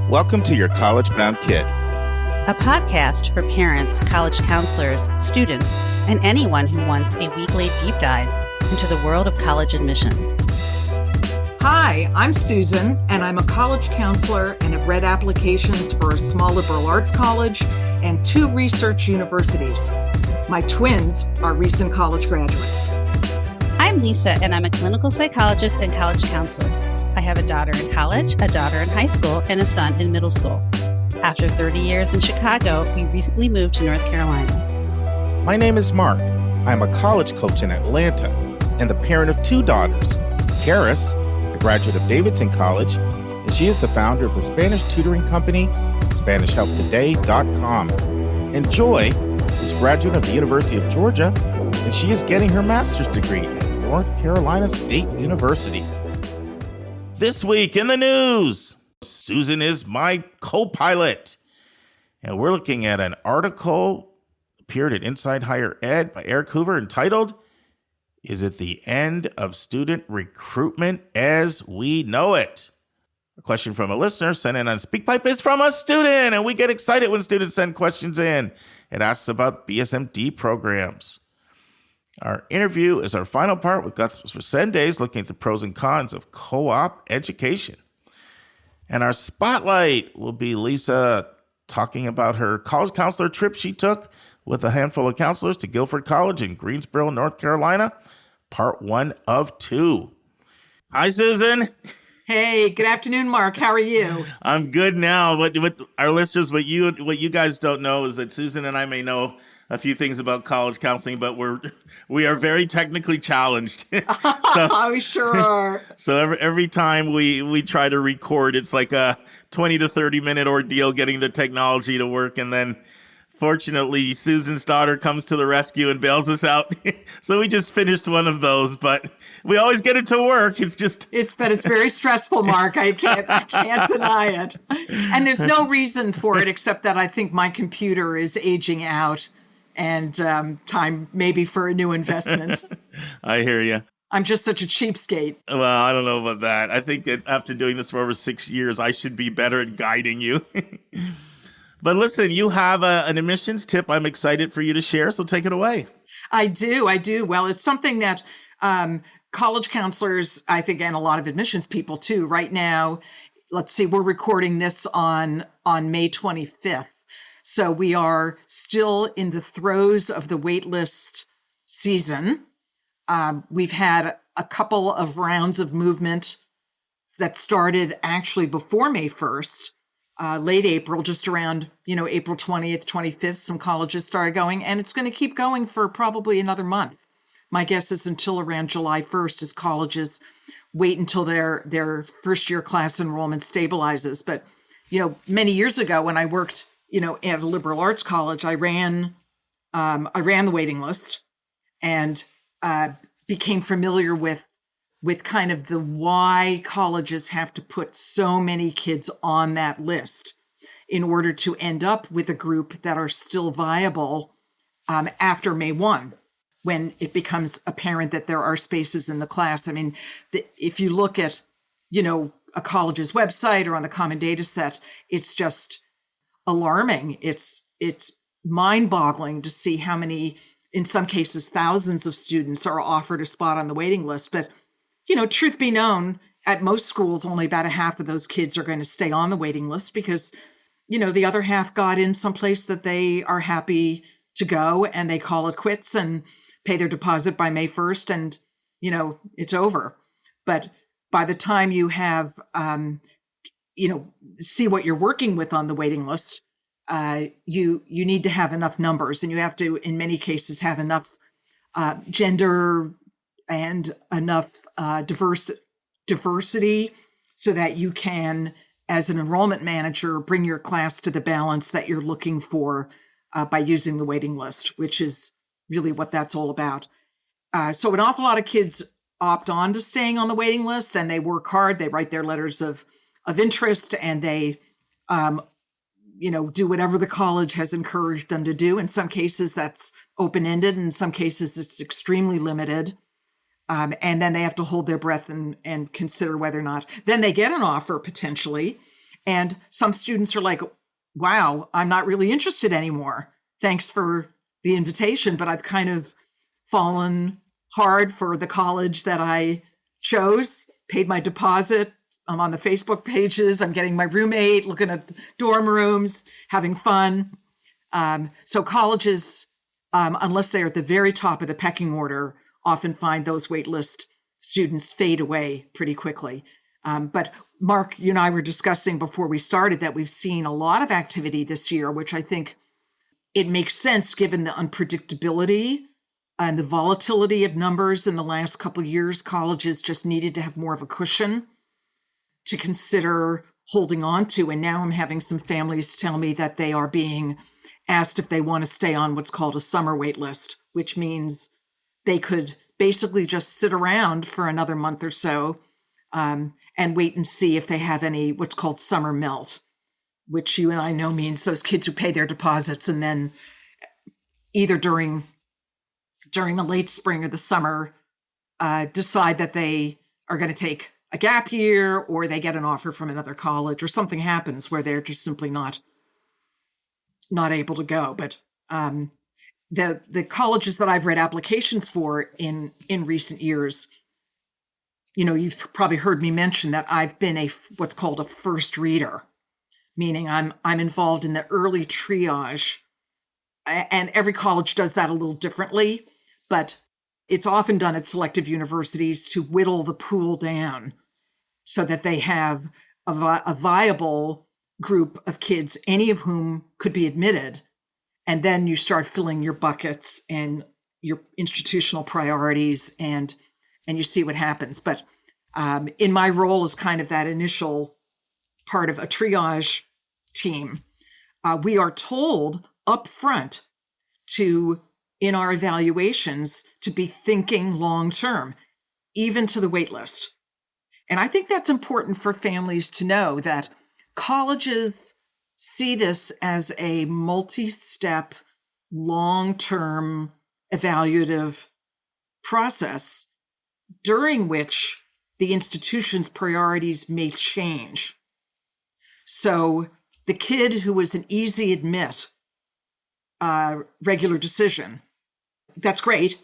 Welcome to Your College Bound Kid, a podcast for parents, college counselors, students, and anyone who wants a weekly deep dive into the world of college admissions. Hi, I'm Susan, and I'm a college counselor and have read applications for a small liberal arts college and 2 research universities. My twins are recent college graduates. I'm Lisa, and I'm a clinical psychologist and college counselor. I have a daughter in college, a daughter in high school, and a son in middle school. After 30 years in Chicago, we recently moved to North Carolina. My name is Mark. I'm a college coach in Atlanta and the parent of 2 daughters. Karis, a graduate of Davidson College, and she is the founder of the Spanish tutoring company, SpanishHelpToday.com. And Joy is a graduate of the University of Georgia, and she is getting her master's degree at North Carolina State University. This week in the news, Susan is my co-pilot, and we're looking at an article appeared at Inside Higher Ed by Eric Hoover entitled, "Is it the End of Student Recruitment as We Know It?" A question from a listener sent in on SpeakPipe is from a student, and we get excited when students send questions in. It asks about BSMD programs. Our interview is our final part with Gus Resendiz, looking at the pros and cons of co-op education. And our spotlight will be Lisa talking about her college counselor trip she took with a handful of counselors to Guilford College in Greensboro, North Carolina, part 1 of 2. Hi, Susan. Hey, good afternoon, Mark. How are you? I'm good now. What our listeners, what you guys don't know is that Susan and I may know a few things about college counseling, but we are very technically challenged. We sure are. So every time we try to record, it's like a 20 to 30 minute ordeal getting the technology to work. And then fortunately, Susan's daughter comes to the rescue and bails us out. So we just finished one of those, but we always get it to work. It's very stressful, Mark. I can't deny it. And there's no reason for it except that I think my computer is aging out. And time maybe for a new investment. I hear you. I'm just such a cheapskate. Well, I don't know about that. I think that after doing this for over 6 years, I should be better at guiding you. But listen, you have an admissions tip I'm excited for you to share, so take it away. I do. Well, it's something that college counselors, I think, and a lot of admissions people too, right now, let's see, we're recording this on May 25th. So we are still in the throes of the waitlist season. We've had a couple of rounds of movement that started actually before May 1st, late April, just around, April 20th, 25th, some colleges started going, and it's going to keep going for probably another month. My guess is until around July 1st as colleges wait until their first year class enrollment stabilizes. But, many years ago when I worked at a liberal arts college, I ran the waiting list and became familiar with kind of the why colleges have to put so many kids on that list in order to end up with a group that are still viable after May 1, when it becomes apparent that there are spaces in the class. I mean, if you look at, a college's website or on the Common Data Set, it's just alarming. It's mind-boggling to see how many, in some cases, thousands of students are offered a spot on the waiting list. But, truth be known, at most schools, only about a half of those kids are going to stay on the waiting list because, the other half got in someplace that they are happy to go and they call it quits and pay their deposit by May 1st and, it's over. But by the time you have see what you're working with on the waiting list, you need to have enough numbers, and you have to, in many cases, have enough gender and enough diversity so that you can, as an enrollment manager, bring your class to the balance that you're looking for by using the waiting list, which is really what that's all about. So an awful lot of kids opt on to staying on the waiting list, and they work hard. They write their letters of interest, and they, do whatever the college has encouraged them to do. In some cases, that's open-ended. In some cases, it's extremely limited. And then they have to hold their breath and consider whether or not. Then they get an offer potentially, And some students are like, wow, I'm not really interested anymore. Thanks for the invitation, but I've kind of fallen hard for the college that I chose, paid my deposit. I'm on the Facebook pages. I'm getting my roommate, looking at dorm rooms, having fun. So colleges, unless they're at the very top of the pecking order, often find those waitlist students fade away pretty quickly. But Mark, you and I were discussing before we started that we've seen a lot of activity this year, which I think it makes sense given the unpredictability and the volatility of numbers in the last couple of years. Colleges just needed to have more of a cushion to consider holding on to. And now I'm having some families tell me that they are being asked if they want to stay on what's called a summer wait list, which means they could basically just sit around for another month or so and wait and see if they have any what's called summer melt, which you and I know means those kids who pay their deposits and then either during the late spring or the summer decide that they are going to take a gap year, or they get an offer from another college, or something happens where they're just simply not able to go. But the colleges that I've read applications for in recent years, you know, you've probably heard me mention that I've been what's called a first reader, meaning I'm involved in the early triage, and every college does that a little differently, but it's often done at selective universities to whittle the pool down so that they have a viable group of kids, any of whom could be admitted. And then you start filling your buckets and your institutional priorities, and you see what happens. But in my role as kind of that initial part of a triage team, we are told up front in our evaluations to be thinking long-term, even to the wait list. And I think that's important for families to know, that colleges see this as a multi-step, long-term evaluative process during which the institution's priorities may change. So the kid who was an easy admit, regular decision, that's great.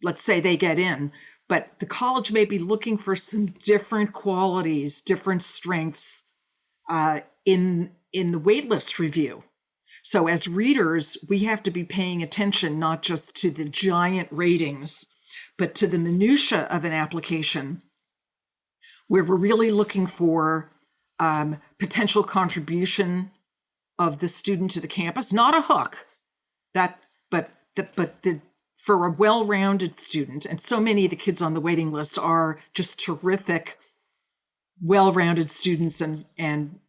Let's say they get in, but the college may be looking for some different qualities, different strengths in the waitlist review. So as readers, we have to be paying attention not just to the giant ratings, but to the minutia of an application, where we're really looking for potential contribution of the student to the campus, not a hook, for a well-rounded student. And so many of the kids on the waiting list are just terrific, well-rounded students and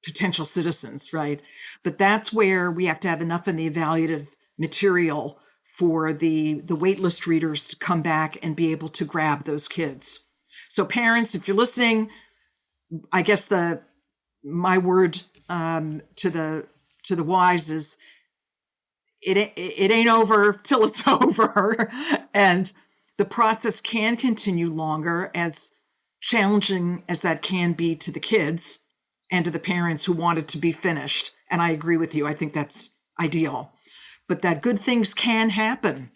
potential citizens, right? But that's where we have to have enough in the evaluative material for the waitlist readers to come back and be able to grab those kids. So parents, if you're listening, I guess my word to the wise is, it ain't over till it's over. And the process can continue longer, as challenging as that can be to the kids and to the parents who want it to be finished. And I agree with you. I think that's ideal. But that good things can happen,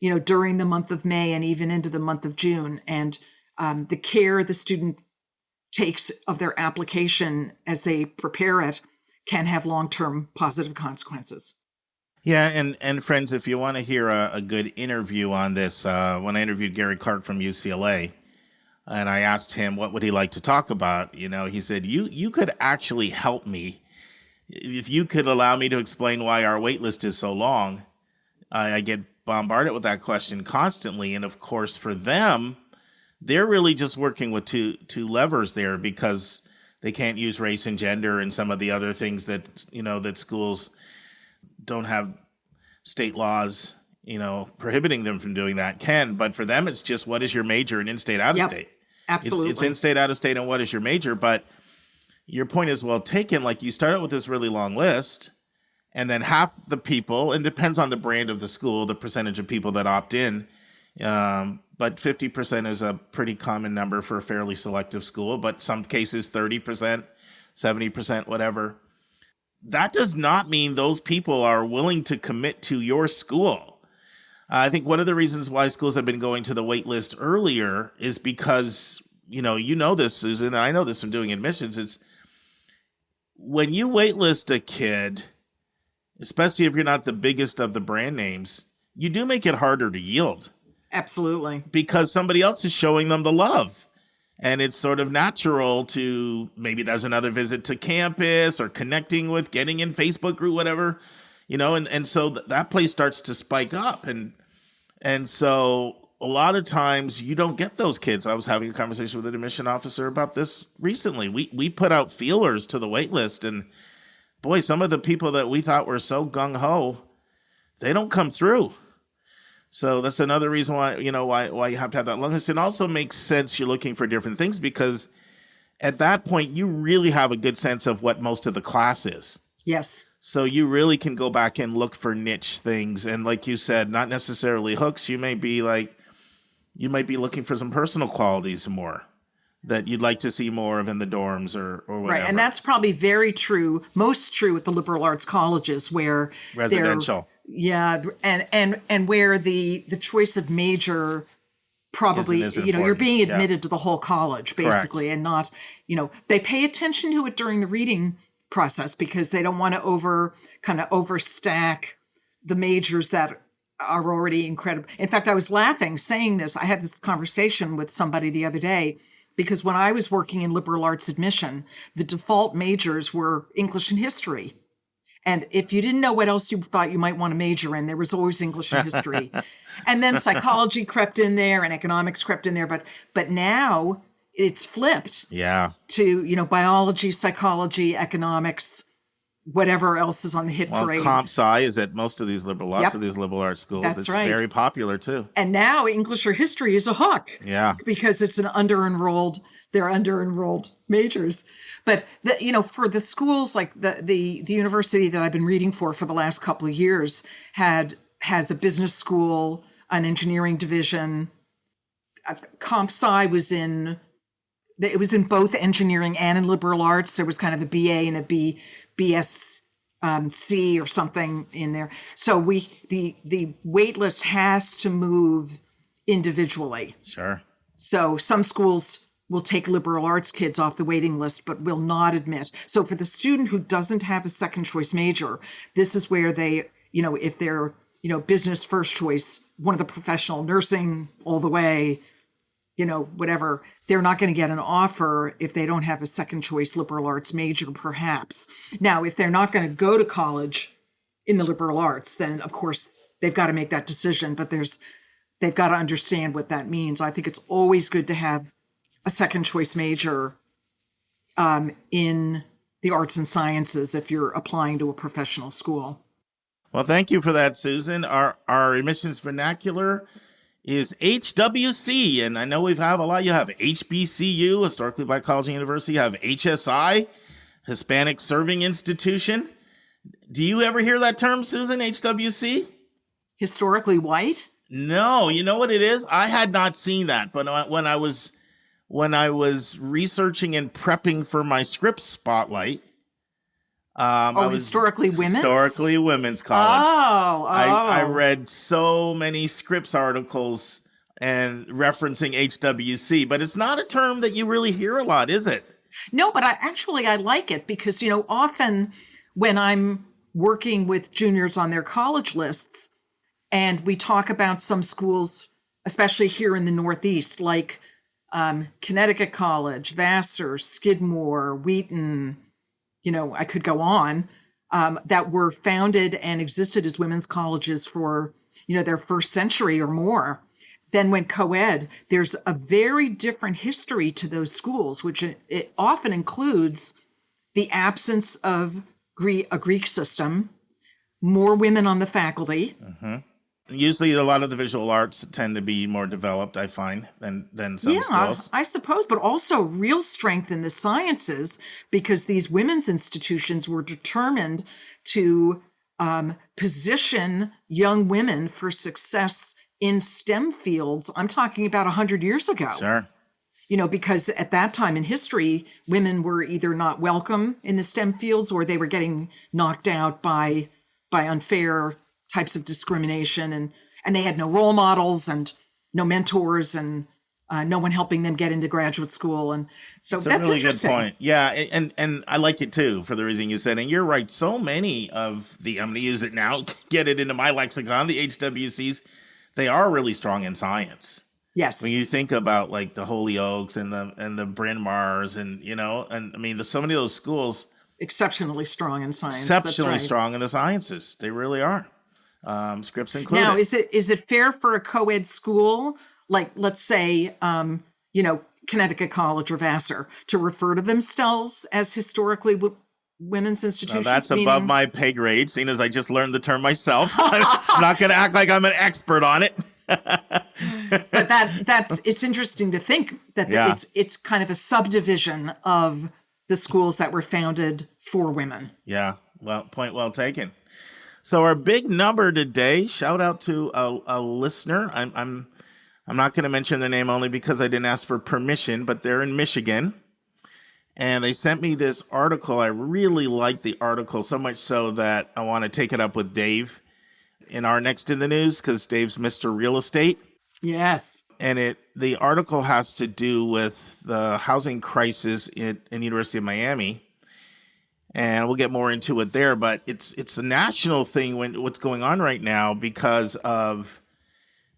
you know, during the month of May and even into the month of June. And the care the student takes of their application as they prepare it can have long-term positive consequences. Yeah, and friends, if you want to hear a good interview on this, when I interviewed Gary Clark from UCLA, and I asked him what would he like to talk about, you know, he said, you could actually help me if you could allow me to explain why our wait list is so long. I get bombarded with that question constantly, and of course, for them, they're really just working with two levers there, because they can't use race and gender and some of the other things that, you know, that schools don't have state laws, you know, prohibiting them from doing that can. But for them, it's just, what is your major, and in-state, out-of-state. Absolutely. It's in-state, out-of-state, and what is your major. But your point is well taken. Like, you start out with this really long list, and then half the people, and depends on the brand of the school, the percentage of people that opt in, but 50% is a pretty common number for a fairly selective school, but some cases 30%, 70%, whatever. That does not mean those people are willing to commit to your school. I think one of the reasons why schools have been going to the wait list earlier is because, you know this, Susan, and I know this from doing admissions, it's when you waitlist a kid, especially if you're not the biggest of the brand names, you do make it harder to yield. Absolutely. Because somebody else is showing them the love. And it's sort of natural to, maybe there's another visit to campus or connecting with, getting in Facebook group, whatever, and so that place starts to spike up. And so a lot of times you don't get those kids. I was having a conversation with an admission officer about this recently. We put out feelers to the wait list, and boy, some of the people that we thought were so gung-ho, they don't come through. So that's another reason why you have to have that long list. It also makes sense you're looking for different things, because at that point you really have a good sense of what most of the class is. Yes. So you really can go back and look for niche things. And like you said, not necessarily hooks. You might be looking for some personal qualities more that you'd like to see more of in the dorms or whatever. Right. And that's probably very true, most true at the liberal arts colleges where residential. Yeah. And where the choice of major probably, you're being admitted to the whole college basically. Correct. And not, they pay attention to it during the reading process because they don't want to overstack the majors that are already incredible. In fact, I was laughing saying this. I had this conversation with somebody the other day because when I was working in liberal arts admission, the default majors were English and history. And if you didn't know what else you thought you might want to major in, there was always English and history. And then psychology crept in there and economics crept in there. But now it's flipped to, biology, psychology, economics, whatever else is on the hit parade. Comp sci is at most of these lots of these liberal arts schools. That's right. Very popular too. And now English or history is a hook. Yeah. Because it's they're under-enrolled majors. But for the schools, like the university that I've been reading for the last couple of years has a business school, an engineering division. Comp sci was in both engineering and in liberal arts. There was kind of a BA and a BSc or something in there. So the wait list has to move individually. Sure. So some schools will take liberal arts kids off the waiting list, but will not admit. So for the student who doesn't have a second choice major, this is where they, if they're, business first choice, one of the professional, nursing all the way, whatever, they're not going to get an offer if they don't have a second choice liberal arts major, perhaps. Now, if they're not going to go to college in the liberal arts, then of course they've got to make that decision, but they've got to understand what that means. I think it's always good to have a second choice major in the arts and sciences if you're applying to a professional school. Well, thank you for that, Susan. Our admissions vernacular is HWC, and I know we have a lot. You have HBCU, Historically Black College and University. You have HSI, Hispanic Serving Institution. Do you ever hear that term, Susan, HWC? Historically white? No, you know what it is? I had not seen that, but when I was researching and prepping for my script spotlight, I was historically women's college. I read so many scripts articles and referencing HWC, but it's not a term that you really hear a lot, is it? No, but I like it because, often when I'm working with juniors on their college lists and we talk about some schools, especially here in the Northeast, like Connecticut College, Vassar, Skidmore, Wheaton, I could go on, that were founded and existed as women's colleges for, their first century or more. Then went co-ed. There's a very different history to those schools, which it often includes the absence of a Greek system, more women on the faculty. Mm-hmm. Usually a lot of the visual arts tend to be more developed, I find, than some schools. I suppose, but also real strength in the sciences because these women's institutions were determined to position young women for success in STEM fields. I'm talking about 100 years ago. Sure. because at that time in history, women were either not welcome in the STEM fields or they were getting knocked out by unfair types of discrimination, and they had no role models and no mentors and no one helping them get into graduate school. And so It's a that's really good interesting. point. Yeah, and I like it too for the reason you said. And you're right. So many of the, I'm going to use it now, get it into my lexicon, the HWCs, they are really strong in science. Yes. When you think about like the Holyoaks and the Bryn Mawrs and, and I mean, so many of those schools, Exceptionally strong in science. exceptionally That's right. strong in the sciences. They really are. Scripps included. Now, is it fair for a co-ed school, like let's say, Connecticut College or Vassar, to refer to themselves as historically women's institutions? Now, that's above my pay grade, seeing as I just learned the term myself. I'm not going to act like I'm an expert on it. But it's interesting to think that it's kind of a subdivision of the schools that were founded for women. Yeah, well, point well taken. So our big number today, shout out to a listener. I'm not going to mention their name only because I didn't ask for permission, but they're in Michigan. And they sent me this article. I really like the article so much so that I want to take it up with Dave in our Next in the News, because Dave's Mr. Real Estate. Yes. And the article has to do with the housing crisis in the University of Miami. And we'll get more into it there, but it's a national thing what's going on right now because of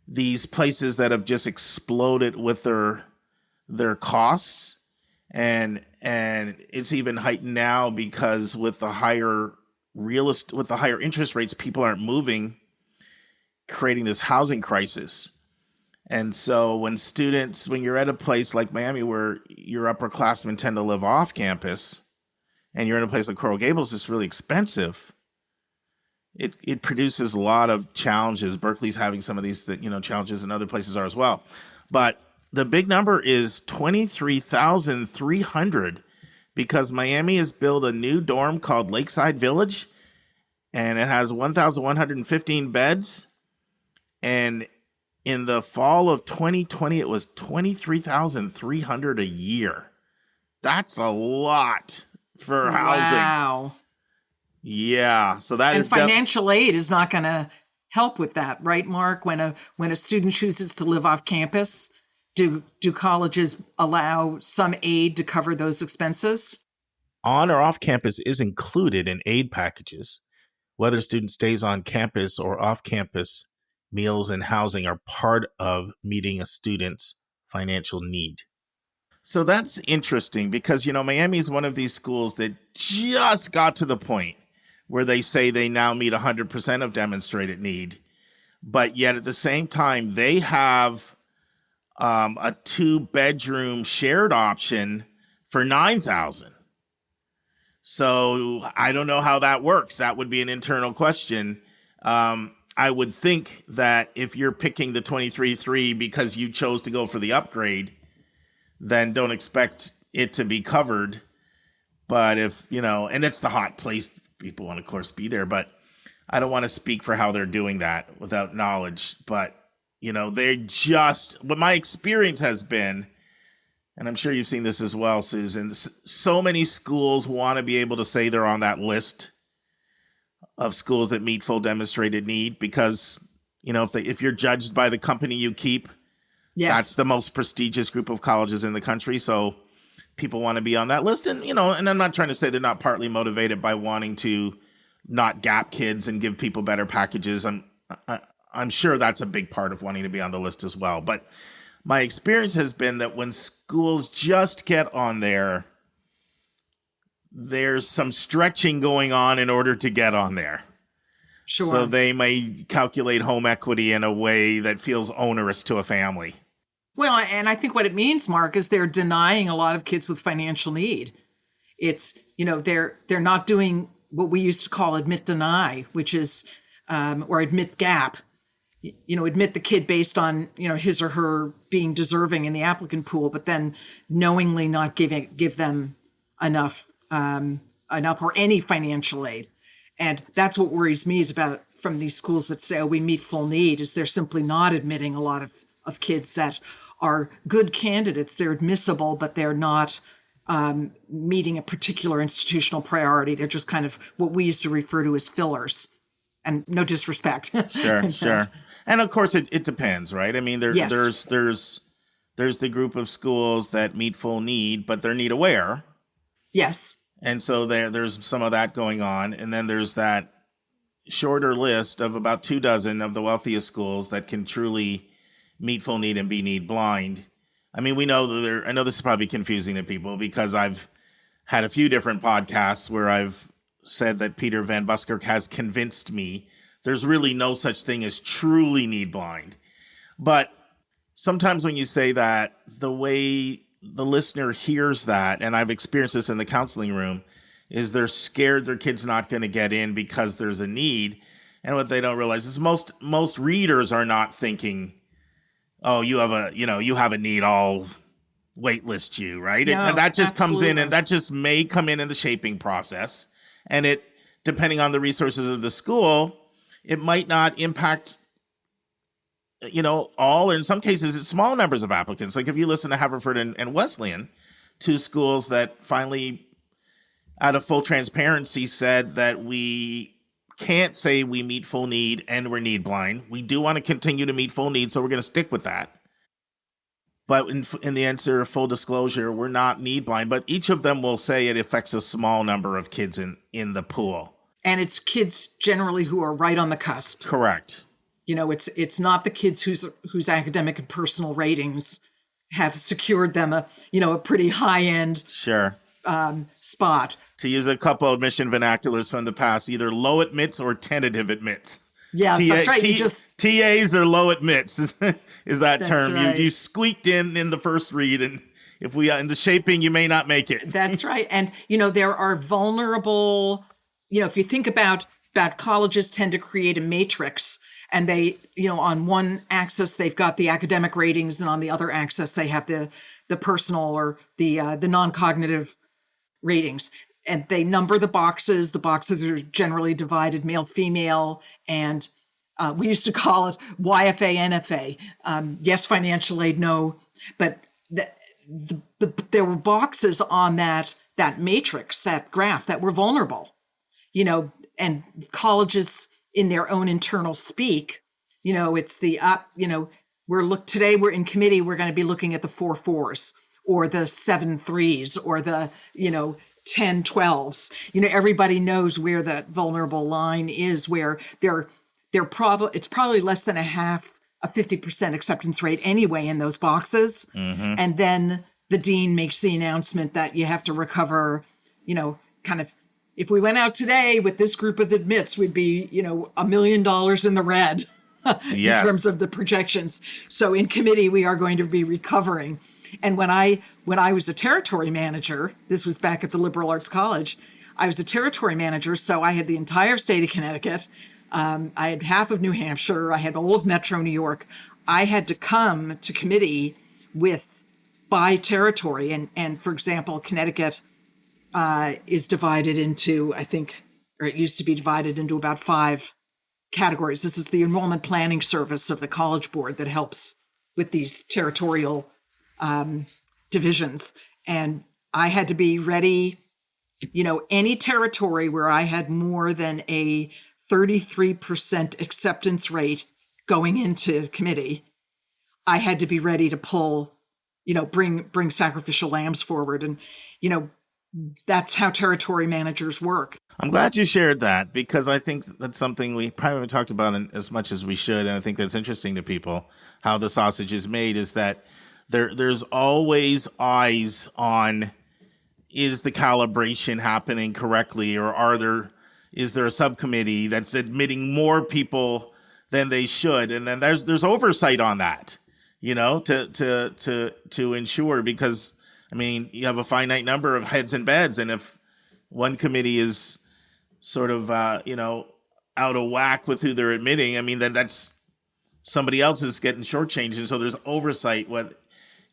these places that have just exploded with their costs, and it's even heightened now because with the higher interest rates, people aren't moving, creating this housing crisis. And so when you're at a place like Miami where your upperclassmen tend to live off campus, and you're in a place like Coral Gables, it's really expensive. It produces a lot of challenges. Berkeley's having some of these challenges, and other places are as well. But the big number is 23,300 because Miami has built a new dorm called Lakeside Village, and it has 1,115 beds. And in the fall of 2020, it was 23,300 a year. That's a lot for housing. Wow. Yeah. So that is financial aid is not going to help with that, right, Mark? When a student chooses to live off campus, do colleges allow some aid to cover those expenses? On or off campus is included in aid packages. Whether a student stays on campus or off campus, meals and housing are part of meeting a student's financial need. So that's interesting because, Miami is one of these schools that just got to the point where they say they now meet 100% of demonstrated need. But yet at the same time, they have a 2-bedroom shared option for $9,000. So I don't know how that works. That would be an internal question. I would think that if you're picking the 23.3 because you chose to go for the upgrade, then don't expect it to be covered. But if, and it's the hot place, people want to, of course, be there, but I don't want to speak for how they're doing that without knowledge. But, what my experience has been, and I'm sure you've seen this as well, Susan, so many schools want to be able to say they're on that list of schools that meet full demonstrated need because, if you're judged by the company you keep, yes, that's the most prestigious group of colleges in the country. So people want to be on that list. And, and I'm not trying to say they're not partly motivated by wanting to not gap kids and give people better packages. I'm sure that's a big part of wanting to be on the list as well. But my experience has been that when schools just get on there, there's some stretching going on in order to get on there. Sure. So they may calculate home equity in a way that feels onerous to a family. Well, and I think what it means, Mark, is they're denying a lot of kids with financial need. It's, they're not doing what we used to call admit deny, which is, or admit gap, admit the kid based on, his or her being deserving in the applicant pool, but then knowingly not give them enough or any financial aid. And that's what worries me is about from these schools that say, oh, we meet full need, is they're simply not admitting a lot of kids that are good candidates. They're admissible, but they're not meeting a particular institutional priority. They're just kind of what we used to refer to as fillers. And no disrespect. Sure. And of course, it depends, right? I mean, Yes. there's the group of schools that meet full need, but they're need aware. Yes. And so there's some of that going on. And then there's that shorter list of about 24 of the wealthiest schools that can truly meet full need and be need blind. I mean, we know that I know this is probably confusing to people because I've had a few different podcasts where I've said that Peter Van Buskirk has convinced me there's really no such thing as truly need blind. But sometimes when you say that, the way the listener hears that, and I've experienced this in the counseling room, is they're scared their kid's not going to get in because there's a need. And what they don't realize is most readers are not thinking, oh, you have a need, I'll waitlist you, right? No, and that just comes in, absolutely. and that just may come in the shaping process. And it, depending on the resources of the school, it might not impact, all, or in some cases, it's small numbers of applicants. Like if you listen to Haverford and Wesleyan, two schools that finally, out of full transparency, said that we can't say we meet full need and we're need blind. We do want to continue to meet full need, so we're going to stick with that. But in the answer of full disclosure, we're not need blind, but each of them will say it affects a small number of kids in the pool. And it's kids generally who are right on the cusp. Correct. It's not the kids whose academic and personal ratings have secured them a pretty high-end Sure. Spot. To use a couple of admission vernaculars from the past, either low admits or tentative admits. Yes, that's right. TAs or low admits is that term. Right. You squeaked in the first read, and if we in the shaping, you may not make it. That's right. And, there are vulnerable, if you think about colleges tend to create a matrix, and they, on one axis, they've got the academic ratings, and on the other axis, they have the personal or the non-cognitive ratings. And they number the boxes. The boxes are generally divided male, female, and we used to call it YFA, NFA. Yes, financial aid, no. But there were boxes on that matrix, that graph, that were vulnerable, and colleges in their own internal speak, it's the today we're in committee, we're going to be looking at the 4 4s or the 7 3s or the, 10 12s. Everybody knows where that vulnerable line is, where it's probably less than a 50% acceptance rate anyway in those boxes. Mm-hmm. And then the dean makes the announcement that you have to recover, kind of, if we went out today with this group of admits, we'd be, $1 million in the red. Yes. In terms of the projections. So in committee, we are going to be recovering. And when I was a territory manager, this was back at the Liberal Arts College, I was a territory manager, so I had the entire state of Connecticut. I had half of New Hampshire. I had all of Metro New York. I had to come to committee by territory. And for example, Connecticut is divided into, I think, or it used to be divided into about 5 categories. This is the enrollment planning service of the College Board that helps with these territorial divisions. And I had to be ready, any territory where I had more than a 33% acceptance rate going into committee, I had to be ready to pull, bring sacrificial lambs forward. And, that's how territory managers work. I'm glad you shared that, because I think that's something we probably haven't talked about as much as we should. And I think that's interesting to people, how the sausage is made, is that there's always eyes on, is the calibration happening correctly, or is there a subcommittee that's admitting more people than they should? And then there's oversight on that, to ensure, because I mean, you have a finite number of heads and beds, and if one committee is sort of out of whack with who they're admitting, I mean, then that's somebody else is getting shortchanged, and so there's oversight.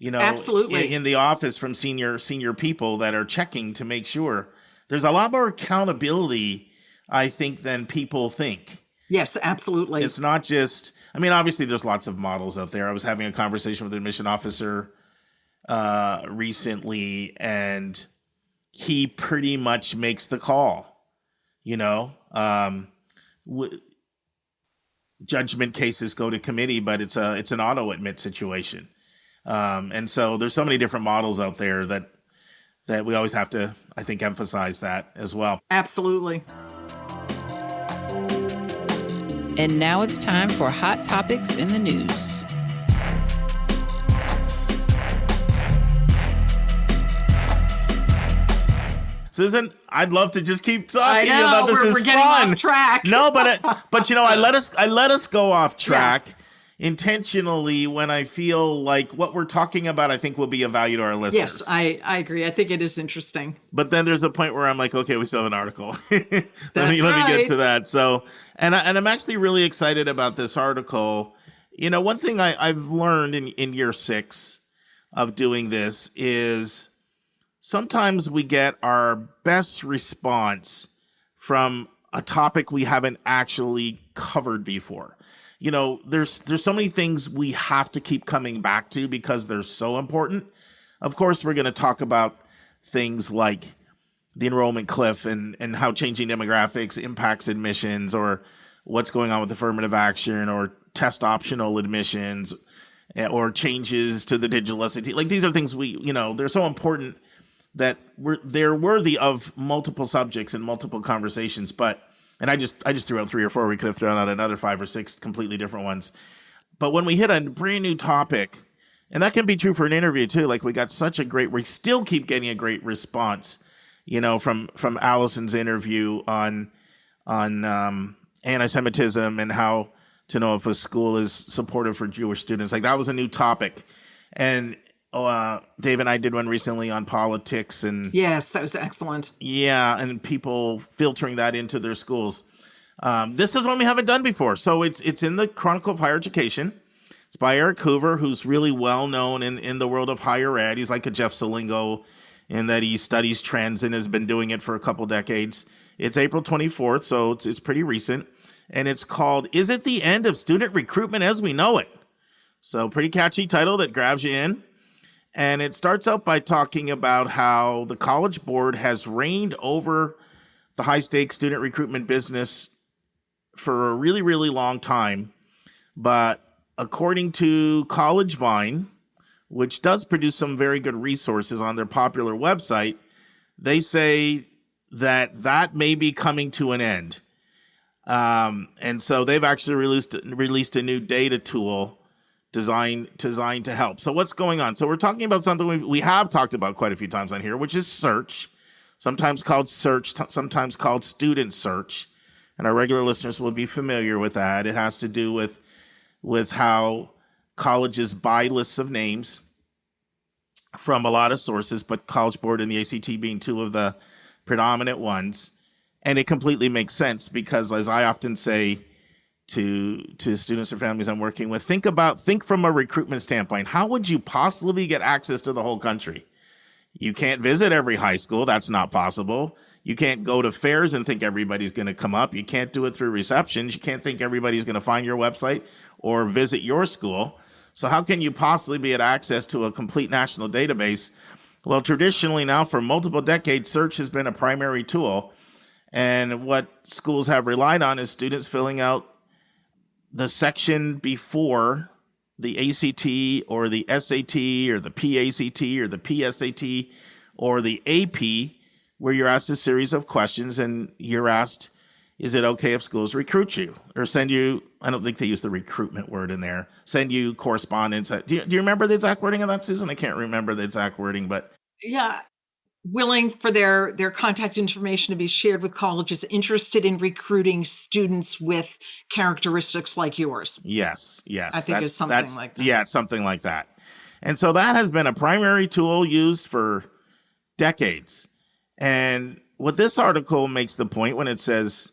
Absolutely, in the office from senior people that are checking to make sure. There's a lot more accountability, I think, than people think. Yes, absolutely. It's not just, I mean, obviously there's lots of models out there. I was having a conversation with an admission officer recently, and he pretty much makes the call, judgment cases go to committee, but it's an auto admit situation. And so there's so many different models out there that we always have to, I think, emphasize that as well. Absolutely. And now it's time for Hot Topics in the News. Susan, I'd love to just keep talking I know, about this. we're getting fun. off track. No, but I let us go off track intentionally when I feel like what we're talking about, I think, will be of value to our listeners. Yes, I agree. I think it is interesting. But then there's a point where I'm like, okay, we still have an article. let me right. get to that. So, and I'm actually really excited about this article. One thing I've learned in year 6 of doing this is sometimes we get our best response from a topic we haven't actually covered before. There's so many things we have to keep coming back to because they're so important. Of course, we're going to talk about things like the enrollment cliff and how changing demographics impacts admissions, or what's going on with affirmative action or test optional admissions, or changes to the digital SAT. Like, these are things they're so important that they're worthy of multiple subjects and multiple conversations. And I just threw out 3 or 4. We could have thrown out another 5 or 6 completely different ones. But when we hit a brand new topic, and that can be true for an interview too, like we still keep getting a great response, from Allison's interview on anti-Semitism and how to know if a school is supportive for Jewish students. Like, that was a new topic. And Dave and I did one recently on politics, and yes, that was excellent. Yeah, and people filtering that into their schools. This is one we haven't done before, so it's in the Chronicle of Higher Education. It's by Eric Hoover, who's really well known in the world of higher ed. He's like a Jeff Salingo in that he studies trends and has been doing it for a couple decades. It's April 24th, so it's pretty recent, and it's called "Is It the End of Student Recruitment as We Know It?" So, pretty catchy title that grabs you in. And it starts out by talking about how the College Board has reigned over the high-stakes student recruitment business for a really, really long time. But according to College Vine, which does produce some very good resources on their popular website, they say that may be coming to an end. And so they've actually released a new data tool designed to help. So what's going on? So we're talking about something we have talked about quite a few times on here, which is search, sometimes called search, sometimes called student search. And our regular listeners will be familiar with that. It has to do with how colleges buy lists of names from a lot of sources, but College Board and the ACT being 2 of the predominant ones. And it completely makes sense because, as I often say to students or families I'm working with, think from a recruitment standpoint. How would you possibly get access to the whole country? You can't visit every high school. That's not possible. You can't go to fairs and think everybody's going to come up. You can't do it through receptions. You can't think everybody's going to find your website or visit your school. So how can you possibly be at access to a complete national database? Well, traditionally now, for multiple decades, search has been a primary tool. And what schools have relied on is students filling out the section before the ACT or the SAT or the PACT or the PSAT or the AP, where you're asked a series of questions and you're asked, is it okay if schools recruit you or send you, I don't think they use the recruitment word in there, send you correspondence. Do you remember the exact wording of that, Susan? I can't remember the exact wording, but. Yeah. Willing for their contact information to be shared with colleges interested in recruiting students with characteristics like yours. Yes. I think it's something like that. Yeah, it's something like that. And so that has been a primary tool used for decades. And what this article makes the point when it says,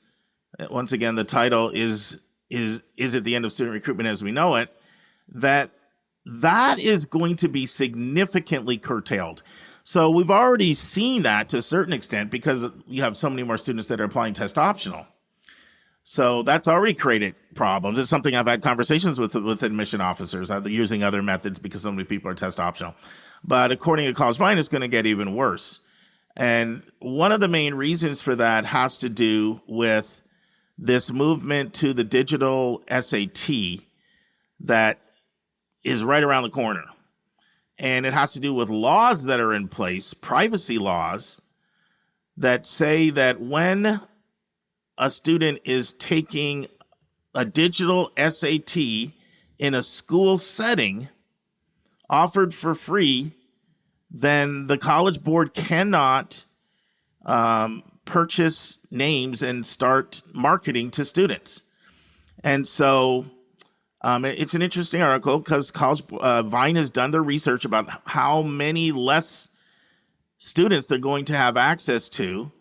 once again, the title is it the end of student recruitment as we know it, that is going to be significantly curtailed. So we've already seen that to a certain extent because you have so many more students that are applying test optional. So that's already created problems. It's something I've had conversations with admission officers. They're using other methods because so many people are test optional. But according to College Vine, it's going to get even worse. And one of the main reasons for that has to do with this movement to the digital SAT that is right around the corner. And it has to do with laws that are in place, privacy laws, that say that when a student is taking a digital SAT in a school setting offered for free, then the College Board cannot purchase names and start marketing to students. And so it's an interesting article because Vine has done their research about how many less students they're going to have access to.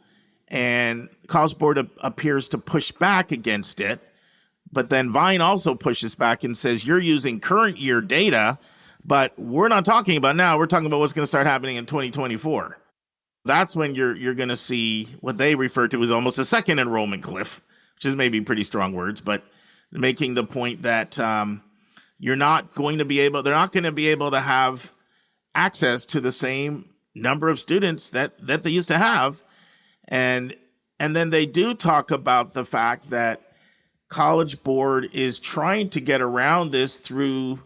And College Board appears to push back against it. But then Vine also pushes back and says, you're using current year data, but we're not talking about now. We're talking about what's going to start happening in 2024. That's when you're going to see what they refer to as almost a second enrollment cliff, which is maybe pretty strong words, but making the point that they're not going to be able to have access to the same number of students that they used to have. And then they do talk about the fact that College Board is trying to get around this through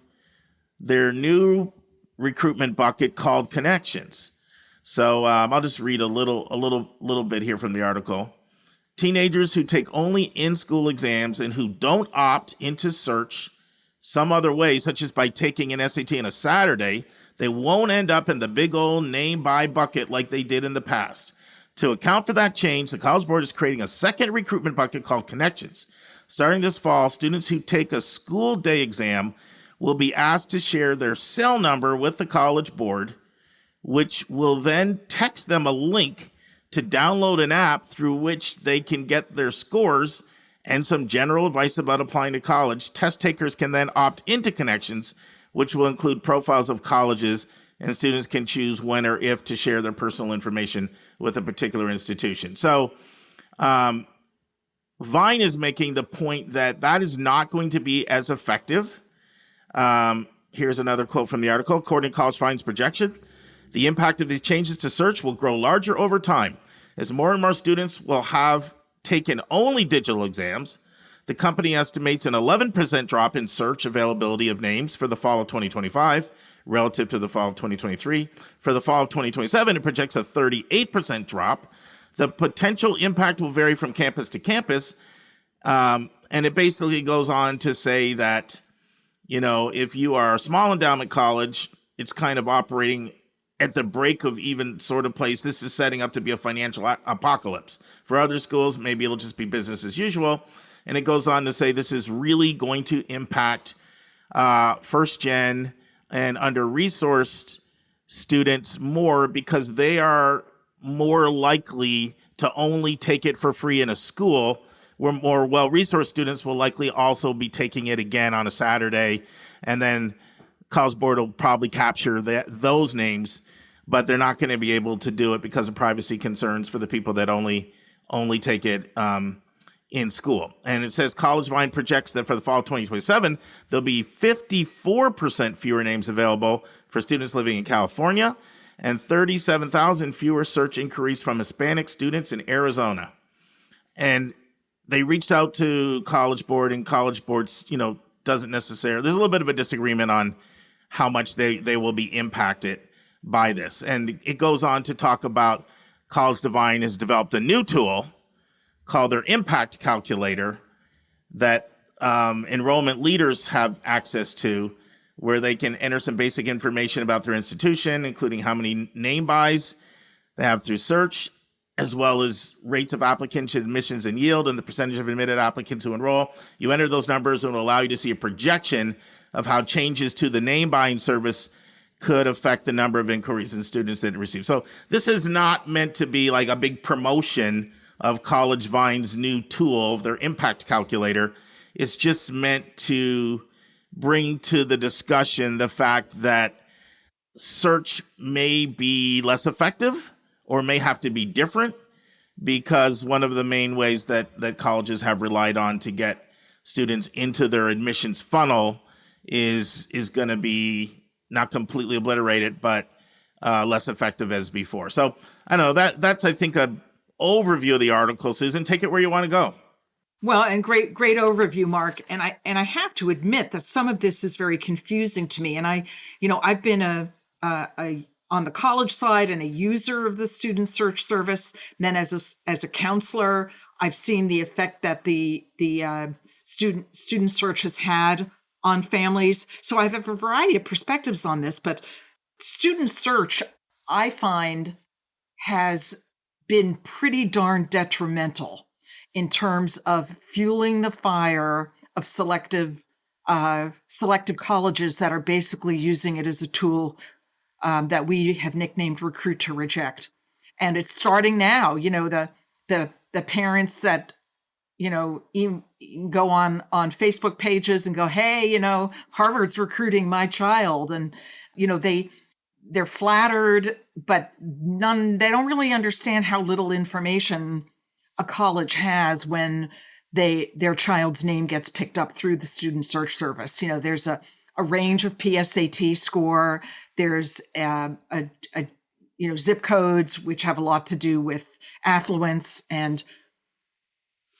their new recruitment bucket called Connections. So I'll just read a little bit here from the article. Teenagers who take only in-school exams and who don't opt into search some other way, such as by taking an SAT on a Saturday, they won't end up in the big old name buy bucket like they did in the past. To account for that change, the College Board is creating a second recruitment bucket called Connections. Starting this fall, students who take a school day exam will be asked to share their cell number with the College Board, which will then text them a link to download an app through which they can get their scores and some general advice about applying to college. Test takers can then opt into Connections, which will include profiles of colleges, and students can choose when or if to share their personal information with a particular institution. So Vine is making the point that is not going to be as effective. Here's another quote from the article. According to College Vine's projection, the impact of these changes to search will grow larger over time. As more and more students will have taken only digital exams, the company estimates an 11% drop in search availability of names for the fall of 2025 relative to the fall of 2023. For the fall of 2027, it projects a 38% drop. The potential impact will vary from campus to campus. And it basically goes on to say that, if you are a small endowment college, it's kind of operating at the break of even sort of place. This is setting up to be a financial apocalypse. For other schools, maybe it'll just be business as usual. And it goes on to say this is really going to impact first gen and under-resourced students more because they are more likely to only take it for free in a school, where more well-resourced students will likely also be taking it again on a Saturday. And then College Board will probably capture those names, but they're not going to be able to do it because of privacy concerns for the people that only take it in school. And it says College Vine projects that for the fall of 2027, there'll be 54% fewer names available for students living in California and 37,000 fewer search inquiries from Hispanic students in Arizona. And they reached out to College Board, and College Board's, doesn't necessarily, there's a little bit of a disagreement on how much they will be impacted by this. And it goes on to talk about College Vine has developed a new tool called their impact calculator that enrollment leaders have access to, where they can enter some basic information about their institution, including how many name buys they have through search, as well as rates of applicants, admissions, and yield, and the percentage of admitted applicants who enroll. You enter those numbers, and it will allow you to see a projection of how changes to the name buying service could affect the number of inquiries and students that it receives. So this is not meant to be like a big promotion of College Vine's new tool, their impact calculator. It's just meant to bring to the discussion the fact that search may be less effective or may have to be different because one of the main ways that colleges have relied on to get students into their admissions funnel is going to be not completely obliterated, but less effective as before. So I don't know, that's I think a overview of the article. Susan, take it where you want to go. Well, and great overview, Mark. And I have to admit that some of this is very confusing to me. And I've been a on the college side and a user of the student search service. And then as a counselor, I've seen the effect that the student search has had on families. So I have a variety of perspectives on this, but student search, I find, has been pretty darn detrimental in terms of fueling the fire of selective colleges that are basically using it as a tool that we have nicknamed recruit to reject. And it's starting now. The parents that go on Facebook pages and go, hey, Harvard's recruiting my child, and they're flattered, but they don't really understand how little information a college has when their child's name gets picked up through the student search service. There's a range of PSAT score. There's zip codes, which have a lot to do with affluence and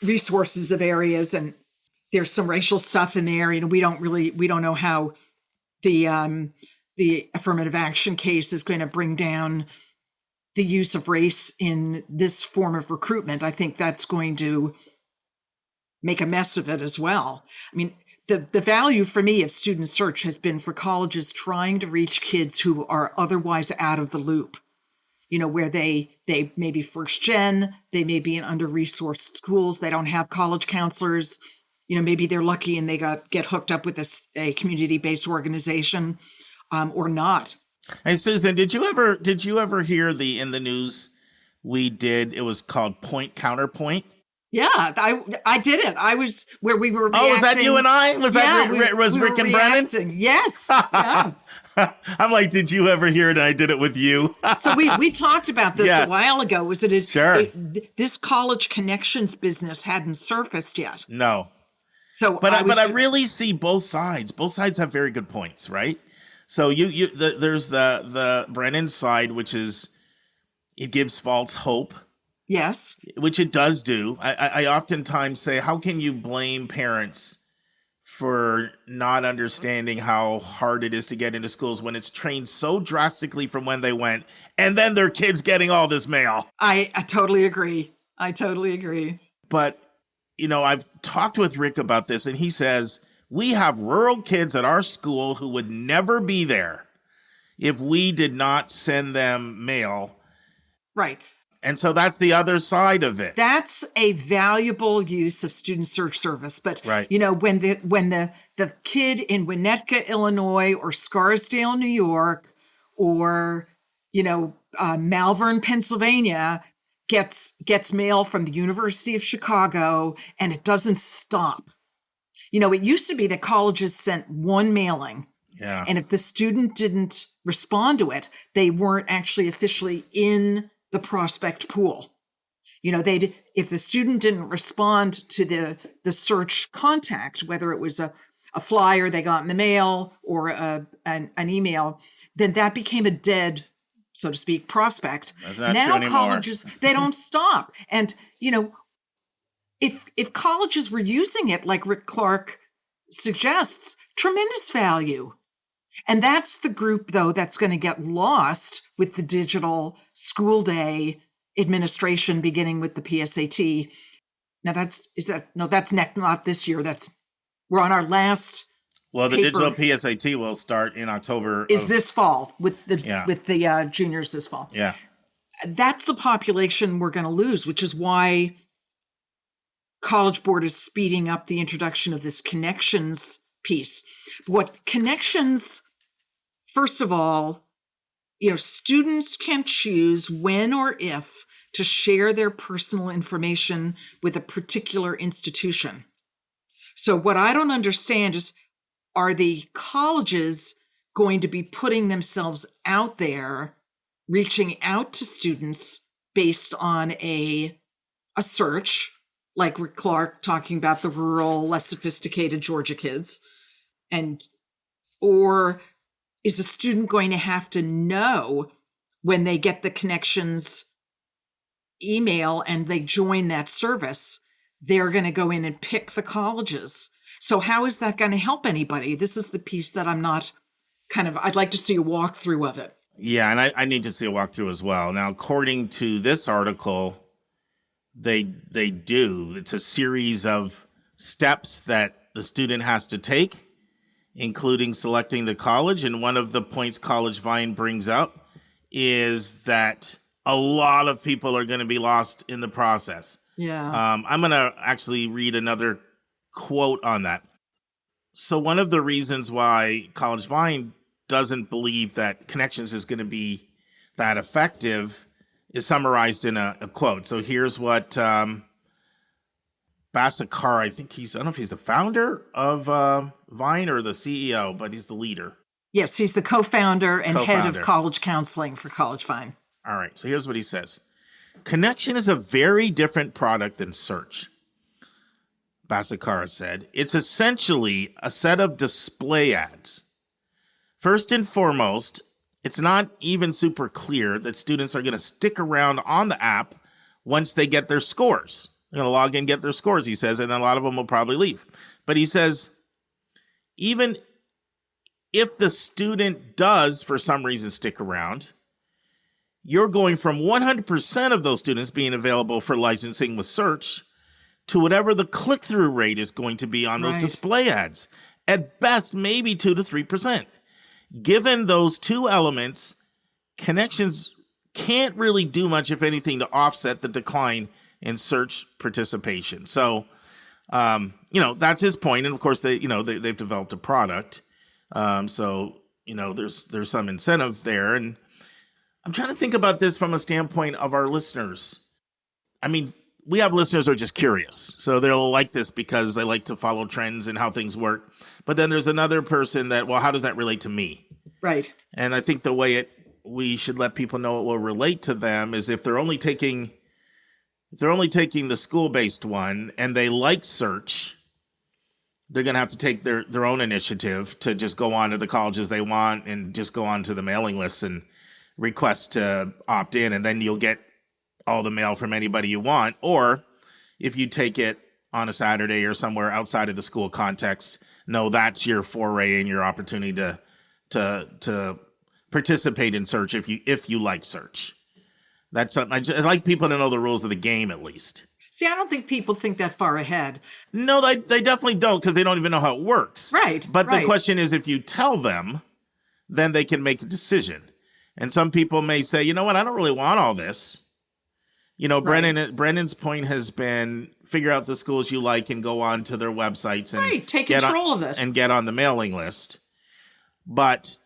resources of areas. And there's some racial stuff in there. We don't know how the affirmative action case is going to bring down the use of race in this form of recruitment. I think that's going to make a mess of it as well. I mean, the value for me of student search has been for colleges trying to reach kids who are otherwise out of the loop, where they may be first gen, they may be in under-resourced schools, they don't have college counselors, maybe they're lucky and they get hooked up with a community-based organization or not. Hey, Susan, did you ever hear in the news we did? It was called Point Counterpoint. Yeah, I did it. I was where we were reacting. Oh, was that you and I? Was Rick and Brennan? Yes. Yeah. I'm like, did you ever hear it? And I did it with you. So we talked about this a while ago. Was that this college connections business hadn't surfaced yet? No. So, but I really see both sides. Both sides have very good points, right? So there's the Brennan side, which is it gives false hope. Yes. Which it does do. I oftentimes say, how can you blame parents for not understanding how hard it is to get into schools when it's trained so drastically from when they went, and then their kids getting all this mail? I totally agree. But, I've talked with Rick about this, and he says, we have rural kids at our school who would never be there if we did not send them mail. Right. And so that's the other side of it. That's a valuable use of student search service. But, right. When the kid in Winnetka, Illinois, or Scarsdale, New York, or, Malvern, Pennsylvania, gets mail from the University of Chicago, and it doesn't stop. It used to be that colleges sent one mailing. Yeah. And if the student didn't respond to it, they weren't actually officially in the prospect pool. If the student didn't respond to the search contact, whether it was a flyer they got in the mail or an email, then that became a dead, so to speak, prospect. That's not now true anymore. Colleges, they don't stop. And, if colleges were using it like Rick Clark suggests, tremendous value. And that's the group, though, that's going to get lost with the digital school day administration beginning with the PSAT. Now that's not this year. We're on our last. Well, the paper. digital PSAT will start in October. This fall with the juniors this fall. Yeah. That's the population we're going to lose, which is why College Board is speeding up the introduction of this connections piece. What connections, first of all, students can choose when or if to share their personal information with a particular institution. So what I don't understand is, are the colleges going to be putting themselves out there, reaching out to students based on a a search, like Rick Clark talking about the rural, less sophisticated Georgia kids? Or is a student going to have to know when they get the connections email and they join that service, they're going to go in and pick the colleges? So how is that going to help anybody? This is the piece that I'm not I'd like to see a walkthrough of it. Yeah, and I need to see a walkthrough as well. Now, according to this article, they do. It's a series of steps that the student has to take, including selecting the college. And one of the points College Vine brings up is that a lot of people are going to be lost in the process. Yeah. I'm going to actually read another quote on that. So one of the reasons why College Vine doesn't believe that Connections is going to be that effective is summarized in a quote. So here's what Basakar, I don't know if he's the founder of Vine or the CEO, but he's the leader. Yes, he's the co-founder and head of college counseling for College Vine. All right, so here's what he says. Connection is a very different product than search, Basakara said. It's essentially a set of display ads. First and foremost, it's not even super clear that students are going to stick around on the app once they get their scores. They're going to log in, get their scores, he says, and a lot of them will probably leave. But he says, even if the student does, for some reason, stick around, you're going from 100% of those students being available for licensing with search to whatever the click-through rate is going to be on those display ads. At best, maybe 2 to 3%. Given those two elements, Connections can't really do much, if anything, to offset the decline in search participation. So, that's his point. And of course, they've developed a product. So, there's some incentive there. And I'm trying to think about this from a standpoint of our listeners. I mean, we have listeners who are just curious. So they'll like this because they like to follow trends and how things work. But then there's another person that, well, how does that relate to me? Right. And I think the way we should let people know it will relate to them is if they're only taking the school-based one and they like search, they're going to have to take their own initiative to just go on to the colleges they want and just go on to the mailing lists and request to opt in, and then you'll get all the mail from anybody you want. Or if you take it on a Saturday or somewhere outside of the school context, no, that's your foray and your opportunity to participate in search if you like search. That's something I like people to know the rules of the game, at least. See, I don't think people think that far ahead. No, they definitely don't, because they don't even know how it works. Right. But the question is, if you tell them, then they can make a decision. And some people may say, you know what, I don't really want all this. Brennan's point has been figure out the schools you like and go on to their websites and take control of it and get on the mailing list. But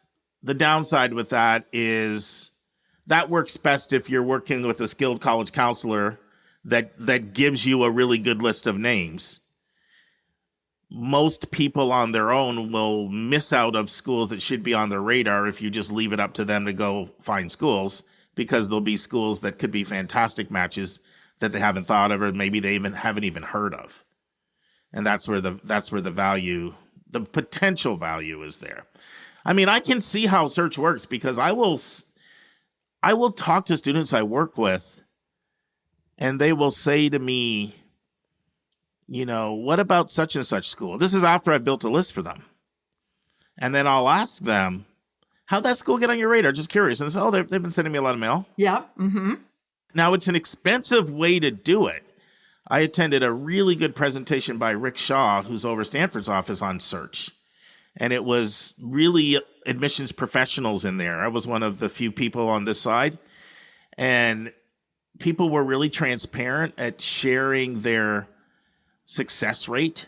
the downside with that is that works best if you're working with a skilled college counselor that gives you a really good list of names. Most people on their own will miss out of schools that should be on their radar if you just leave it up to them to go find schools, because there'll be schools that could be fantastic matches that they haven't thought of, or maybe they haven't even heard of. And that's where the value, the potential value is there. I mean, I can see how search works, because I will talk to students I work with, and they will say to me, what about such and such school? This is after I've built a list for them. And then I'll ask them, how'd that school get on your radar? Just curious. And they say, they've been sending me a lot of mail. Yeah. Mm-hmm. Now, it's an expensive way to do it. I attended a really good presentation by Rick Shaw, who's over Stanford's office, on search. And it was really admissions professionals in there. I was one of the few people on this side. And people were really transparent at sharing their success rate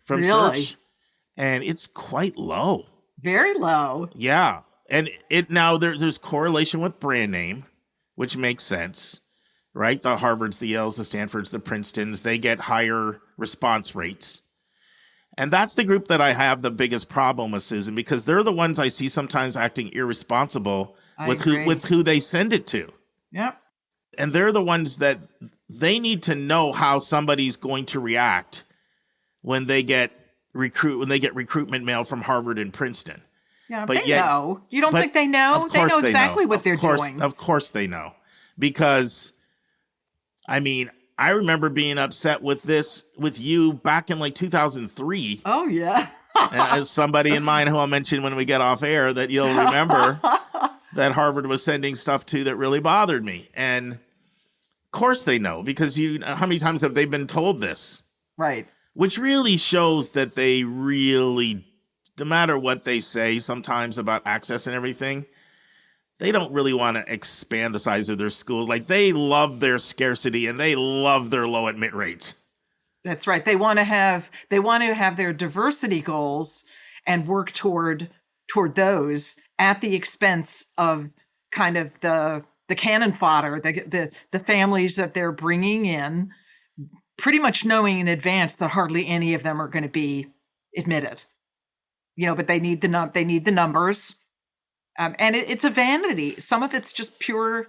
from search. And it's quite low. Very low. Yeah. And there's correlation with brand name, which makes sense, right? The Harvards, the Yales, the Stanfords, the Princetons, they get higher response rates. And that's the group that I have the biggest problem with, Susan, because they're the ones I see sometimes acting irresponsible with who they send it to. Yep. And they're the ones that they need to know how somebody's going to react when they get recruitment mail from Harvard and Princeton. Yeah, but they know. You don't think they know? They know exactly what they're doing. Of course they know. Because, I mean, I remember being upset with you back in like 2003. Oh, yeah. As somebody in mind who I'll mention when we get off air, that you'll remember that Harvard was sending stuff to that really bothered me. And of course they know, because how many times have they been told this? Right. Which really shows that they really, no matter what they say sometimes about access and everything, they don't really want to expand the size of their schools. Like, they love their scarcity and they love their low admit rates. That's right. They want to have their diversity goals and work toward those at the expense of kind of the cannon fodder, the families that they're bringing in, pretty much knowing in advance that hardly any of them are going to be admitted. But they need the numbers. And it's a vanity. Some of it's just pure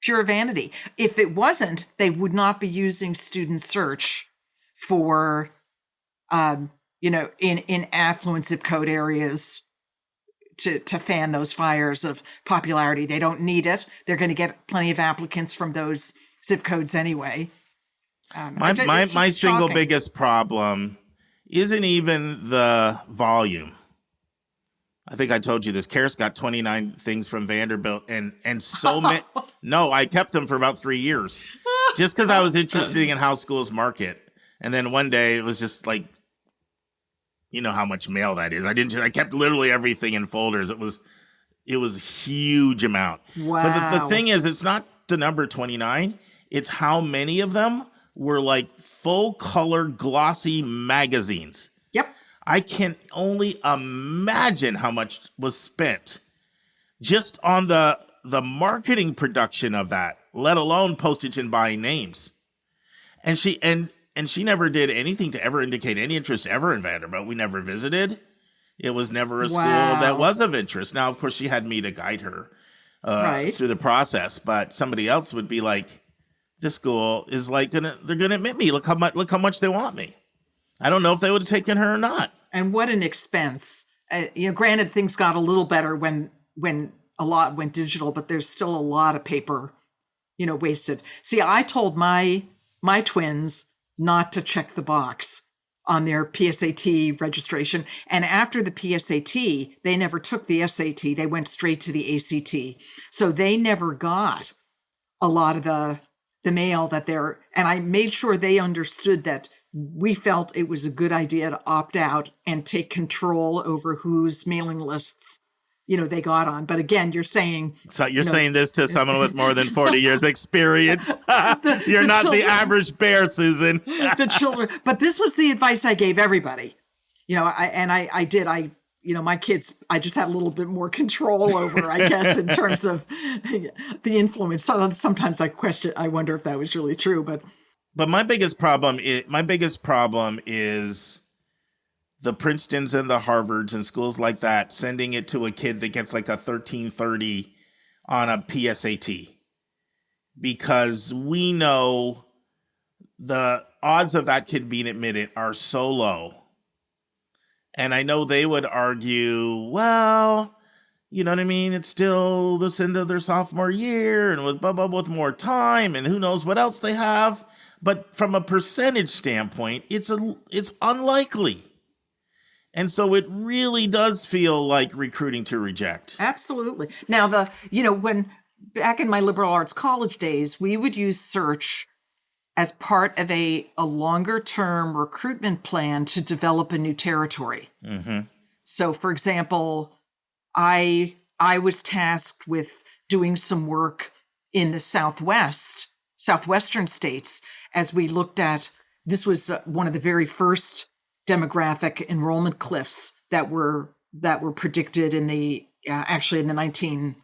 vanity. If it wasn't, they would not be using student search for, in affluent zip code areas to fan those fires of popularity. They don't need it. They're going to get plenty of applicants from those zip codes anyway. My single biggest problem isn't even the volume. I think I told you this. Karis got 29 things from Vanderbilt, and so many. No, I kept them for about 3 years, just because I was interested in how schools market. And then one day it was just like, you know how much mail that is. I kept literally everything in folders. It was a huge amount. Wow. But the thing is, it's not the number 29. It's how many of them were like full color glossy magazines. Yep. I can only imagine how much was spent just on the marketing production of that, let alone postage and buying names. And she never did anything to ever indicate any interest ever in Vanderbilt. We never visited. It was never a school that was of interest. Now, of course, she had me to guide her through the process, but somebody else would be like, this school is like they're gonna admit me. Look how much they want me. I don't know if they would have taken her or not. And what an expense. Granted, things got a little better when a lot went digital, but there's still a lot of paper, wasted. See, I told my twins not to check the box on their PSAT registration. And after the PSAT, they never took the SAT. They went straight to the ACT. So they never got a lot of the mail and I made sure they understood that we felt it was a good idea to opt out and take control over whose mailing lists, they got on. But again, you're saying... So you're saying this to someone with more than 40 years experience. You're not children, the average bear, Susan. The children. But this was the advice I gave everybody. I did. My kids, I just had a little bit more control over, I guess, in terms of the influence. So sometimes I wonder if that was really true, But my biggest problem is the Princetons and the Harvards and schools like that sending it to a kid that gets like a 1330 on a PSAT, because we know the odds of that kid being admitted are so low. And I know they would argue, well, you know what I mean? It's still the end of their sophomore year and with more time and who knows what else they have. But from a percentage standpoint, it's unlikely. And so it really does feel like recruiting to reject. Absolutely. Now, when back in my liberal arts college days, we would use search as part of a longer term recruitment plan to develop a new territory. Mm-hmm. So, for example, I was tasked with doing some work in the southwestern states, as we looked at, this was one of the very first demographic enrollment cliffs that were predicted in the 19,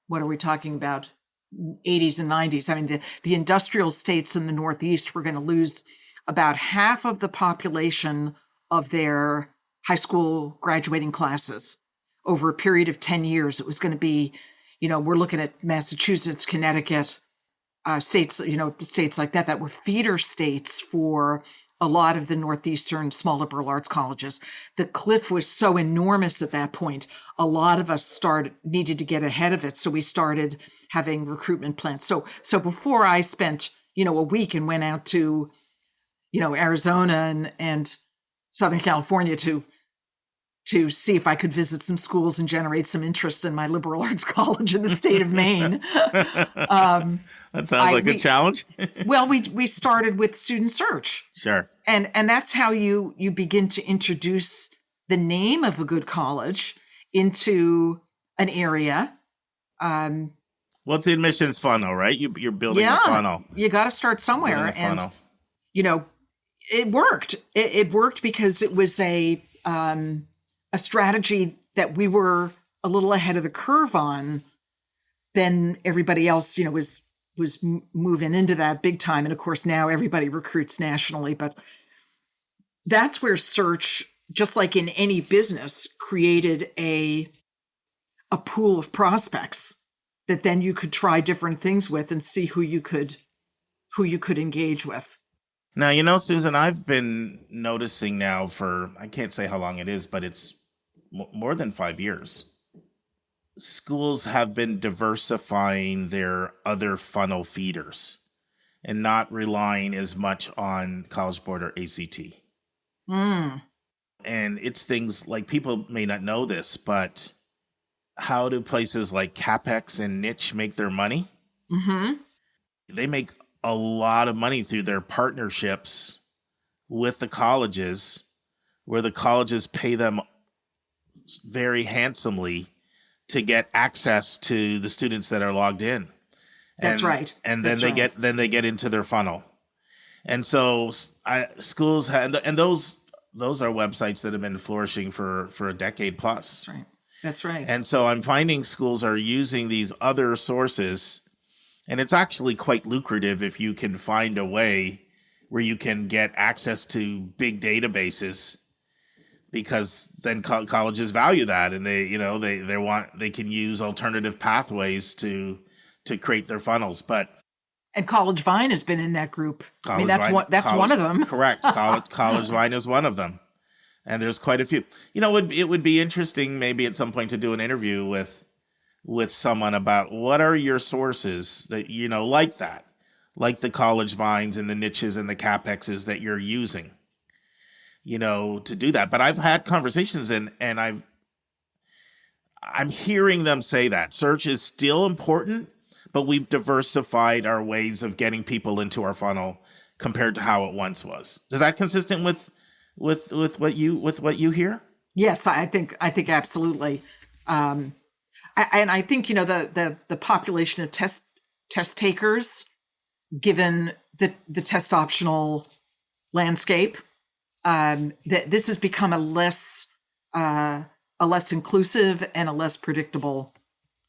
what are we talking about? 80s and 90s. I mean, the industrial states in the Northeast were going to lose about half of the population of their high school graduating classes over a period of 10 years. It was going to be, we're looking at Massachusetts, Connecticut, states, states like that were feeder states for a lot of the Northeastern small liberal arts colleges. The cliff was so enormous at that point. A lot of us needed to get ahead of it. So we started having recruitment plans. So before I spent, a week and went out to, Arizona and Southern California to see if I could visit some schools and generate some interest in my liberal arts college in the state of Maine. That sounds like a challenge. Well, we started with student search. Sure. And that's how you begin to introduce the name of a good college into an area. Well, it's the admissions funnel, right? You're building a funnel. You got to start somewhere. And, it worked. It worked because it was a strategy that we were a little ahead of the curve on than everybody else, was moving into that big time. And of course, now everybody recruits nationally, but that's where search, just like in any business, created a pool of prospects that then you could try different things with and see who you could engage with. Now, Susan, I've been noticing now for, I can't say how long it is, but it's more than 5 years. Schools have been diversifying their other funnel feeders and not relying as much on College Board or ACT. And it's things like, people may not know this, but how do places like CapEx and Niche make their money? Mm-hmm. They make a lot of money through their partnerships with the colleges, where the colleges pay them very handsomely to get access to the students that are logged in. That's right. And then they get into their funnel. And so schools have, and those are websites that have been flourishing for a decade plus. That's right. And so I'm finding schools are using these other sources, and it's actually quite lucrative if you can find a way where you can get access to big databases, because then colleges value that, and they can use alternative pathways to create their funnels. And College Vine has been in that group. That's one of them. Correct. College Vine is one of them, and there's quite a few. It would be interesting maybe at some point to do an interview with someone about what are your sources that like that, like the College Vines and the Niches and the CapExes that you're using, to do that. But I've had conversations and I'm hearing them say that search is still important, but we've diversified our ways of getting people into our funnel compared to how it once was. Is that consistent with what you hear? Yes, I think absolutely. And I think, the population of test takers, given the test optional landscape, that this has become a less inclusive and a less predictable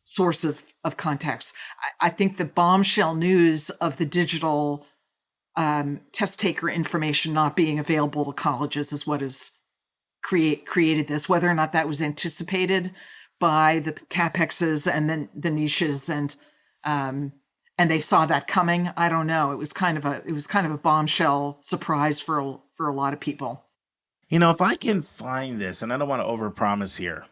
source of contacts. I think the bombshell news of the digital test taker information not being available to colleges is what has created this. Whether or not that was anticipated by the CapExes and then the Niches and they saw that coming, I don't know. It was kind of a bombshell surprise for a lot of people. If I can find this, and I don't want to overpromise here,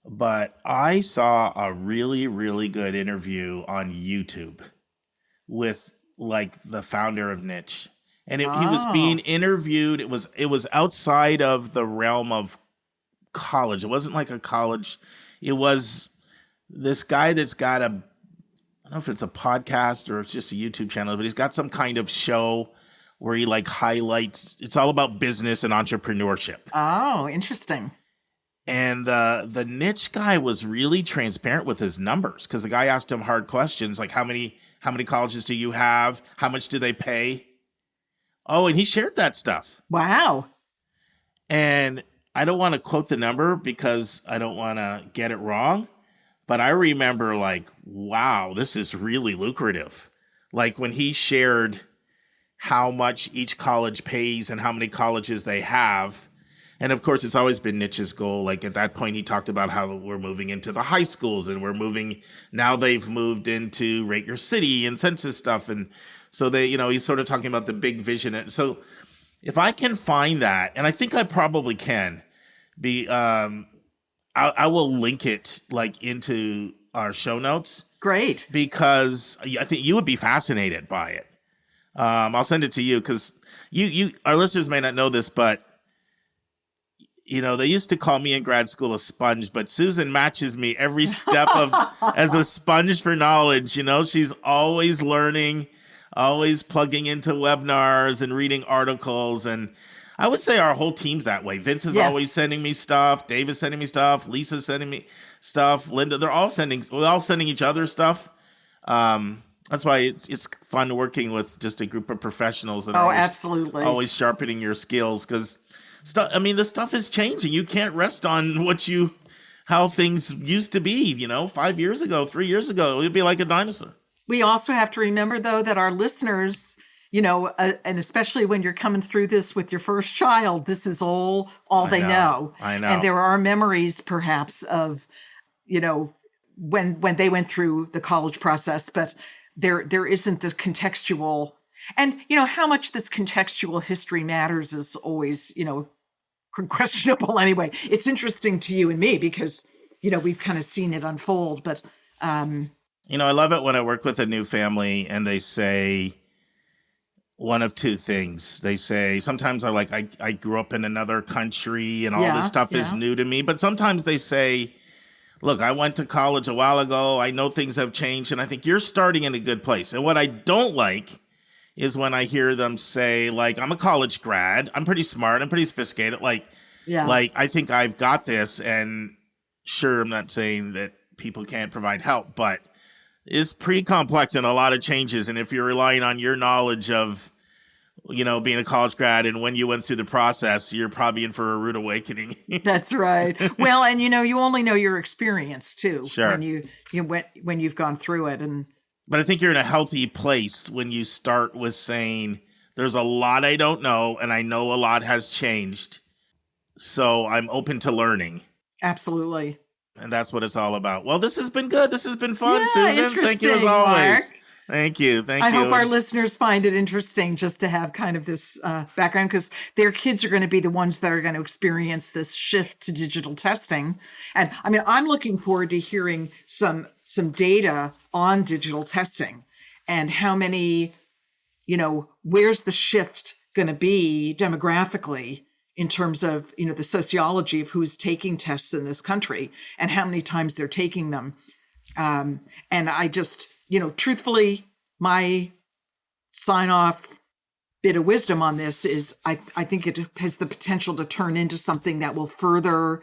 but I saw a really, really good interview on YouTube with the founder of Niche. And he was being interviewed. It was outside of the realm of college. It wasn't like a college. It was this guy that's got I don't know if it's a podcast or it's just a YouTube channel, but he's got some kind of show where he highlights, it's all about business and entrepreneurship. Oh, interesting. And the Niche guy was really transparent with his numbers, because the guy asked him hard questions like, how many colleges do you have? How much do they pay? Oh, and he shared that stuff. Wow. And I don't want to quote the number because I don't want to get it wrong, but I remember wow, this is really lucrative. When he shared how much each college pays and how many colleges they have. And of course, it's always been Nich's goal. Like at that point, he talked about how we're moving into the high schools and now they've moved into Rate Your City and census stuff. And so he's sort of talking about the big vision. And so if I can find that, and I think I probably can I will link it like into our show notes. Great. Because I think you would be fascinated by it. I'll send it to you because our listeners may not know this, but they used to call me in grad school a sponge, but Susan matches me every step as a sponge for knowledge. She's always learning, always plugging into webinars and reading articles. And I would say our whole team's that way. Vince is always sending me stuff. Dave is sending me stuff. Lisa's sending me stuff. Linda, we're all sending each other stuff. That's why it's fun working with just a group of professionals that are absolutely always sharpening your skills because the stuff is changing. You can't rest on how things used to be, 5 years ago, 3 years ago, it'd be like a dinosaur. We also have to remember though, that our listeners, and especially when you're coming through this with your first child, this is all they know. I know. And there are memories perhaps of, when they went through the college process, but there isn't this contextual, and how much this contextual history matters is always, questionable anyway. It's interesting to you and me because, we've kind of seen it unfold, but, I love it when I work with a new family and they say one of two things. They say, sometimes I grew up in another country and all this stuff is new to me, but sometimes they say, look, I went to college a while ago. I know things have changed, and I think you're starting in a good place. And what I don't like is when I hear them say, like, I'm a college grad. I'm pretty smart. I'm pretty sophisticated. Like, I think I've got this. And sure, I'm not saying that people can't provide help, but it's pretty complex and a lot of changes. And if you're relying on your knowledge of, being a college grad and when you went through the process, you're probably in for a rude awakening. That's right. Well, and you only know your experience too. Sure. When you've gone through it. But I think you're in a healthy place when you start with saying, there's a lot I don't know, and I know a lot has changed. So I'm open to learning. Absolutely. And that's what it's all about. Well, this has been good. This has been fun, Yeah, Susan. Thank you as always. Mark. Thank you. I hope our listeners find it interesting just to have kind of this background because their kids are going to be the ones that are going to experience this shift to digital testing. And I'm looking forward to hearing some data on digital testing and how many, where's the shift going to be demographically in terms of, the sociology of who's taking tests in this country and how many times they're taking them. And I just, truthfully, my sign-off bit of wisdom on this is I think it has the potential to turn into something that will further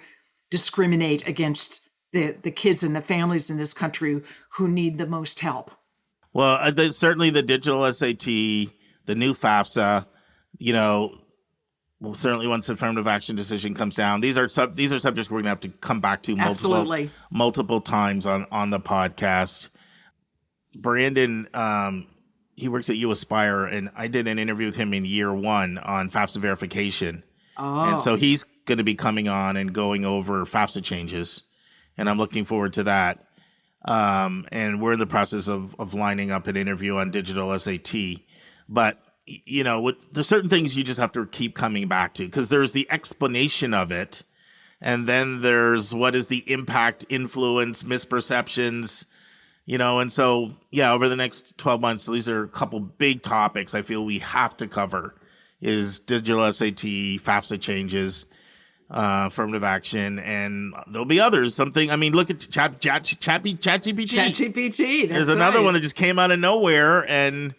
discriminate against the kids and the families in this country who need the most help. Well, certainly the digital SAT, the new FAFSA, certainly once the affirmative action decision comes down, these are subjects we're going to have to come back to multiple times on the podcast. Brandon, he works at U Aspire, and I did an interview with him in year 1 on FAFSA verification. Oh. And so he's going to be coming on and going over FAFSA changes, and I'm looking forward to that. And we're in the process of lining up an interview on digital SAT. But, there's certain things you just have to keep coming back to because there's the explanation of it, and then there's what is the impact, influence, misperceptions, and so, over the next 12 months, these are a couple big topics I feel we have to cover is digital SAT, FAFSA changes, affirmative action, and there'll be others. Look at ChatGPT. ChatGPT. There's another one that just came out of nowhere, and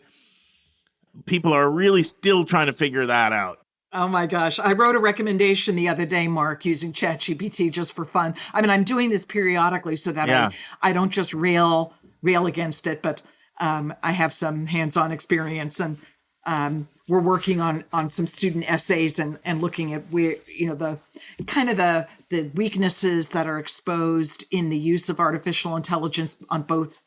people are really still trying to figure that out. Oh my gosh. I wrote a recommendation the other day, Mark, using ChatGPT just for fun. I'm doing this periodically so that I don't just rail against it, but I have some hands-on experience, and we're working on some student essays and looking at where, the kind of the weaknesses that are exposed in the use of artificial intelligence on both,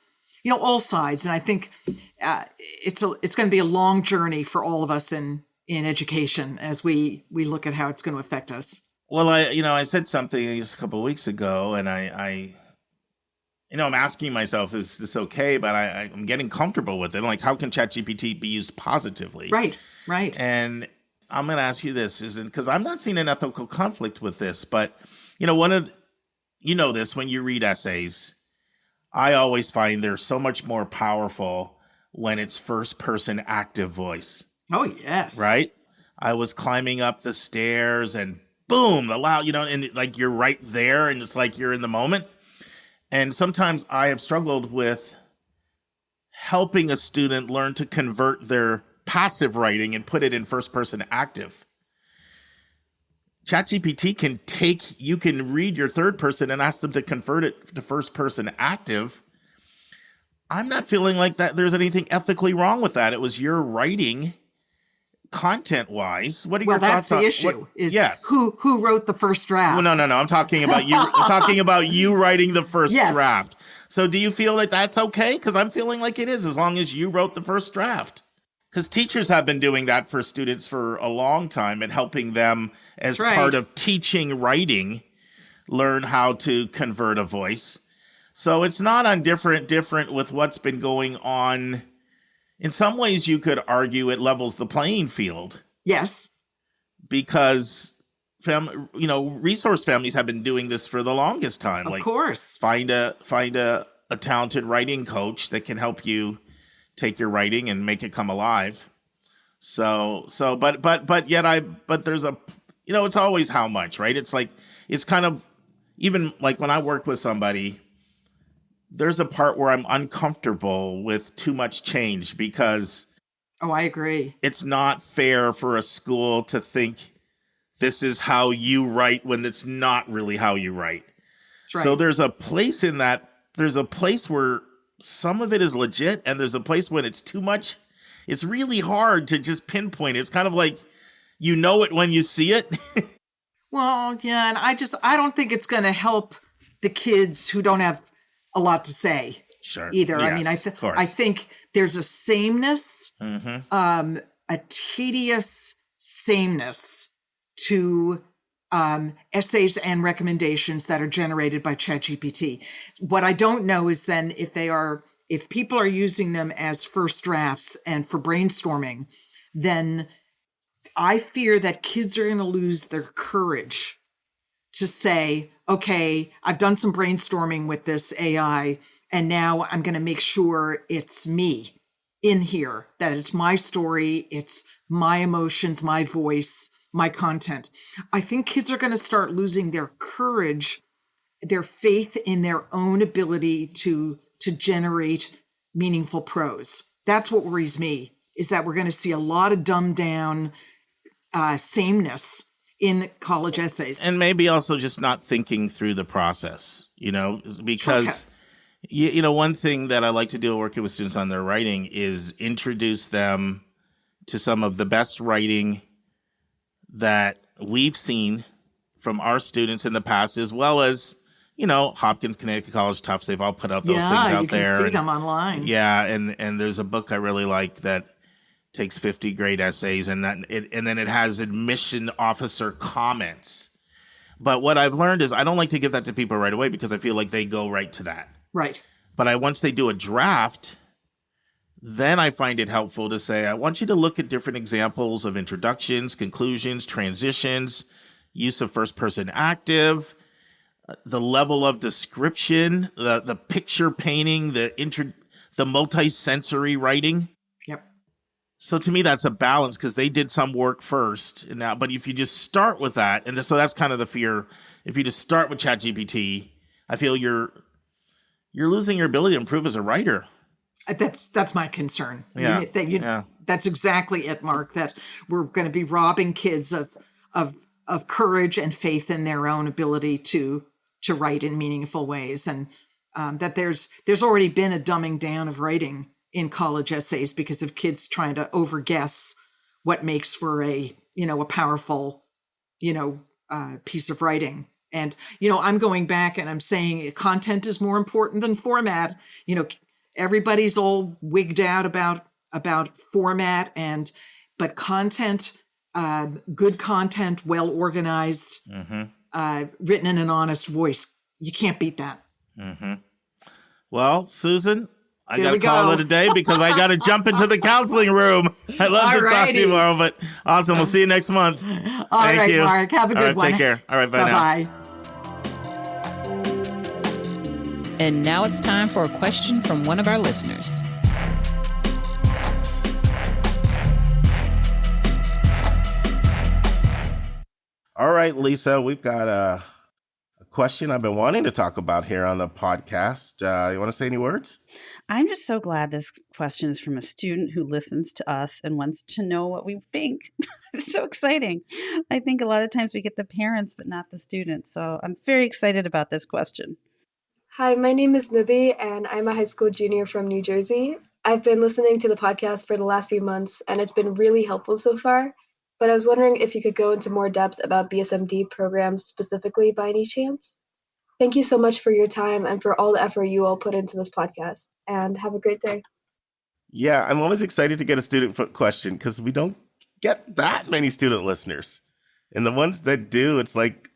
all sides. And I think it's going to be a long journey for all of us in education as we look at how it's going to affect us. Well, I said something just a couple of weeks ago, and I'm asking myself, is this okay? But I'm getting comfortable with it. Like, how can ChatGPT be used positively? Right. And I'm going to ask you this, because I'm not seeing an ethical conflict with this, but this when you read essays, I always find they're so much more powerful when it's first person active voice. Oh, yes. Right? I was climbing up the stairs and boom, the loud, and like you're right there and it's like you're in the moment. And sometimes I have struggled with helping a student learn to convert their passive writing and put it in first person active. ChatGPT you can read your third person and ask them to convert it to first person active. I'm not feeling like that there's anything ethically wrong with that. It was your writing content wise. What are your thoughts on? Well, that's the issue. Yes. Who wrote the first draft? Well, no. I'm talking about you. I'm talking about you writing the first draft. So do you feel like that's okay? Because I'm feeling like it is, as long as you wrote the first draft. Because teachers have been doing that for students for a long time and helping them as part of teaching writing, learn how to convert a voice. So it's not different with what's been going on. In some ways, you could argue it levels the playing field. Yes. Because, resource families have been doing this for the longest time. Of course. Find a talented writing coach that can help you take your writing and make it come alive. But there's it's always how much, right? It's like, it's kind of, even like when I work with somebody, there's a part where I'm uncomfortable with too much change because I agree. It's not fair for a school to think this is how you write when it's not really how you write. That's right. So there's a place in that. There's a place where some of it is legit, and there's a place when it's too much. It's really hard to just pinpoint it. It's kind of like it when you see it. Well, yeah, and I don't think it's going to help the kids who don't have a lot to say either. Yes, I think there's a sameness, mm-hmm. A tedious sameness to essays and recommendations that are generated by ChatGPT. What I don't know is then if people are using them as first drafts and for brainstorming, then I fear that kids are going to lose their courage to say, okay, I've done some brainstorming with this AI, and now I'm going to make sure it's me in here, that it's my story, it's my emotions, my voice, my content. I think kids are going to start losing their courage, their faith in their own ability to generate meaningful prose. That's what worries me, is that we're going to see a lot of dumbed down sameness in college essays. And maybe also just not thinking through the process, because, one thing that I like to do working with students on their writing is introduce them to some of the best writing that we've seen from our students in the past, as well as, Hopkins, Connecticut College, Tufts, they've all put out those things out there. Yeah, you can see them online. Yeah, and there's a book I really like that takes 50 great essays, and then it has admission officer comments. But what I've learned is I don't like to give that to people right away because I feel like they go right to that. Right. But once they do a draft, then I find it helpful to say, I want you to look at different examples of introductions, conclusions, transitions, use of first person active, the level of description, the picture painting, the multi-sensory writing. Yep. So to me, that's a balance because they did some work first. But if you just start with that, so that's kind of the fear. If you just start with ChatGPT, I feel you're losing your ability to improve as a writer. That's my concern. Yeah. That's exactly it, Mark, that we're going to be robbing kids of courage and faith in their own ability to write in meaningful ways. And that there's already been a dumbing down of writing in college essays because of kids trying to overguess what makes for a powerful, piece of writing. And, I'm going back and I'm saying content is more important than format. Everybody's all wigged out about format but content good content, well organized, written in an honest voice. You can't beat that. Well, Susan, I got to we call go. it a day because I got to jump into the counseling room. I'd love to talk to you tomorrow, but awesome. We'll see you next month. All Thank right, you. Mark. Have a good one. Take care. All right, bye now. Bye-bye. And now it's time for a question from one of our listeners. All right, Lisa, we've got a question I've been wanting to talk about here on the podcast. You want to say any words? I'm just so glad this question is from a student who listens to us and wants to know what we think. It's so exciting. I think a lot of times we get the parents, but not the students. So I'm very excited about this question. Hi, my name is Nidhi, and I'm a high school junior from New Jersey. I've been listening to the podcast for the last few months, and it's been really helpful so far. But I was wondering if you could go into more depth about BSMD programs specifically by any chance. Thank you so much for your time and for all the effort you all put into this podcast, and have a great day. Yeah, I'm always excited to get a student question because we don't get that many student listeners. And the ones that do, it's like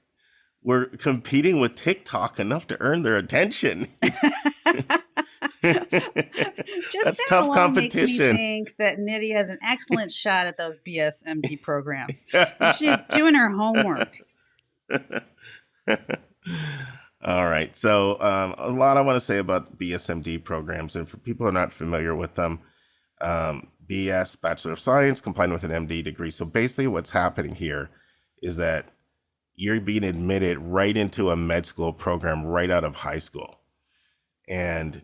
we're competing with TikTok enough to earn their attention. That's tough competition. Makes me think that Nidhi has an excellent shot at those BSMD programs. She's doing her homework. All right. So a lot I want to say about BSMD programs. And for people who are not familiar with them, BS, Bachelor of Science, combined with an MD degree. So basically what's happening here is that you're being admitted right into a med school program right out of high school. And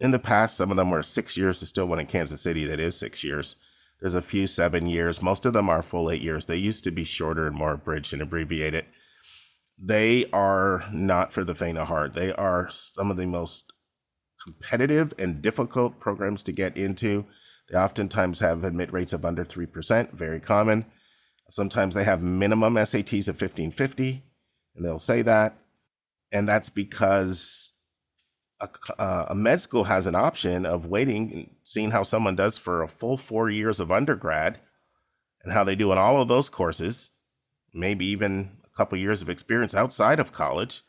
in the past, some of them were 6 years. There's still one in Kansas City that is 6 years. There's a few 7 years. Most of them are full 8 years. They used to be shorter and more abridged and abbreviated. They are not for the faint of heart. They are some of the most competitive and difficult programs to get into. They oftentimes have admit rates of under 3%, very common. Sometimes they have minimum SATs of 1550, and they'll say that. And that's because a med school has an option of waiting and seeing how someone does for a full 4 years of undergrad and how they do in all of those courses, maybe even a couple years of experience outside of college,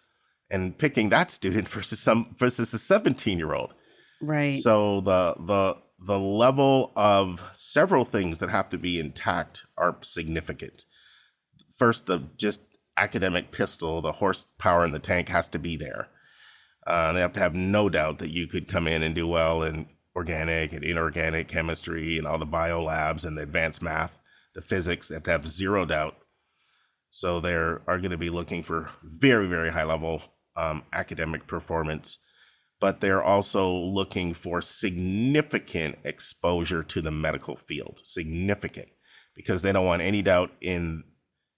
and picking that student versus a 17-year-old. Right. So the level of several things that have to be intact are significant. First, the just academic pistol, the horsepower in the tank has to be there. They have to have no doubt that you could come in and do well in organic and inorganic chemistry and all the bio labs and the advanced math, the physics. They have to have zero doubt. So they are going to be looking for very, very high level academic performance, but they're also looking for significant exposure to the medical field, significant, because they don't want any doubt in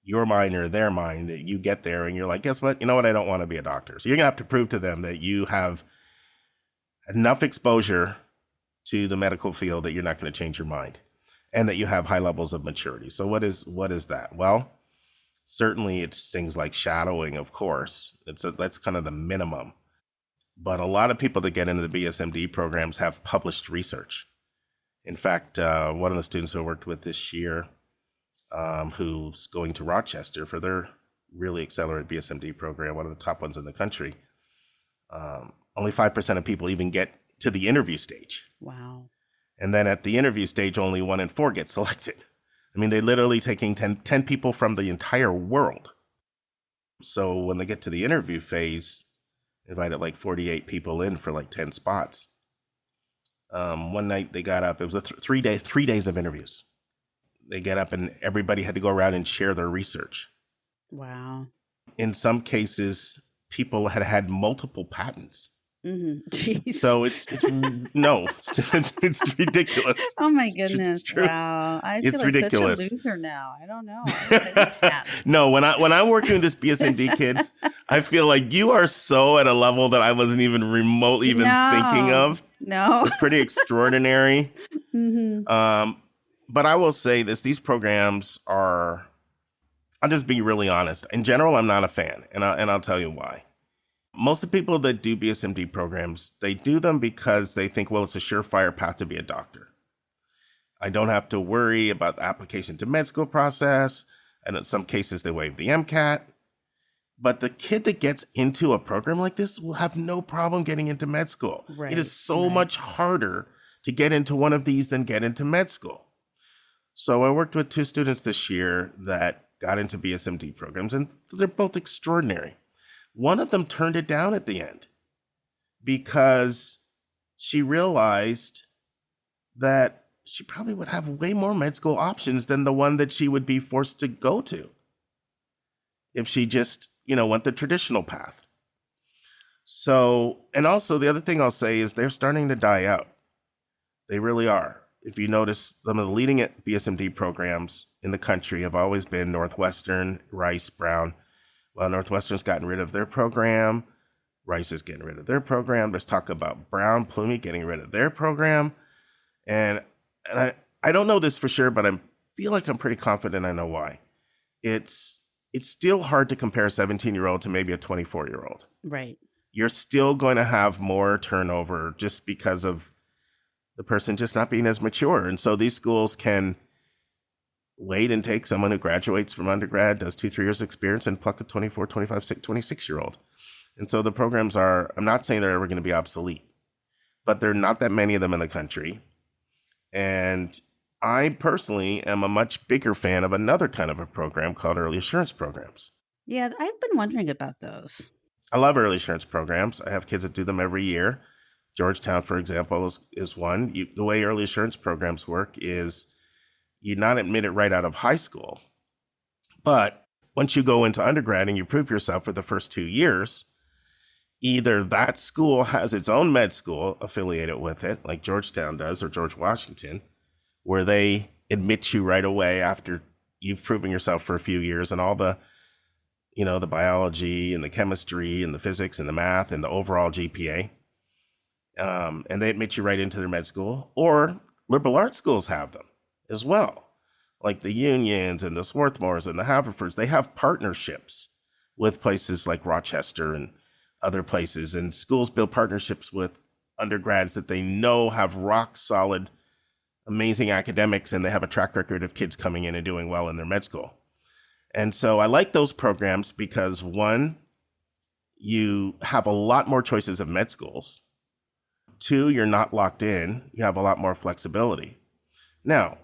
your mind or their mind that you get there and you're like, guess what? You know what? I don't want to be a doctor. So you're gonna have to prove to them that you have enough exposure to the medical field that you're not going to change your mind and that you have high levels of maturity. So what is that? Well, certainly it's things like shadowing, of course. That's kind of the minimum. But a lot of people that get into the BSMD programs have published research. In fact, one of the students who I worked with this year, who's going to Rochester for their really accelerated BSMD program, one of the top ones in the country, only 5% of people even get to the interview stage. Wow. And then at the interview stage, only 1 in 4 get selected. I mean, they're literally taking 10 people from the entire world. So when they get to the interview phase, invited like 48 people in for like 10 spots. One night they got up, it was a 3 days of interviews. They get up and everybody had to go around and share their research. Wow. In some cases, people had multiple patents. Mm-hmm. Jeez. So it's ridiculous. Oh my goodness! It's true. Wow, I It's feel like ridiculous. such a loser now. I don't know. I can't. No, when I'm working with this BSMD kids, I feel like you are so at a level that I wasn't even remotely thinking of. No, They're pretty extraordinary. Mm-hmm. But I will say this: these programs are. I'll just be really honest. In general, I'm not a fan, and I'll tell you why. Most of the people that do BSMD programs, they do them because they think, well, it's a surefire path to be a doctor. I don't have to worry about the application to med school process. And in some cases, they waive the MCAT. But the kid that gets into a program like this will have no problem getting into med school. Right, it is so much harder to get into one of these than get into med school. So I worked with 2 students this year that got into BSMD programs, and they're both extraordinary. One of them turned it down at the end because she realized that she probably would have way more med school options than the one that she would be forced to go to if she just, went the traditional path. So, and also the other thing I'll say is they're starting to die out. They really are. If you notice, some of the leading BSMD programs in the country have always been Northwestern, Rice, Brown. Well, Northwestern's gotten rid of their program. Rice is getting rid of their program. There's talk about Brown, Plumey getting rid of their program. And I don't know this for sure, but I feel like I'm pretty confident I know why. It's still hard to compare a 17-year-old to maybe a 24-year-old. Right. You're still going to have more turnover just because of the person just not being as mature. And so these schools can wait and take someone who graduates from undergrad, does 2-3 years experience, and pluck a 24, 25, 26-year-old. And so the programs I'm not saying they're ever going to be obsolete, but there are not that many of them in the country. And I personally am a much bigger fan of another kind of a program called early assurance programs. Yeah, I've been wondering about those. I love early assurance programs. I have kids that do them every year. Georgetown, for example, is one. The way early assurance programs work is you're not admitted right out of high school. But once you go into undergrad and you prove yourself for the first 2 years, either that school has its own med school affiliated with it, like Georgetown does, or George Washington, where they admit you right away after you've proven yourself for a few years and all the, the biology and the chemistry and the physics and the math and the overall GPA. And they admit you right into their med school. Or liberal arts schools have them as well, like the Unions and the Swarthmores and the Haverfords. They have partnerships with places like Rochester and other places, and schools build partnerships with undergrads that they know have rock solid, amazing academics, and they have a track record of kids coming in and doing well in their med school. And so I like those programs because, one, you have a lot more choices of med schools. 2, you're not locked in. You have a lot more flexibility. Now,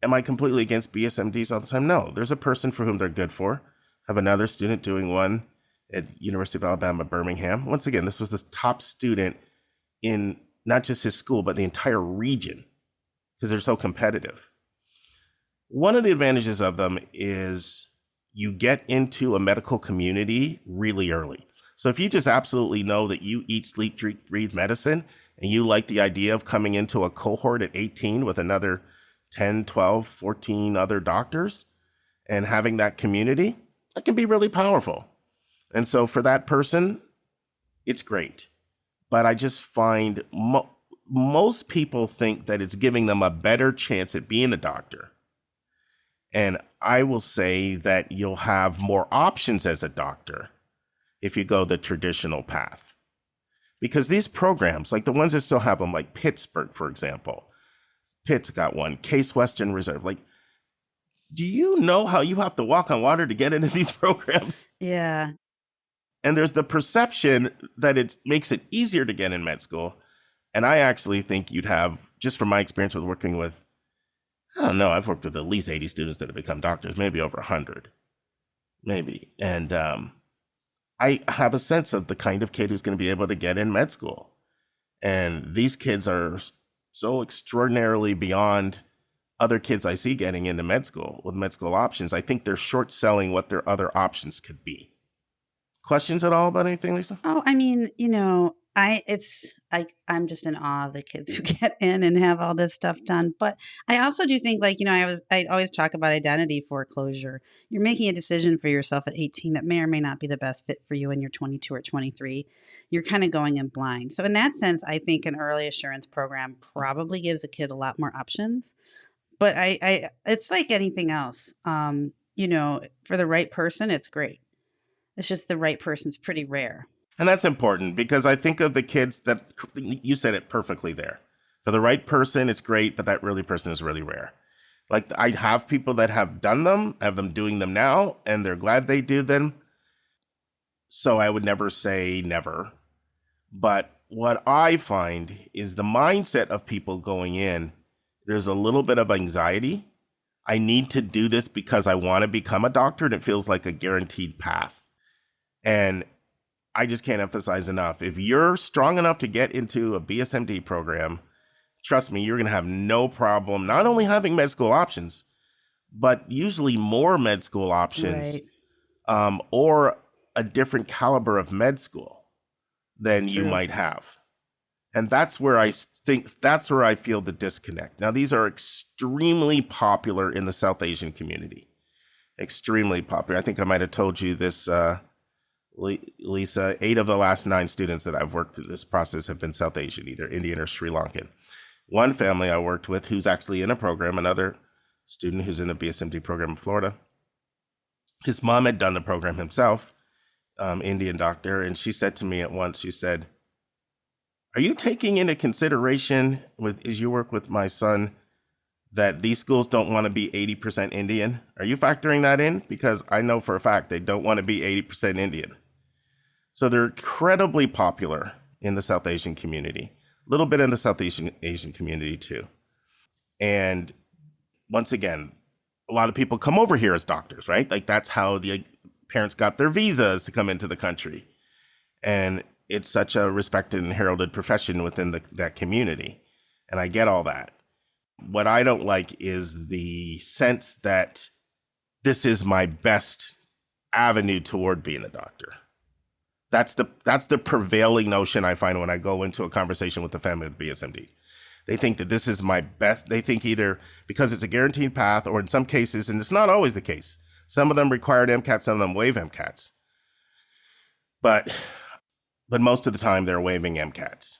am I completely against BSMDs all the time? No, there's a person for whom they're good for. I have another student doing one at University of Alabama, Birmingham. Once again, this was the top student in not just his school, but the entire region, because they're so competitive. One of the advantages of them is you get into a medical community really early. So if you just absolutely know that you eat, sleep, drink, breathe medicine, and you like the idea of coming into a cohort at 18 with another 10, 12, 14 other doctors and having that community, that can be really powerful. And so for that person, it's great. But I just find most people think that it's giving them a better chance at being a doctor. And I will say that you'll have more options as a doctor if you go the traditional path. Because these programs, like the ones that still have them, like Pittsburgh, for example, Pitt's got one, Case Western Reserve. Like, do you know how you have to walk on water to get into these programs? Yeah. And there's the perception that it makes it easier to get in med school. And I actually think you'd have, just from my experience with working with, I don't know, I've worked with at least 80 students that have become doctors, maybe over 100, maybe. And I have a sense of the kind of kid who's going to be able to get in med school. And these kids are so extraordinarily beyond other kids I see getting into med school with med school options. I think they're short selling what their other options could be. Questions at all about anything, Lisa? Oh, I mean, I'm just in awe of the kids who get in and have all this stuff done. But I also do think, I always talk about identity foreclosure. You're making a decision for yourself at 18 that may or may not be the best fit for you when you're 22 or 23. You're kind of going in blind. So in that sense, I think an early assurance program probably gives a kid a lot more options. But it's like anything else. For the right person, it's great. It's just the right person's pretty rare. And that's important because I think of the kids that, you said it perfectly there. For the right person, it's great, but that really person is really rare. Like, I have people that have done them, have them doing them now, and they're glad they do them. So I would never say never. But what I find is the mindset of people going in, there's a little bit of anxiety. I need to do this because I want to become a doctor, and it feels like a guaranteed path. And I just can't emphasize enough. If you're strong enough to get into a BSMD program, trust me, you're going to have no problem not only having med school options, but usually more med school options, or a different caliber of med school than you might have. And that's where I feel the disconnect. Now, these are extremely popular in the South Asian community. Extremely popular. I think I might have told you this, Lisa, 8 of the last 9 students that I've worked through this process have been South Asian, either Indian or Sri Lankan. One family I worked with who's actually in a program, another student who's in the BSMD program in Florida, his mom had done the program himself, Indian doctor, and she said to me at once, she said, "Are you taking into consideration as you work with my son that these schools don't want to be 80% Indian? Are you factoring that in? Because I know for a fact they don't want to be 80% Indian." So they're incredibly popular in the South Asian community, a little bit in the South Asian community too. And once again, a lot of people come over here as doctors, right? Like, that's how the parents got their visas to come into the country. And it's such a respected and heralded profession within that community. And I get all that. What I don't like is the sense that this is my best avenue toward being a doctor. That's the prevailing notion I find when I go into a conversation with the family of BSMD. They think that this is my best. They think either because it's a guaranteed path, or in some cases, and it's not always the case, some of them required MCAT, some of them waive MCATs. But most of the time they're waiving MCATs,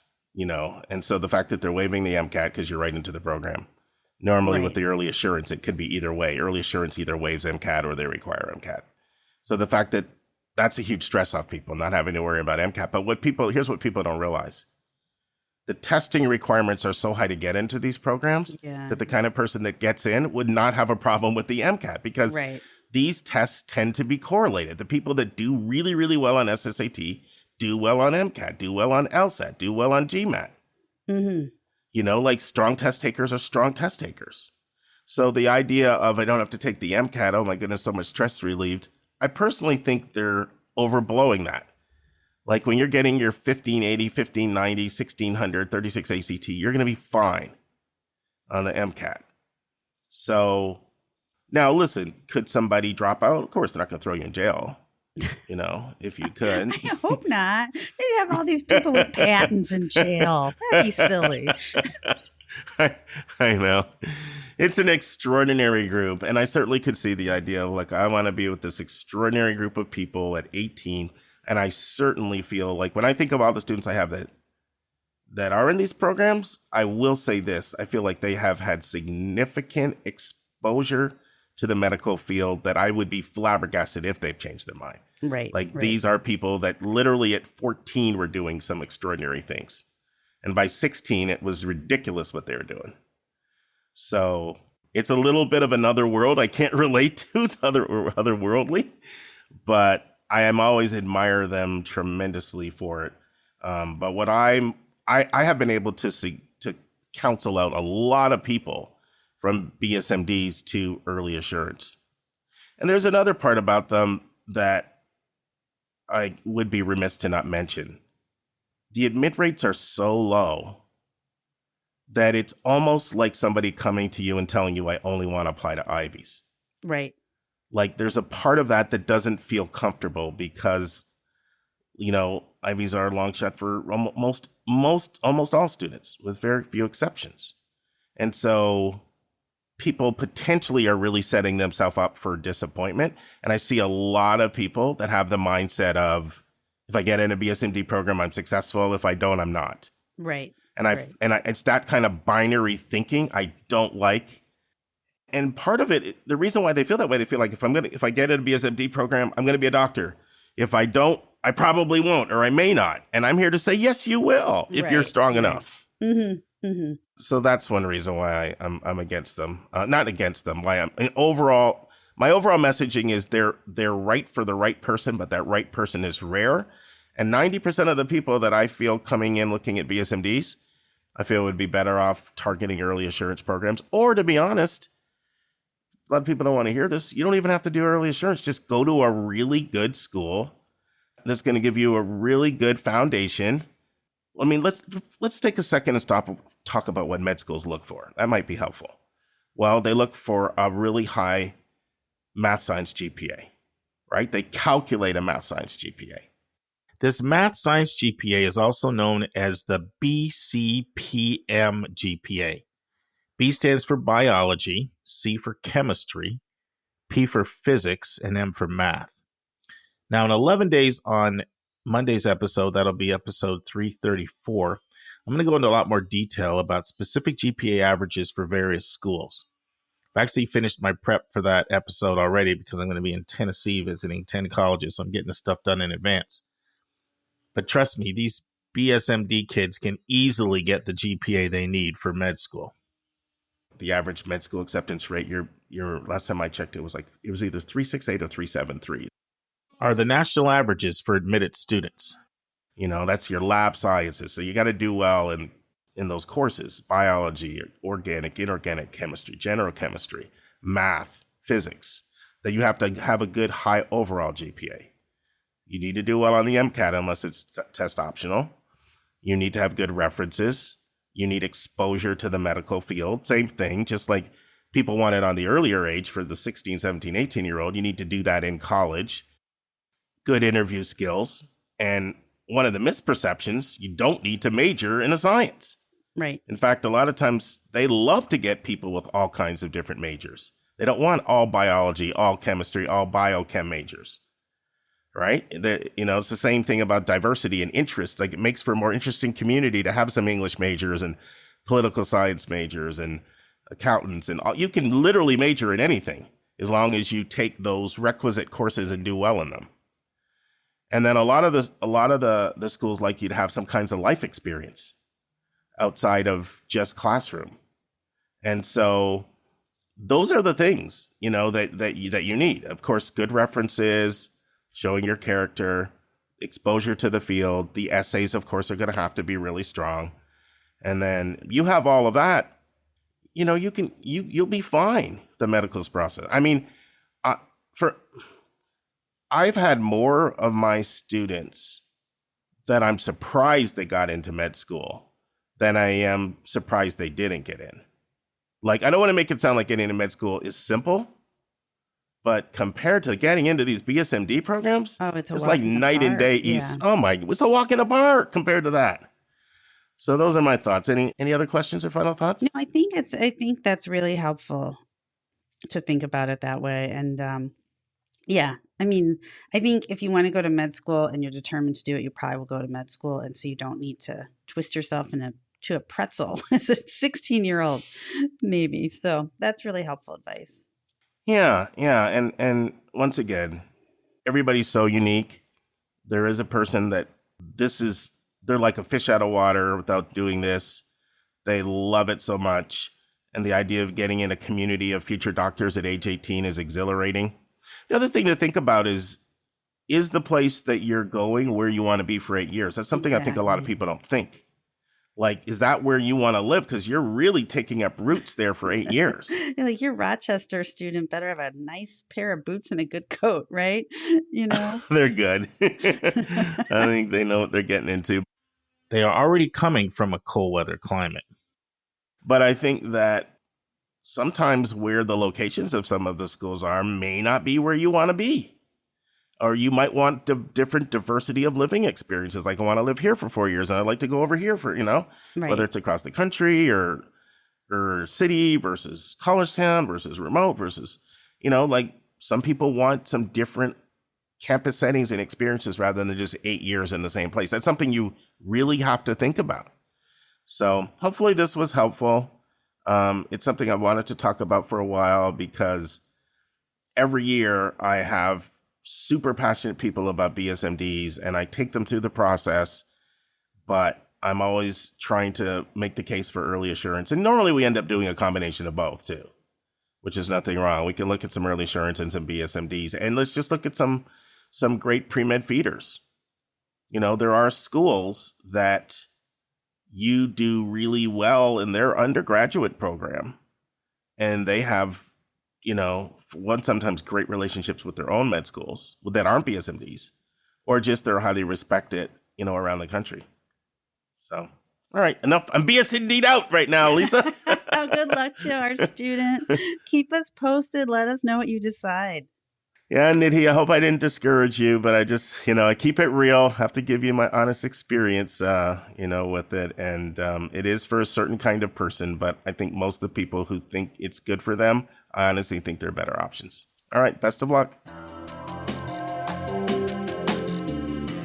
and so the fact that they're waiving the MCAT because you're right into the program, normally with the early assurance, it could be either way. Early assurance either waives MCAT or they require MCAT. So the fact that that's a huge stress off people, not having to worry about MCAT. But here's what people don't realize. The testing requirements are so high to get into these programs that the kind of person that gets in would not have a problem with the MCAT, because these tests tend to be correlated. The people that do really, really well on SSAT do well on MCAT, do well on LSAT, do well on GMAT. Like strong test takers are strong test takers. So the idea of I don't have to take the MCAT, oh my goodness, so much stress relieved, I personally think they're overblowing that. Like when you're getting your 1580, 1590, 1600, 36 ACT, you're going to be fine on the MCAT. So now listen, could somebody drop out? Of course, they're not going to throw you in jail, if you could. I hope not. They'd have all these people with patents in jail. That'd be silly. I know. It's an extraordinary group. And I certainly could see the idea of I want to be with this extraordinary group of people at 18. And I certainly feel like when I think of all the students I have that are in these programs, I will say this. I feel like they have had significant exposure to the medical field that I would be flabbergasted if they've changed their mind. Right. These are people that literally at 14 were doing some extraordinary things. And by 16, it was ridiculous what they were doing. So it's a little bit of another world I can't relate to. It's otherworldly, but I am always admire them tremendously for it. But what I have been able to counsel out a lot of people from BSMDs to early assurance. And there's another part about them that I would be remiss to not mention. The admit rates are so low that it's almost like somebody coming to you and telling you, I only want to apply to Ivies. Right. Like there's a part of that that doesn't feel comfortable because, Ivies are a long shot for almost all students with very few exceptions. And so people potentially are really setting themselves up for disappointment. And I see a lot of people that have the mindset of, if I get in a BSMD program, I'm successful. If I don't, I'm not. Right. And it's that kind of binary thinking I don't like. And part of it, the reason why they feel that way, they feel like if I get in a BSMD program, I'm going to be a doctor. If I don't, I probably won't, or I may not. And I'm here to say, yes, you will, if you're strong enough. Mm-hmm. Mm-hmm. So that's one reason why I'm against them. Not against them. Why my overall messaging is they're right for the right person, but that right person is rare. And 90% of the people that I feel coming in looking at BSMDs, I feel would be better off targeting early assurance programs. Or to be honest, a lot of people don't want to hear this. You don't even have to do early assurance. Just go to a really good school that's going to give you a really good foundation. I mean, let's take a second and talk about what med schools look for. That might be helpful. Well, they look for a really high math science GPA, right? They calculate a math science GPA. This math science GPA is also known as the BCPM GPA. B stands for biology, C for chemistry, P for physics, and M for math. Now, in 11 days on Monday's episode, that'll be episode 334, I'm going to go into a lot more detail about specific GPA averages for various schools. I've actually finished my prep for that episode already because I'm going to be in Tennessee visiting 10 colleges, so I'm getting this stuff done in advance. But trust me, these BSMD kids can easily get the GPA they need for med school. The average med school acceptance rate, your last time I checked, it was either 368 or 373. Are the national averages for admitted students. That's your lab sciences. So you got to do well in those courses: biology, organic, inorganic chemistry, general chemistry, math, physics. That you have to have a good high overall GPA. You need to do well on the MCAT unless it's test optional. You need to have good references. You need exposure to the medical field. Same thing, just like people want it on the earlier age for the 16, 17, 18-year-old. You need to do that in college. Good interview skills. And one of the misperceptions, you don't need to major in a science. Right. In fact, a lot of times they love to get people with all kinds of different majors. They don't want all biology, all chemistry, all biochem majors. Right? It's the same thing about diversity and interest. Like, it makes for a more interesting community to have some English majors and political science majors and accountants and all. You can literally major in anything as long as you take those requisite courses and do well in them. And then a lot of the schools like you to have some kinds of life experience outside of just classroom. And so those are the things, that you need. Of course, good references, showing your character, exposure to the field. The essays, of course, are going to have to be really strong. And then you have all of that, you'll be fine, the medicals process. I mean, I've had more of my students that I'm surprised they got into med school than I am surprised they didn't get in. Like, I don't want to make it sound like getting into med school is simple, but compared to getting into these BSMD programs, it's like night and day. Yeah. Oh my, it's a walk in a park compared to that. So those are my thoughts. Any other questions or final thoughts? No, I think that's really helpful to think about it that way. And yeah, I mean, I think if you want to go to med school and you're determined to do it, you probably will go to med school. And so you don't need to twist yourself to a pretzel as a 16-year-old, maybe. So that's really helpful advice. Yeah. And once again, everybody's so unique. There is a person that they're like a fish out of water without doing this. They love it so much. And the idea of getting in a community of future doctors at age 18 is exhilarating. The other thing to think about is the place that you're going where you want to be for 8 years? That's something I think a lot of people don't think. Like, is that where you want to live? Because you're really taking up roots there for 8 years. Like, your Rochester student better have a nice pair of boots and a good coat, right? They're good. I think they know what they're getting into. They are already coming from a cold weather climate. But I think that sometimes where the locations of some of the schools are may not be where you want to be. Or you might want different diversity of living experiences. Like, I want to live here for 4 years and I'd like to go over here for, right. Whether it's across the country or city versus college town versus remote versus, like, some people want some different campus settings and experiences rather than just 8 years in the same place. That's something you really have to think about. So hopefully this was helpful. It's something I wanted to talk about for a while because every year I have super passionate people about BSMDs and I take them through the process, but I'm always trying to make the case for early assurance. And normally we end up doing a combination of both too, which is nothing wrong. We can look at some early assurance and some BSMDs, and let's just look at some great pre-med feeders. There are schools that you do really well in their undergraduate program, and they have, sometimes great relationships with their own med schools that aren't BSMDs, or just they're highly respected, around the country. So, all right, enough. I'm BSMD'd out right now, Lisa. Oh, good luck to our student. Keep us posted. Let us know what you decide. Yeah, Nidhi, I hope I didn't discourage you, but I just, I keep it real. Have to give you my honest experience, with it. And it is for a certain kind of person, but I think most of the people who think it's good for them, I honestly think there are better options. All right, best of luck.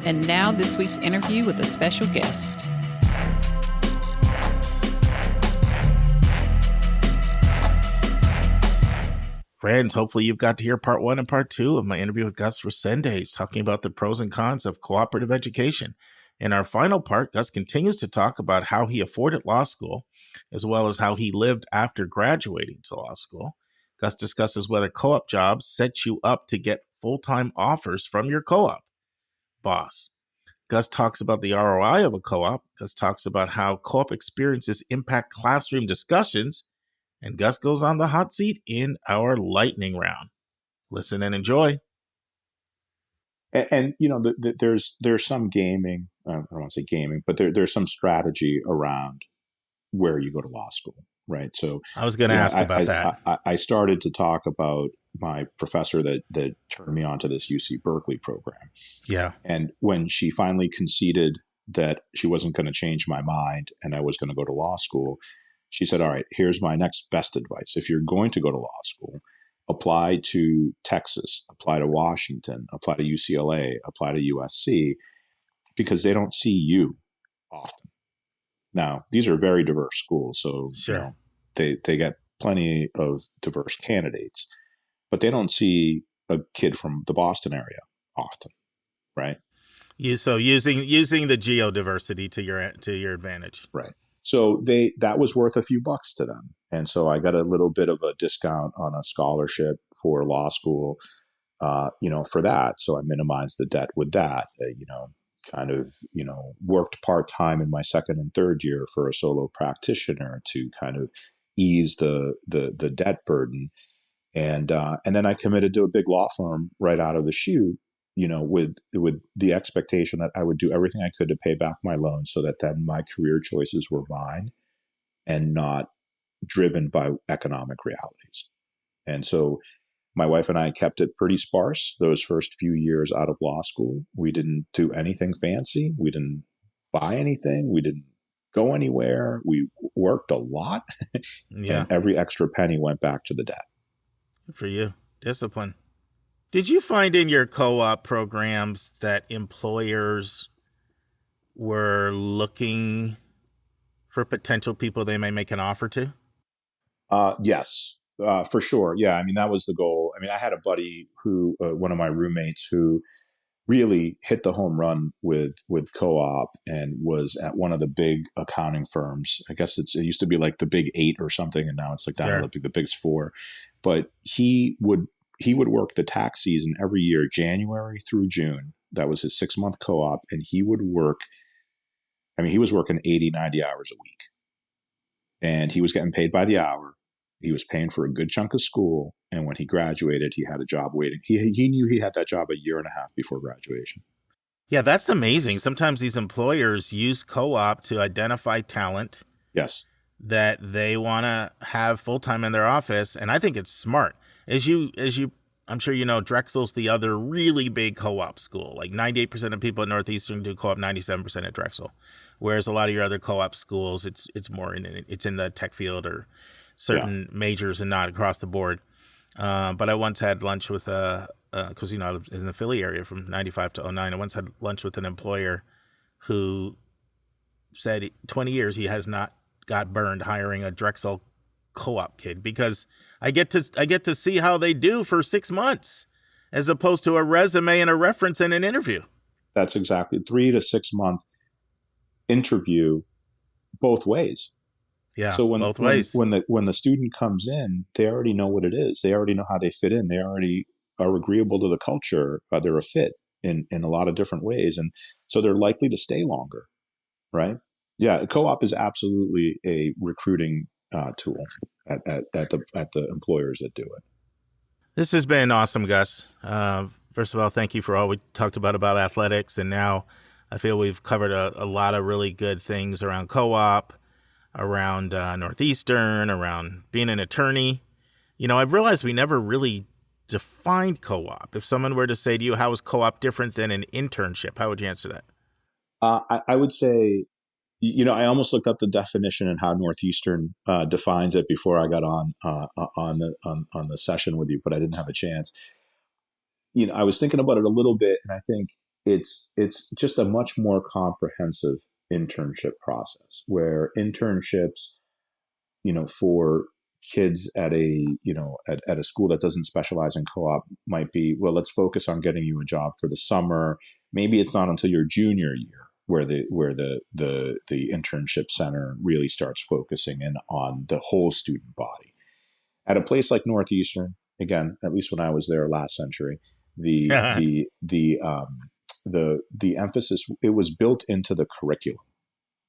And now this week's interview with a special guest. Friends, hopefully you've got to hear part 1 and part 2 of my interview with Gus Resendiz, talking about the pros and cons of cooperative education. In our final part, Gus continues to talk about how he afforded law school, as well as how he lived after graduating to law school. Gus discusses whether co-op jobs set you up to get full-time offers from your co-op boss. Gus talks about the ROI of a co-op. Gus talks about how co-op experiences impact classroom discussions. And Gus goes on the hot seat in our lightning round. Listen and enjoy. And there's some gaming. I don't want to say gaming, but there's some strategy around where you go to law school, right? So I was going to ask about that. I started to talk about my professor that turned me on to this UC Berkeley program. Yeah. And when she finally conceded that she wasn't going to change my mind and I was going to go to law school, she said, all right, here's my next best advice. If you're going to go to law school, apply to Texas, apply to Washington, apply to UCLA, apply to USC, because they don't see you often. Now, these are very diverse schools, so sure. They get plenty of diverse candidates, but they don't see a kid from the Boston area often, right? So using the geodiversity to your advantage. Right. So that was worth a few bucks to them. And so I got a little bit of a discount on a scholarship for law school, for that. So I minimized the debt with that, worked part-time in my second and third year for a solo practitioner to kind of ease the debt burden. And then I committed to a big law firm right out of the chute, with the expectation that I would do everything I could to pay back my loan so that then my career choices were mine and not driven by economic realities. And so my wife and I kept it pretty sparse those first few years out of law school. We didn't do anything fancy. We didn't buy anything. We didn't go anywhere. We worked a lot. Yeah. And every extra penny went back to the debt. Good for you. Discipline. Did you find in your co-op programs that employers were looking for potential people they may make an offer to? Yes, for sure. Yeah, I mean, that was the goal. I mean, I had a buddy who, one of my roommates who really hit the home run with co-op and was at one of the big accounting firms. I guess it used to be like the Big 8 or something, and now it's like down to the Big 4. But he would work the tax season every year, January through June. That was his 6-month co-op. And he would work, he was working 80, 90 hours a week. And he was getting paid by the hour. He was paying for a good chunk of school. And when he graduated, he had a job waiting. He knew he had that job a year and a half before graduation. Yeah, that's amazing. Sometimes these employers use co-op to identify talent. Yes. That they want to have full-time in their office. And I think it's smart. As you, I'm sure Drexel's the other really big co-op school. Like 98% of people at Northeastern do co-op, 97% at Drexel. Whereas a lot of your other co-op schools, it's more it's in the tech field or certain majors and not across the board. But I once had lunch with because I lived in the Philly area from 95 to 09. I once had lunch with an employer who said 20 years he has not got burned hiring a Drexel co-op kid because I get to see how they do for 6 months as opposed to a resume and a reference and an interview. That's exactly 3 to 6 months. interview both ways. Yeah, So both ways. when the student comes in, they already know what it is. They already know how they fit in. They already are agreeable to the culture. They're a fit in a lot of different ways, and so they're likely to stay longer, right? Yeah, co-op is absolutely a recruiting tool at the employers that do it. This has been awesome, Gus. First of all, thank you for all we talked about athletics, and now I feel we've covered a lot of really good things around co-op, around Northeastern, around being an attorney. You know, I've realized we never really defined co-op. If someone were to say to you, how is co-op different than an internship? How would you answer that? I would say, I almost looked up the definition and how Northeastern defines it before I got on the session with you, but I didn't have a chance. I was thinking about it a little bit, and I think it's just a much more comprehensive internship process, where internships, for kids at a school that doesn't specialize in co-op might be, well, let's focus on getting you a job for the summer. Maybe it's not until your junior year where the internship center really starts focusing in on the whole student body. At a place like Northeastern, again, at least when I was there last century, the emphasis, it was built into the curriculum,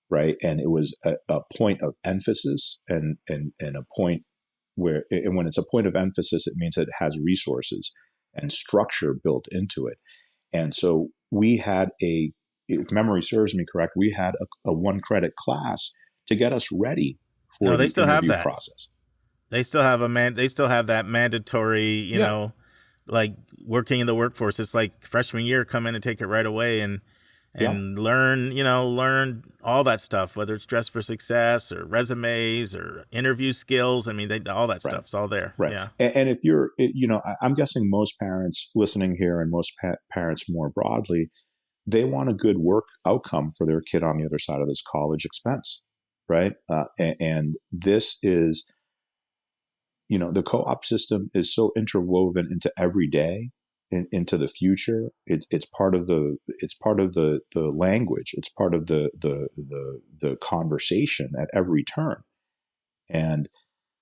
right? And it was a point of emphasis and a point where, and when it's a point of emphasis, it means it has resources and structure built into it. And so we had if memory serves me correct, we had a 1-credit class to get us ready for No, they the still have interview that process. They still have they still have that mandatory, you know, like working in the workforce. It's like freshman year, come in and take it right away and learn all that stuff, whether it's dress for success or resumes or interview skills. I mean, all that stuff's all there. Right. Yeah. And if you're, I'm guessing most parents listening here and most parents more broadly, they want a good work outcome for their kid on the other side of this college expense. Right. And this is, the co-op system is so interwoven into every day, into the future. It's part of the language. It's part of the conversation at every turn. And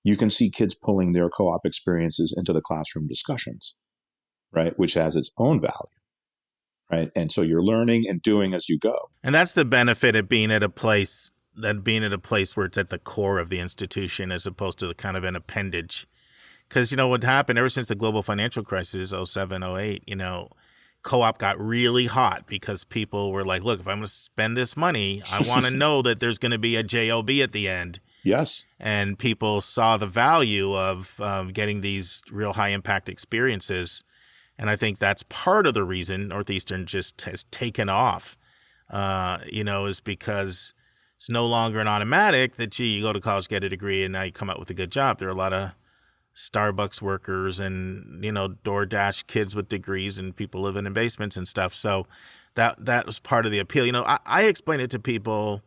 you can see kids pulling their co-op experiences into the classroom discussions, right? Which has its own value, right? And so you're learning and doing as you go. And that's the benefit of being at a place where it's at the core of the institution as opposed to the kind of an appendage. Because, what happened ever since the global financial crisis, 07, 08, co-op got really hot because people were like, look, if I'm going to spend this money, I want to know that there's going to be a JOB at the end. Yes. And people saw the value of getting these real high impact experiences. And I think that's part of the reason Northeastern just has taken off, is because it's no longer an automatic that, you go to college, get a degree, and now you come out with a good job. There are a lot of Starbucks workers and, DoorDash kids with degrees and people living in basements and stuff. So that was part of the appeal. I explain it to people.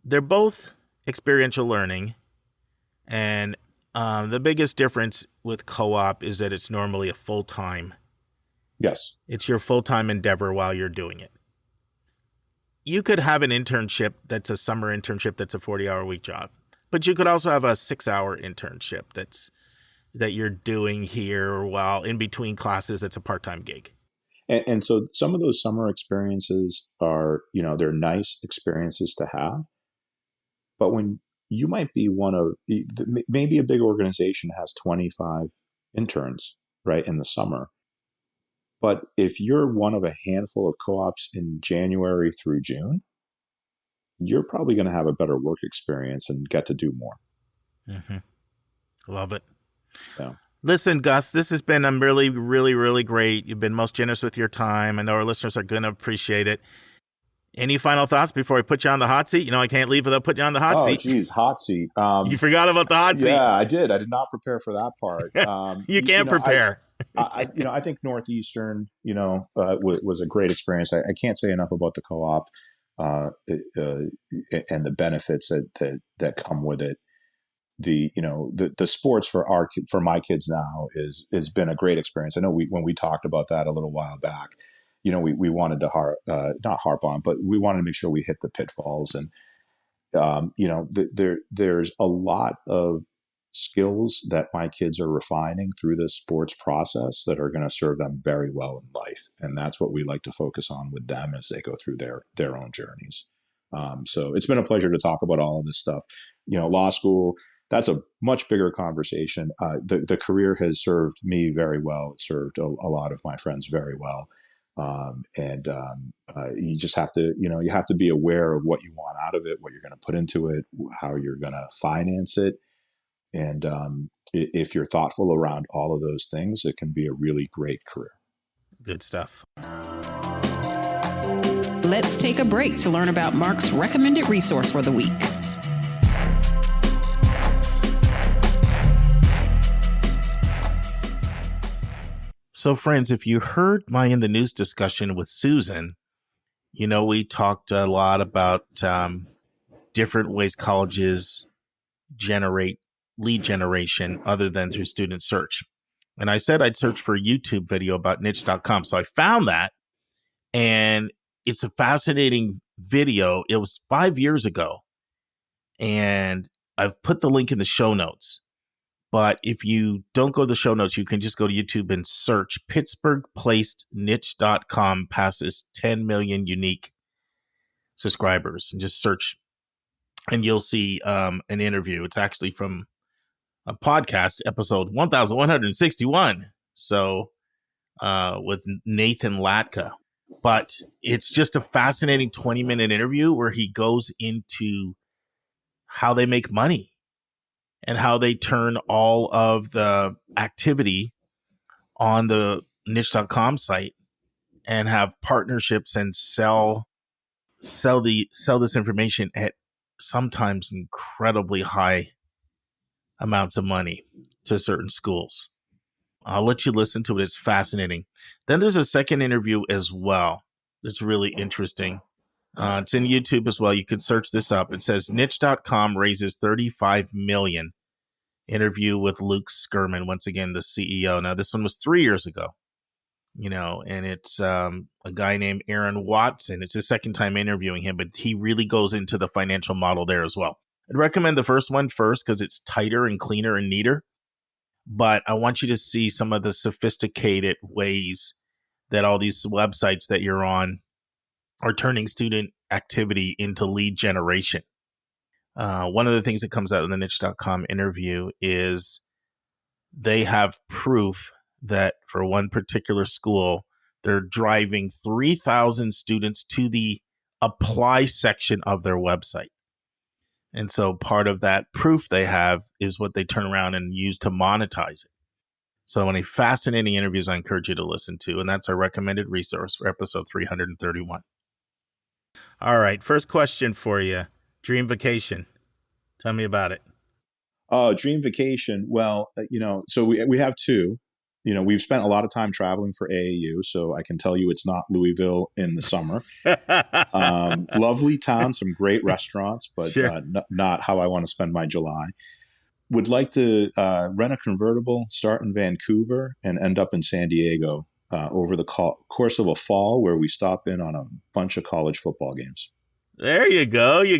They're both experiential learning. And the biggest difference with co-op is that it's normally a full-time. Yes. It's your full-time endeavor while you're doing it. You could have an internship that's a summer internship that's a 40-hour-a-week job. But you could also have a 6-hour internship that you're doing here while in between classes. That's a part-time gig. And so some of those summer experiences are, they're nice experiences to have. But when you might be maybe a big organization has 25 interns, right, in the summer. But if you're one of a handful of co-ops in January through June, you're probably going to have a better work experience and get to do more. Mm-hmm. Love it. Yeah. Listen, Gus, this has been really, really, really great. You've been most generous with your time. I know our listeners are going to appreciate it. Any final thoughts before I put you on the hot seat? I can't leave without putting you on the hot seat. Oh, geez, hot seat. You forgot about the hot seat. Yeah, I did. I did not prepare for that part. You can't prepare. I think Northeastern, was a great experience. I can't say enough about the co-op and the benefits that come with it. The sports for my kids now has been a great experience. I know when we talked about that a little while back, we wanted to not harp on, but we wanted to make sure we hit the pitfalls. And there's a lot of skills that my kids are refining through this sports process that are going to serve them very well in life. And that's what we like to focus on with them as they go through their own journeys. So it's been a pleasure to talk about all of this stuff. Law school, that's a much bigger conversation. The career has served me very well. It served a lot of my friends very well. You just have to, you have to be aware of what you want out of it, what you're going to put into it, how you're going to finance it. And if you're thoughtful around all of those things, it can be a really great career. Good stuff. Let's take a break to learn about Mark's recommended resource for the week. So, friends, if you heard my In the News discussion with Susan, we talked a lot about different ways colleges generate lead generation other than through student search. And I said I'd search for a YouTube video about niche.com. So I found that, and it's a fascinating video. It was 5 years ago, and I've put the link in the show notes. But if you don't go to the show notes, you can just go to YouTube and search Pittsburgh-placed niche.com passes 10 million unique subscribers, and just search, and you'll see an interview. It's actually from a podcast, episode 1161. So with Nathan Latka. But it's just a fascinating 20-minute interview where he goes into how they make money and how they turn all of the activity on the niche.com site and have partnerships and sell this information at sometimes incredibly high amounts of money to certain schools. I'll let you listen to it. It's fascinating. Then there's a second interview as well. It's really interesting. It's in YouTube as well. You can search this up. It says niche.com raises $35 million. Interview with Luke Skurman, once again, the CEO. Now, this one was 3 years ago, and it's a guy named Aaron Watson. It's his second time interviewing him, but he really goes into the financial model there as well. I'd recommend the first one first because it's tighter and cleaner and neater. But I want you to see some of the sophisticated ways that all these websites that you're on are turning student activity into lead generation. One of the things that comes out in the niche.com interview is they have proof that for one particular school, they're driving 3,000 students to the apply section of their website. And so part of that proof they have is what they turn around and use to monetize it. So many fascinating interviews I encourage you to listen to. And that's our recommended resource for episode 331. All right. First question for you. Dream vacation. Tell me about it. Dream vacation. Well, so we have two. We've spent a lot of time traveling for AAU, so I can tell you it's not Louisville in the summer. Lovely town, some great restaurants, but sure. Not how I want to spend my July. Would like to rent a convertible, start in Vancouver, and end up in San Diego over the course of a fall, where we stop in on a bunch of college football games. There you go. You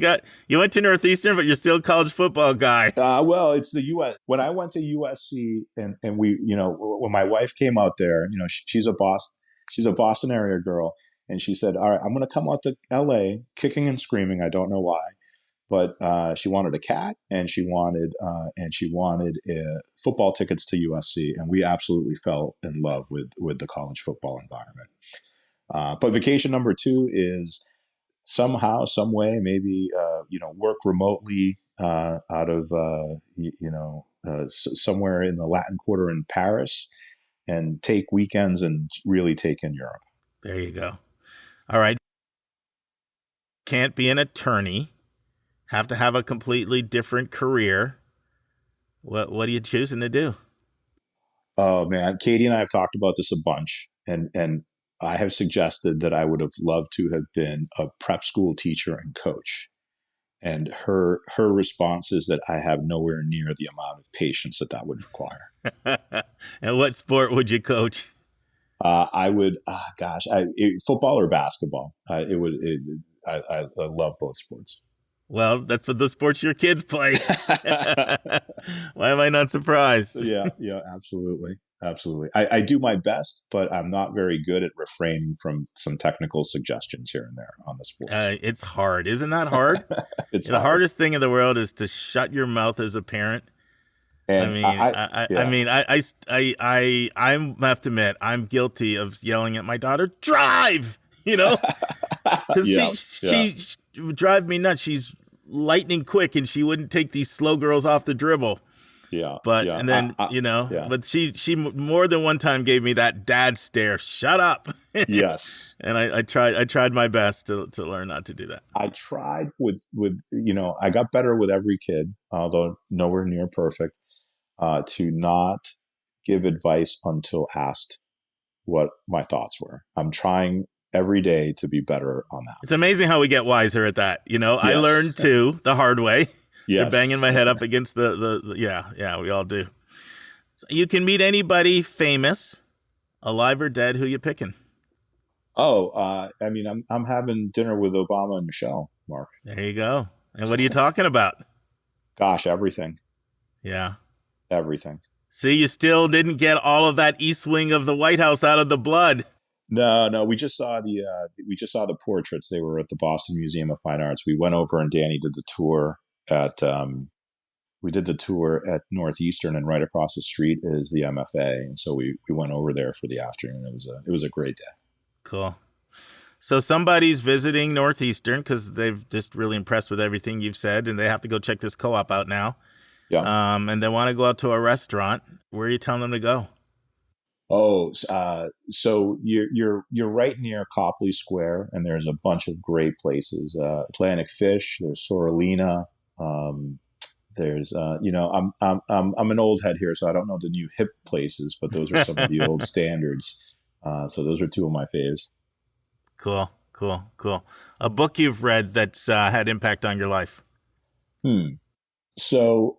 went to Northeastern, but you're still a college football guy. Well, it's the U.S. When I went to USC, and we, when my wife came out there, she's a Boston area girl, and she said, "All right, I'm going to come out to L.A. kicking and screaming. I don't know why, but she wanted a cat, and she wanted football tickets to USC, and we absolutely fell in love with the college football environment. But vacation number two is somehow, some way, maybe work remotely out of somewhere in the Latin Quarter in Paris, and take weekends and really take in Europe. There you go. All right. Can't be an attorney. Have to have a completely different career. What are you choosing to do? Oh man, Katie and I have talked about this a bunch, and I have suggested that I would have loved to have been a prep school teacher and coach. And her response is that I have nowhere near the amount of patience that would require. And what sport would you coach? I would, football or basketball. I love both sports. Well, that's what the sports your kids play. Why am I not surprised? Yeah, absolutely. Absolutely. I do my best, but I'm not very good at refraining from some technical suggestions here and there on the sports. It's hard. Isn't that hard? It's the hard. hardest thing in the world is to shut your mouth as a parent. And I have to admit, I'm guilty of yelling at my daughter, drive, because she would drive me nuts. She's lightning quick and she wouldn't take these slow girls off the dribble. But she more than one time gave me that dad stare. Shut up. Yes. And I tried my best to learn not to do that. I tried with I got better with every kid, although nowhere near perfect, to not give advice until asked what my thoughts were. I'm trying every day to be better on that. It's amazing how we get wiser at that. Yes. I learned too the hard way. Yes. You're banging my head up against the we all do. So you can meet anybody famous, alive or dead. Who you picking? I'm having dinner with Obama and Michelle, Mark. There you go. And what are you talking about? Gosh, everything. Yeah. Everything. See, you still didn't get all of that East Wing of the White House out of the blood. No. We just saw the portraits. They were at the Boston Museum of Fine Arts. We went over and Danny did the tour at Northeastern, and right across the street is the MFA. And so we went over there for the afternoon. It was a great day. Cool. So somebody's visiting Northeastern because they've just really impressed with everything you've said, and they have to go check this co-op out now. Yeah. And they want to go out to a restaurant. Where are you telling them to go? So you're right near Copley Square, and there's a bunch of great places. Atlantic Fish. There's Sorolina. There's I'm an old head here, so I don't know the new hip places, but those are some of the old standards. So those are two of my faves. Cool. A book you've read that's had impact on your life? So,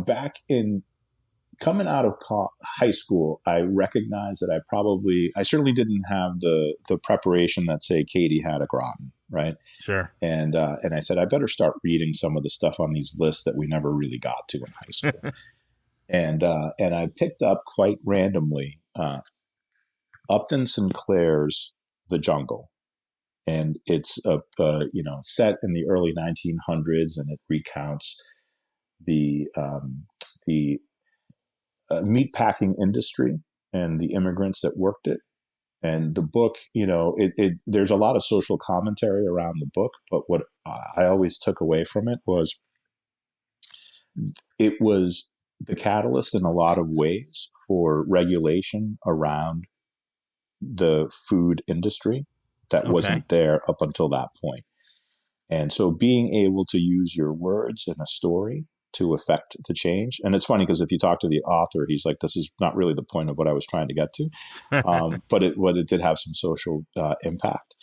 back in coming out of high school, I recognized that I certainly didn't have the preparation that, say, Katie had at Groton, right? Sure. And I said, I better start reading some of the stuff on these lists that we never really got to in high school. and I picked up quite randomly Upton Sinclair's The Jungle. And it's set in the early 1900s, and it recounts the meatpacking industry and the immigrants that worked it. And the book, there's a lot of social commentary around the book, but what I always took away from it was the catalyst in a lot of ways for regulation around the food industry that wasn't there up until that point. And so being able to use your words in a story to affect the change. And it's funny because if you talk to the author, he's like, this is not really the point of what I was trying to get to. But it did have some social impact.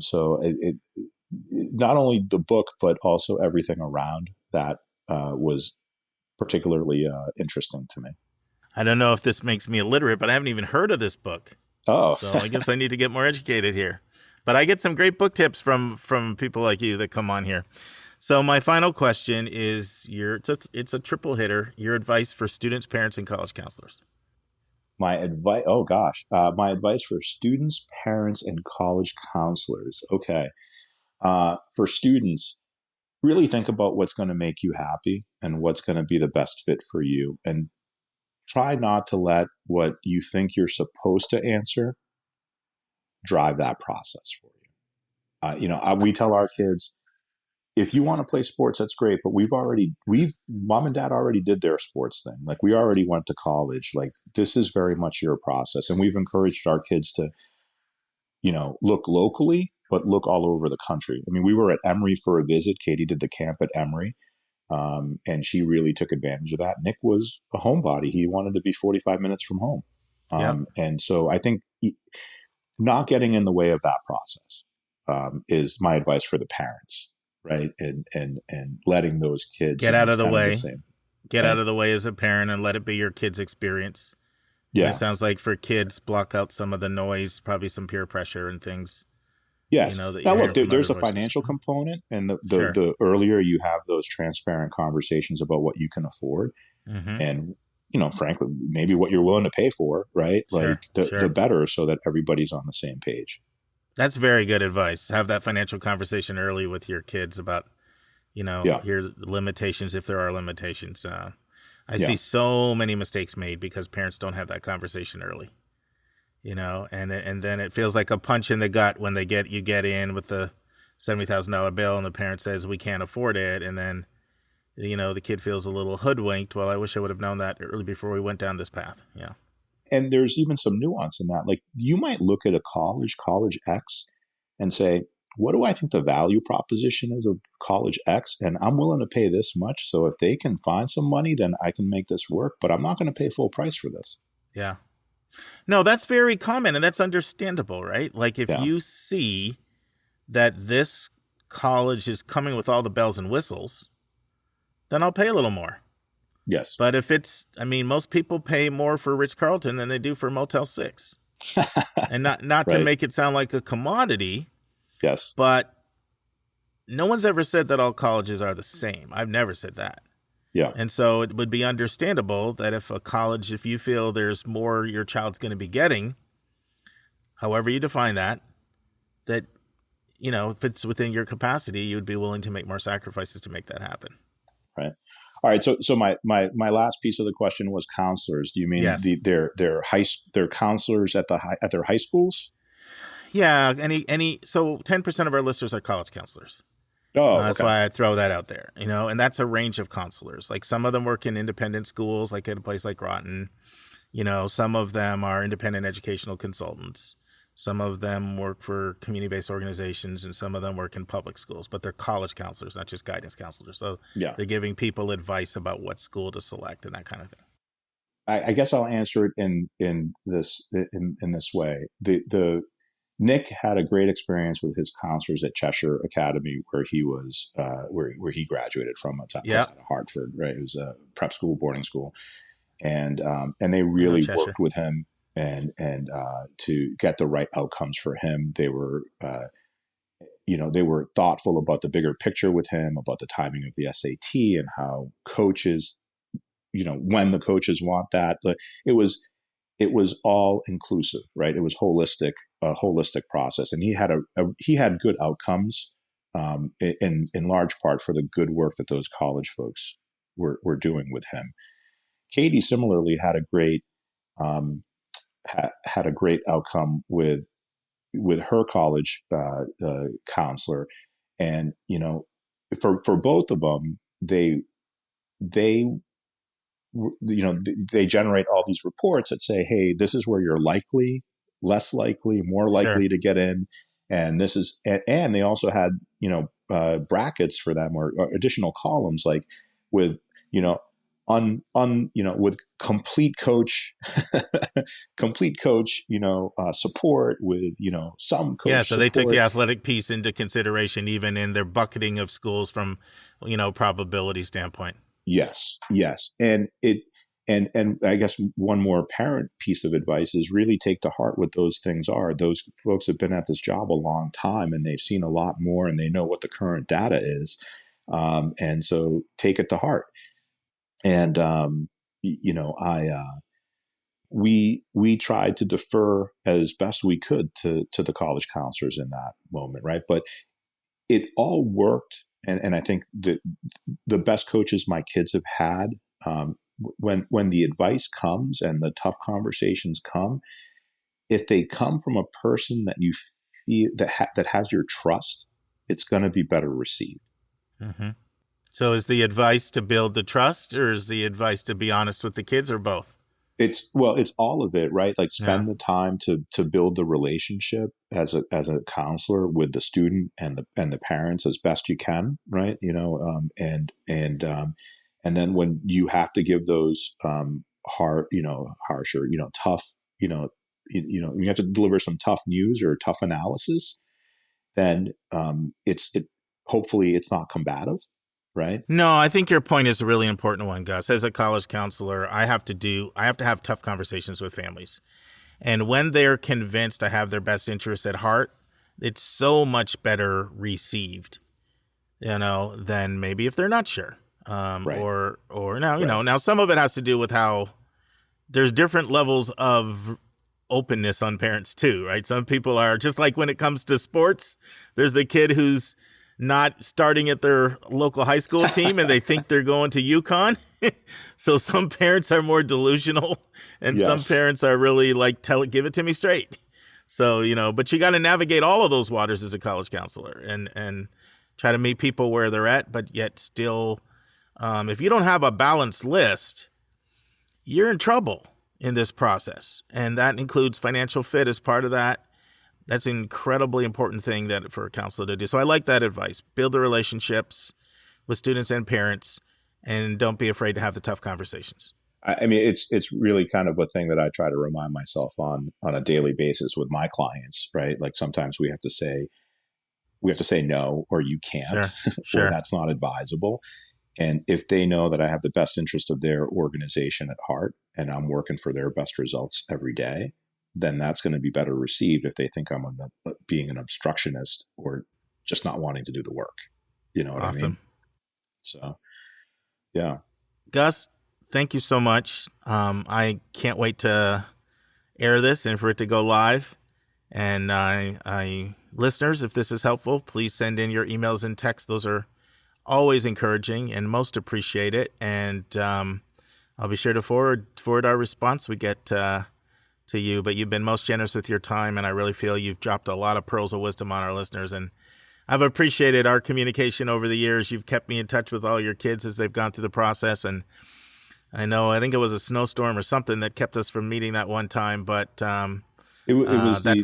So it not only the book, but also everything around that was particularly interesting to me. I don't know if this makes me illiterate, but I haven't even heard of this book. Oh, so I guess I need to get more educated here. But I get some great book tips from people like you that come on here. So my final question is it's a triple hitter. Your advice for students, parents, and college counselors. My advice. Oh gosh, my advice for students, parents, and college counselors. Okay, for students, really think about what's going to make you happy and what's going to be the best fit for you, and try not to let what you think you're supposed to answer drive that process for you. We tell our kids, if you want to play sports, that's great, but mom and dad already did their sports thing. Like, we already went to college. Like, this is very much your process. And we've encouraged our kids to, look locally, but look all over the country. I mean, we were at Emory for a visit. Katie did the camp at Emory. And she really took advantage of that. Nick was a homebody. He wanted to be 45 minutes from home. And so I think not getting in the way of that process is my advice for the parents, right? And letting those kids get out of the way. Get out of the way as a parent and let it be your kid's experience. And Yeah. it sounds like for kids, block out some of the noise, probably some peer pressure and things. Yes. That Now, you're look, hearing from there's other a voices. financial component, and Sure. the earlier you have those transparent conversations about what you can afford, and frankly, maybe what you're willing to pay for, right? Sure. Like Sure. the better, so that everybody's on the same page. That's very good advice. Have that financial conversation early with your kids about, here are the limitations if there are limitations. I see so many mistakes made because parents don't have that conversation early. And then it feels like a punch in the gut when you get in with the $70,000 bill and the parent says we can't afford it, and then the kid feels a little hoodwinked. Well, I wish I would have known that early before we went down this path. Yeah. And there's even some nuance in that. Like, you might look at a college X, and say, what do I think the value proposition is of college X? And I'm willing to pay this much. So if they can find some money, then I can make this work, but I'm not going to pay full price for this. Yeah. No, that's very common, and that's understandable, right? Like, if you see that this college is coming with all the bells and whistles, then I'll pay a little more. Yes. But if most people pay more for Ritz-Carlton than they do for Motel 6. And not to make it sound like a commodity. Yes. But no one's ever said that all colleges are the same. I've never said that. Yeah. And so it would be understandable that if you feel there's more your child's going to be getting, however you define that, if it's within your capacity, you would be willing to make more sacrifices to make that happen. Right. All right. So my last piece of the question was counselors. Do you mean they're counselors at their high schools? Yeah. So 10% of our listeners are college counselors. Oh, that's why I throw that out there, and that's a range of counselors. Like, some of them work in independent schools, like at a place like Groton. Some of them are independent educational consultants. Some of them work for community-based organizations, and some of them work in public schools, but they're college counselors, not just guidance counselors. So they're giving people advice about what school to select and that kind of thing. I guess I'll answer it in this way. The Nick had a great experience with his counselors at Cheshire Academy, where he was where he graduated from. It's out of Hartford, right? It was a prep school, boarding school, and they really worked with him and to get the right outcomes for him. They were they were thoughtful about the bigger picture with him, about the timing of the SAT and how coaches, when the coaches want that. But it was all inclusive, right? It was a holistic process, and he had good outcomes, in large part for the good work that those college folks were doing with him. Katie similarly had a great outcome with her college counselor, and for both of them, they generate all these reports that say, hey, this is where you're likely, less likely, more likely to get in. And this is, and they also had, brackets for them, or additional columns, like with, with complete coach, support, with, some coach. Yeah. So they took support. the athletic piece into consideration, even in their bucketing of schools from, probability standpoint. Yes. And I guess one more parent piece of advice is really take to heart what those things are. Those folks have been at this job a long time, and they've seen a lot more, and they know what the current data is. And so take it to heart. And, we tried to defer as best we could to the college counselors in that moment. Right. But it all worked. And I think that the best coaches my kids have had, when the advice comes and the tough conversations come, if they come from a person that you feel that has your trust, it's going to be better received. Mm-hmm. So is the advice to build the trust, or is the advice to be honest with the kids, or both? It's all of it, right? Like, spend the time to build the relationship as a counselor with the student and the parents as best you can, right? And then when you have to give those harsher, tough, you have to deliver some tough news or tough analysis, then hopefully it's not combative, right? No, I think your point is a really important one, Gus. As a college counselor, I have to have tough conversations with families. And when they're convinced I have their best interests at heart, it's so much better received, than maybe if they're not sure. Right. Or now, now some of it has to do with how there's different levels of openness on parents too, right? Some people are just like when it comes to sports, there's the kid who's not starting at their local high school team and they think they're going to UConn. So some parents are more delusional and some parents are really like, give it to me straight. So, but you got to navigate all of those waters as a college counselor and try to meet people where they're at, but yet still, if you don't have a balanced list, you're in trouble in this process. And that includes financial fit as part of that. That's an incredibly important thing that for a counselor to do. So I like that advice. Build the relationships with students and parents, and don't be afraid to have the tough conversations. I mean, it's really kind of a thing that I try to remind myself on a daily basis with my clients, right? Like sometimes we have to say no, or you can't, Sure. or that's not advisable. And if they know that I have the best interest of their organization at heart and I'm working for their best results every day, then that's going to be better received if they think I'm being an obstructionist or just not wanting to do the work. You know what I mean? So, yeah. Gus, thank you so much. I can't wait to air this and for it to go live. And I listeners, if this is helpful, please send in your emails and texts. Those are always encouraging and most appreciate it. And I'll be sure to forward our response we get to you. But you've been most generous with your time, and I really feel you've dropped a lot of pearls of wisdom on our listeners. And I've appreciated our communication over the years. You've kept me in touch with all your kids as they've gone through the process. And I think it was a snowstorm or something that kept us from meeting that one time. But it was the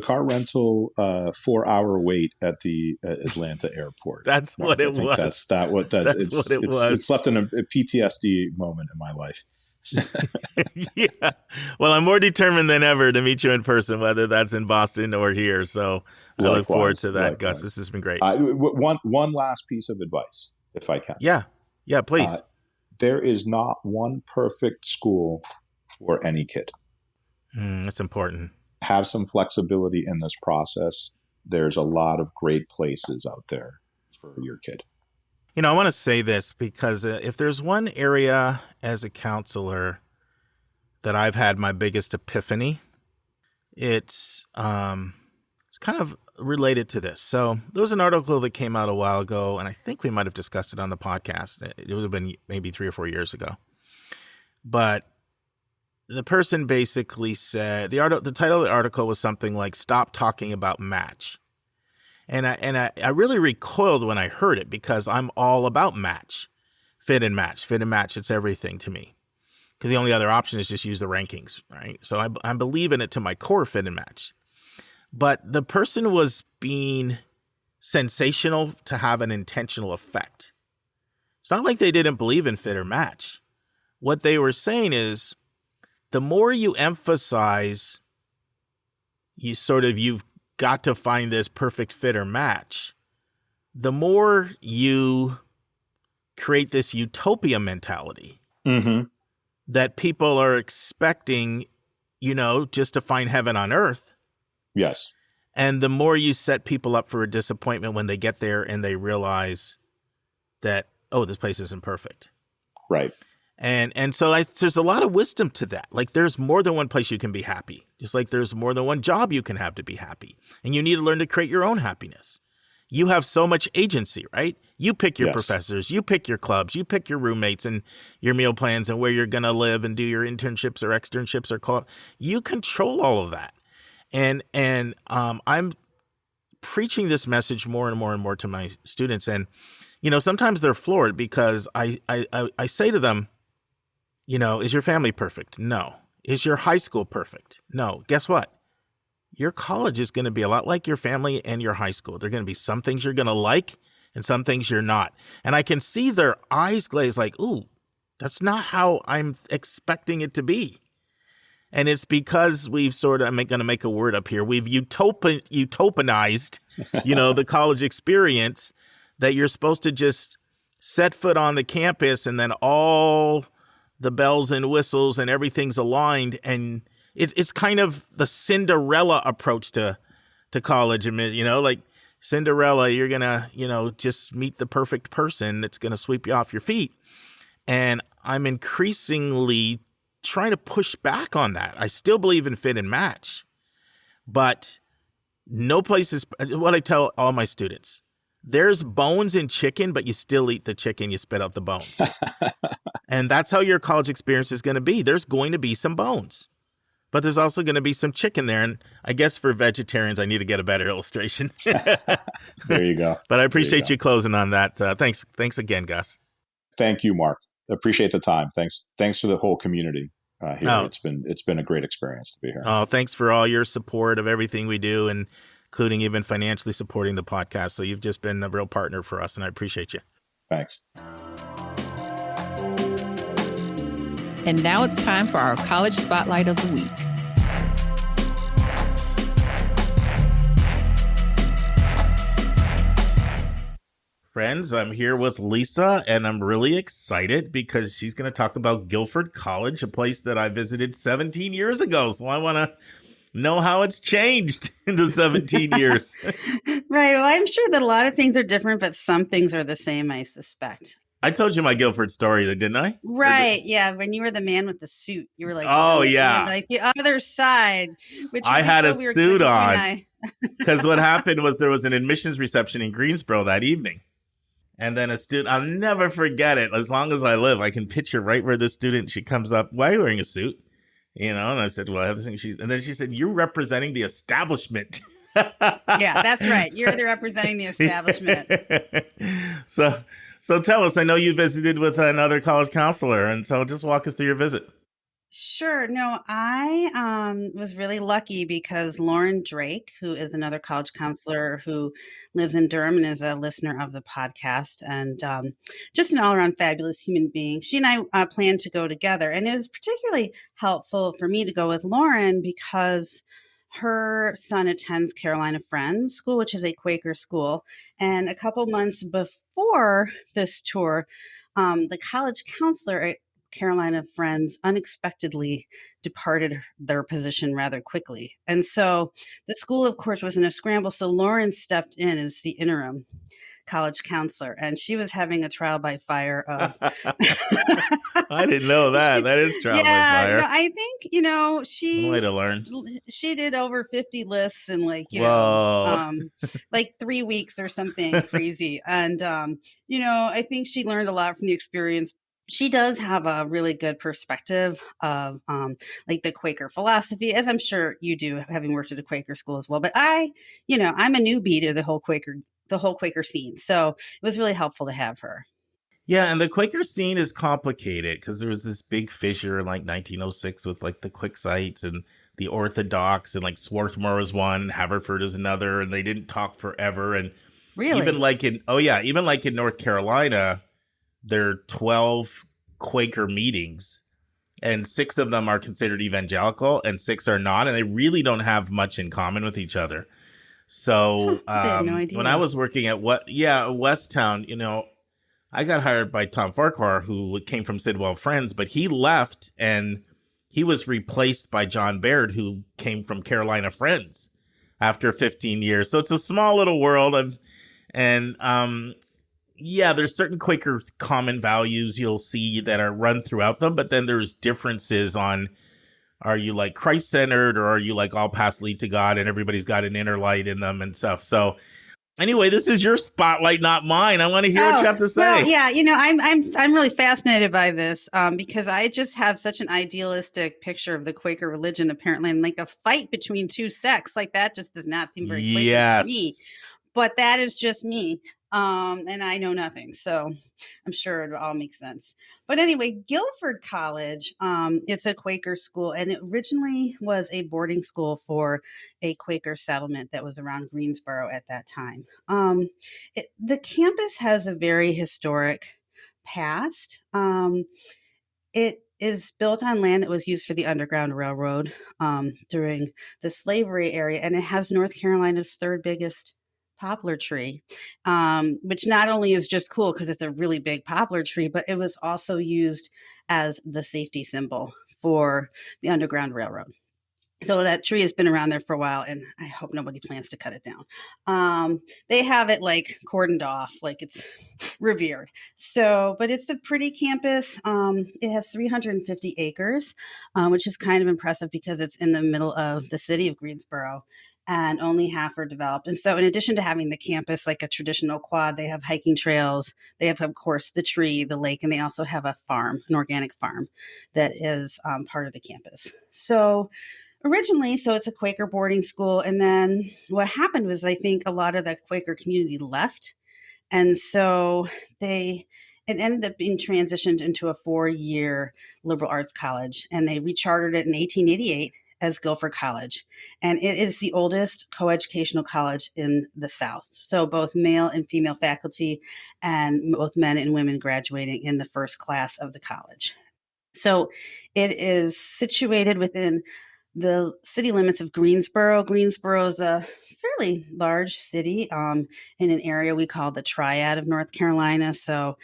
car rental 4-hour wait at the Atlanta airport. That's Mark, what it was. That's what it was. It's left in a PTSD moment in my life. Yeah. Well, I'm more determined than ever to meet you in person, whether that's in Boston or here. So I look forward to that, Gus. This has been great. One last piece of advice, if I can. Yeah, please. There is not one perfect school for any kid. That's important. Have some flexibility in this process. There's a lot of great places out there for your kid. I want to say this because if there's one area as a counselor that I've had my biggest epiphany, it's kind of related to this. So there was an article that came out a while ago, and I think we might have discussed it on the podcast. It would have been maybe 3 or 4 years ago. But the person basically said, the title of the article was something like, "Stop Talking About Match." And I really recoiled when I heard it because I'm all about match, fit and match. It's everything to me. Because the only other option is just use the rankings, right? So I believe in it to my core, fit and match. But the person was being sensational to have an intentional effect. It's not like they didn't believe in fit or match. What they were saying is the more you emphasize you've got to find this perfect fit or match, the more you create this utopia mentality that people are expecting, just to find heaven on earth. Yes. And the more you set people up for a disappointment when they get there and they realize that, oh, this place isn't perfect. Right. And so there's a lot of wisdom to that. Like there's more than one place you can be happy. Just like there's more than one job you can have to be happy. And you need to learn to create your own happiness. You have so much agency, right? You pick your professors, you pick your clubs, you pick your roommates and your meal plans and where you're going to live and do your internships or externships or call. You control all of that. And I'm preaching this message more and more and more to my students. And, sometimes they're floored because I say to them, is your family perfect? No. Is your high school perfect? No. Guess what? Your college is going to be a lot like your family and your high school. There are going to be some things you're going to like and some things you're not. And I can see their eyes glaze like, ooh, that's not how I'm expecting it to be. And it's because we've I'm going to make a word up here. We've utopianized, the college experience that you're supposed to just set foot on the campus and then all the bells and whistles and everything's aligned. And it's kind of the Cinderella approach to college. Like Cinderella, you're going to, just meet the perfect person that's going to sweep you off your feet. And I'm increasingly trying to push back on that. I still believe in fit and match, but no place is what I tell all my students. There's bones in chicken, but you still eat the chicken, you spit out the bones. And that's how your college experience is going to be. There's going to be some bones, but there's also going to be some chicken there. And I guess for vegetarians, I need to get a better illustration. There you go. But I appreciate you closing on that. Thanks again, Gus. Thank you, Mark. Appreciate the time. Thanks to the whole community here. Oh. It's been a great experience to be here. Oh, thanks for all your support of everything we do, and including even financially supporting the podcast. So you've just been a real partner for us, and I appreciate you. Thanks. And now it's time for our College Spotlight of the Week. Friends, I'm here with Lisa, and I'm really excited because she's going to talk about Guilford College, a place that I visited 17 years ago. So I want to know how it's changed in the 17 years. Right. Well, I'm sure that a lot of things are different, but some things are the same, I suspect. I told you my Guilford story, didn't I? Right. Yeah. When you were the man with the suit, you were like, oh, yeah. Like the other side. Which I had a suit on because what happened was there was an admissions reception in Greensboro that evening. And then a student, I'll never forget it. As long as I live, I can picture right where the student, she comes up, why are you wearing a suit? And I said, well, and then she said, you're representing the establishment. Yeah, that's right. You're representing the establishment. So tell us, I know you visited with another college counselor, and so just walk us through your visit. Sure. No, I was really lucky because Lauren Drake, who is another college counselor who lives in Durham and is a listener of the podcast and just an all-around fabulous human being, she and I planned to go together. And it was particularly helpful for me to go with Lauren because her son attends Carolina Friends School, which is a Quaker school. And a couple months before this tour, the college counselor at Carolina Friends unexpectedly departed their position rather quickly. And so the school, of course, was in a scramble. So Lauren stepped in as the interim college counselor, and she was having a trial by fire of I didn't know that. That is trial by fire. I think, she way to learn. She did over 50 lists in like 3 weeks or something crazy. And I think she learned a lot from the experience. She does have a really good perspective of like the Quaker philosophy, as I'm sure you do, having worked at a Quaker school as well. But I'm a newbie to the whole Quaker scene. So it was really helpful to have her. Yeah, and the Quaker scene is complicated because there was this big fissure in like 1906 with like the Quicksites and the Orthodox, and like Swarthmore is one, Haverford is another, and they didn't talk forever. And really, even like in North Carolina, there are 12 Quaker meetings, and 6 of them are considered evangelical and 6 are not, and they really don't have much in common with each other. So I had no idea. When I was working at Westtown, I got hired by Tom Farquhar, who came from Sidwell Friends, but he left and he was replaced by John Baird, who came from Carolina Friends after 15 years. So it's a small little world there's certain Quaker common values you'll see that are run throughout them, but then there's differences on, are you like Christ-centered or are you like all paths lead to God and everybody's got an inner light in them and stuff. So anyway, this is your spotlight, not mine. I want to hear what you have to say. Well, yeah, I'm really fascinated by this because I just have such an idealistic picture of the Quaker religion, apparently, and like a fight between two sects, like that just does not seem very Quaker to me. But that is just me. And I know nothing. So I'm sure it all makes sense. But anyway, Guilford College, it's a Quaker school, and it originally was a boarding school for a Quaker settlement that was around Greensboro at that time. The campus has a very historic past. It is built on land that was used for the Underground Railroad during the slavery era, and it has North Carolina's third biggest poplar tree, which not only is just cool because it's a really big poplar tree, but it was also used as the safety symbol for the Underground Railroad. So that tree has been around there for a while, and I hope nobody plans to cut it down. They have it like cordoned off, like it's revered. So, but it's a pretty campus. It has 350 acres, which is kind of impressive because it's in the middle of the city of Greensboro, and only half are developed. And so in addition to having the campus like a traditional quad, they have hiking trails. They have, of course, the tree, the lake, and they also have a farm, an organic farm that is part of the campus. So originally, so it's a Quaker boarding school. And then what happened was I think a lot of the Quaker community left. And so it ended up being transitioned into a 4-year liberal arts college. And they rechartered it in 1888 as Guilford College. And it is the oldest coeducational college in the South. So both male and female faculty and both men and women graduating in the first class of the college. So it is situated within the city limits of Greensboro. Greensboro is a fairly large city in an area we call the Triad of North Carolina. So,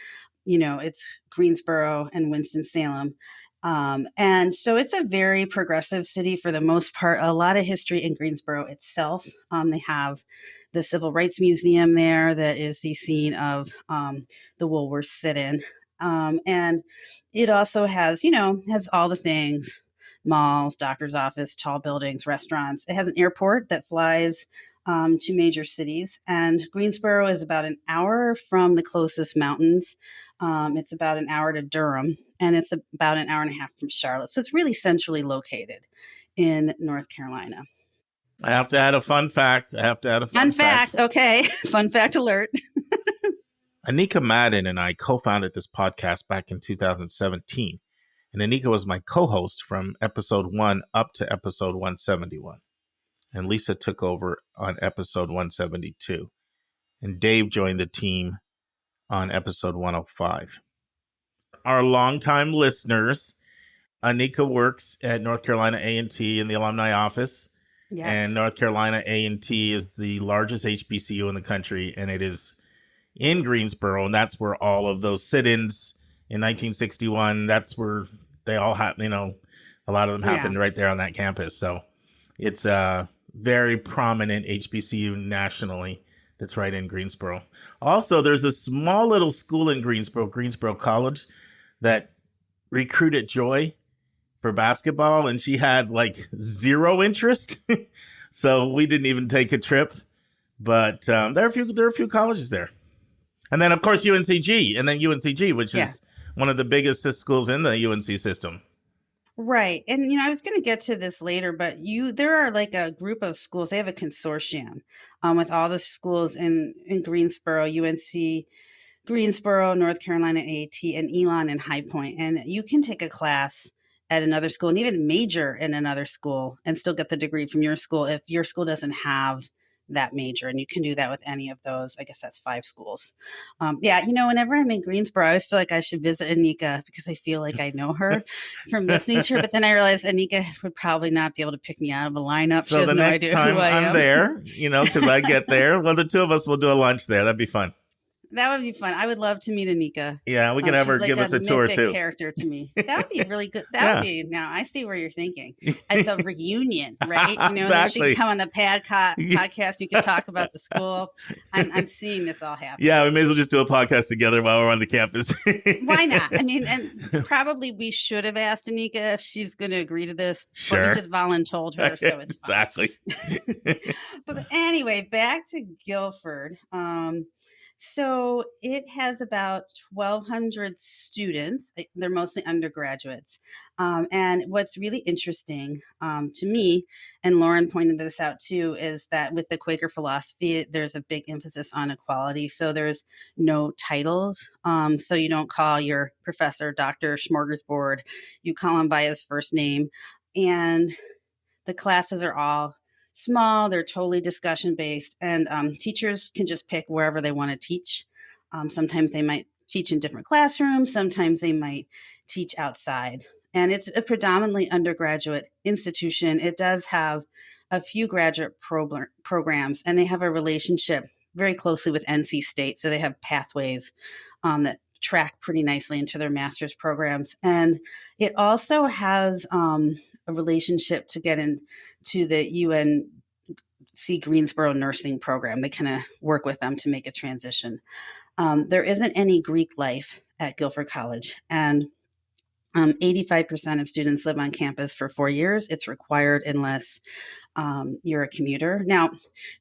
it's Greensboro and Winston-Salem. And so it's a very progressive city for the most part. A lot of history in Greensboro itself. They have the Civil Rights Museum there that is the scene of the Woolworth sit-in. And it also has all the things: malls, doctor's office, tall buildings, restaurants. It has an airport that flies to major cities. And Greensboro is about an hour from the closest mountains. It's about an hour to Durham, and it's about an hour and a half from Charlotte. So it's really centrally located in North Carolina. I have to add a fun fact. Fun fact. Okay. Fun fact alert. Anika Madden and I co-founded this podcast back in 2017. And Anika was my co-host from episode 1 up to episode 171. And Lisa took over on episode 172. And Dave joined the team on episode 105. Our longtime listeners, Anika works at North Carolina A&T in the alumni office. Yes. And North Carolina A&T is the largest HBCU in the country. And it is in Greensboro. And that's where all of those sit-ins in 1961, that's where they all happen, a lot of them happened right there on that campus. So it's a very prominent HBCU nationally that's right in Greensboro. Also, there's a small little school in Greensboro College, that recruited Joy for basketball, and she had like zero interest. So we didn't even take a trip. But there are a few colleges there. And then, of course, UNCG, which is one of the biggest schools in the UNC system. Right. And, I was going to get to this later, but there are like a group of schools. They have a consortium with all the schools in Greensboro, UNC, Greensboro, North Carolina A&T, and Elon and High Point. And you can take a class at another school and even major in another school and still get the degree from your school if your school doesn't have that major. And you can do that with any of those. I guess that's 5 schools. Whenever I'm in Greensboro, I always feel like I should visit Anika because I feel like I know her from listening to her. But then I realized Anika would probably not be able to pick me out of a lineup. So the next time I'm there, because I get there, well, the two of us will do a lunch there. That'd be fun. That would be fun. I would love to meet Anika. Yeah, we can have her give us a tour too. Character to me. That would be really good. That would be. Now I see where you're thinking. It's a reunion, right? Exactly. She can come on the podcast. You can talk about the school. I'm seeing this all happen. Yeah, we may as well just do a podcast together while we're on the campus. Why not? I mean, and probably we should have asked Anika if she's going to agree to this. Sure. But we just voluntold her, so it's exactly. But anyway, back to Guilford. So it has about 1,200 students. They're mostly undergraduates. And what's really interesting to me, and Lauren pointed this out too, is that with the Quaker philosophy, there's a big emphasis on equality. So there's no titles. So you don't call your professor Dr. Smorgasbord. You call him by his first name. And the classes are all small, they're totally discussion based, and teachers can just pick wherever they want to teach. Sometimes they might teach in different classrooms, sometimes they might teach outside. And it's a predominantly undergraduate institution. It does have a few graduate programs, and they have a relationship very closely with NC State. So they have pathways that track pretty nicely into their master's programs. And it also has a relationship to get into the UNC Greensboro nursing program. They kind of work with them to make a transition. There isn't any Greek life at Guilford College, and 85% of students live on campus for 4 years. It's required unless you're a commuter. Now,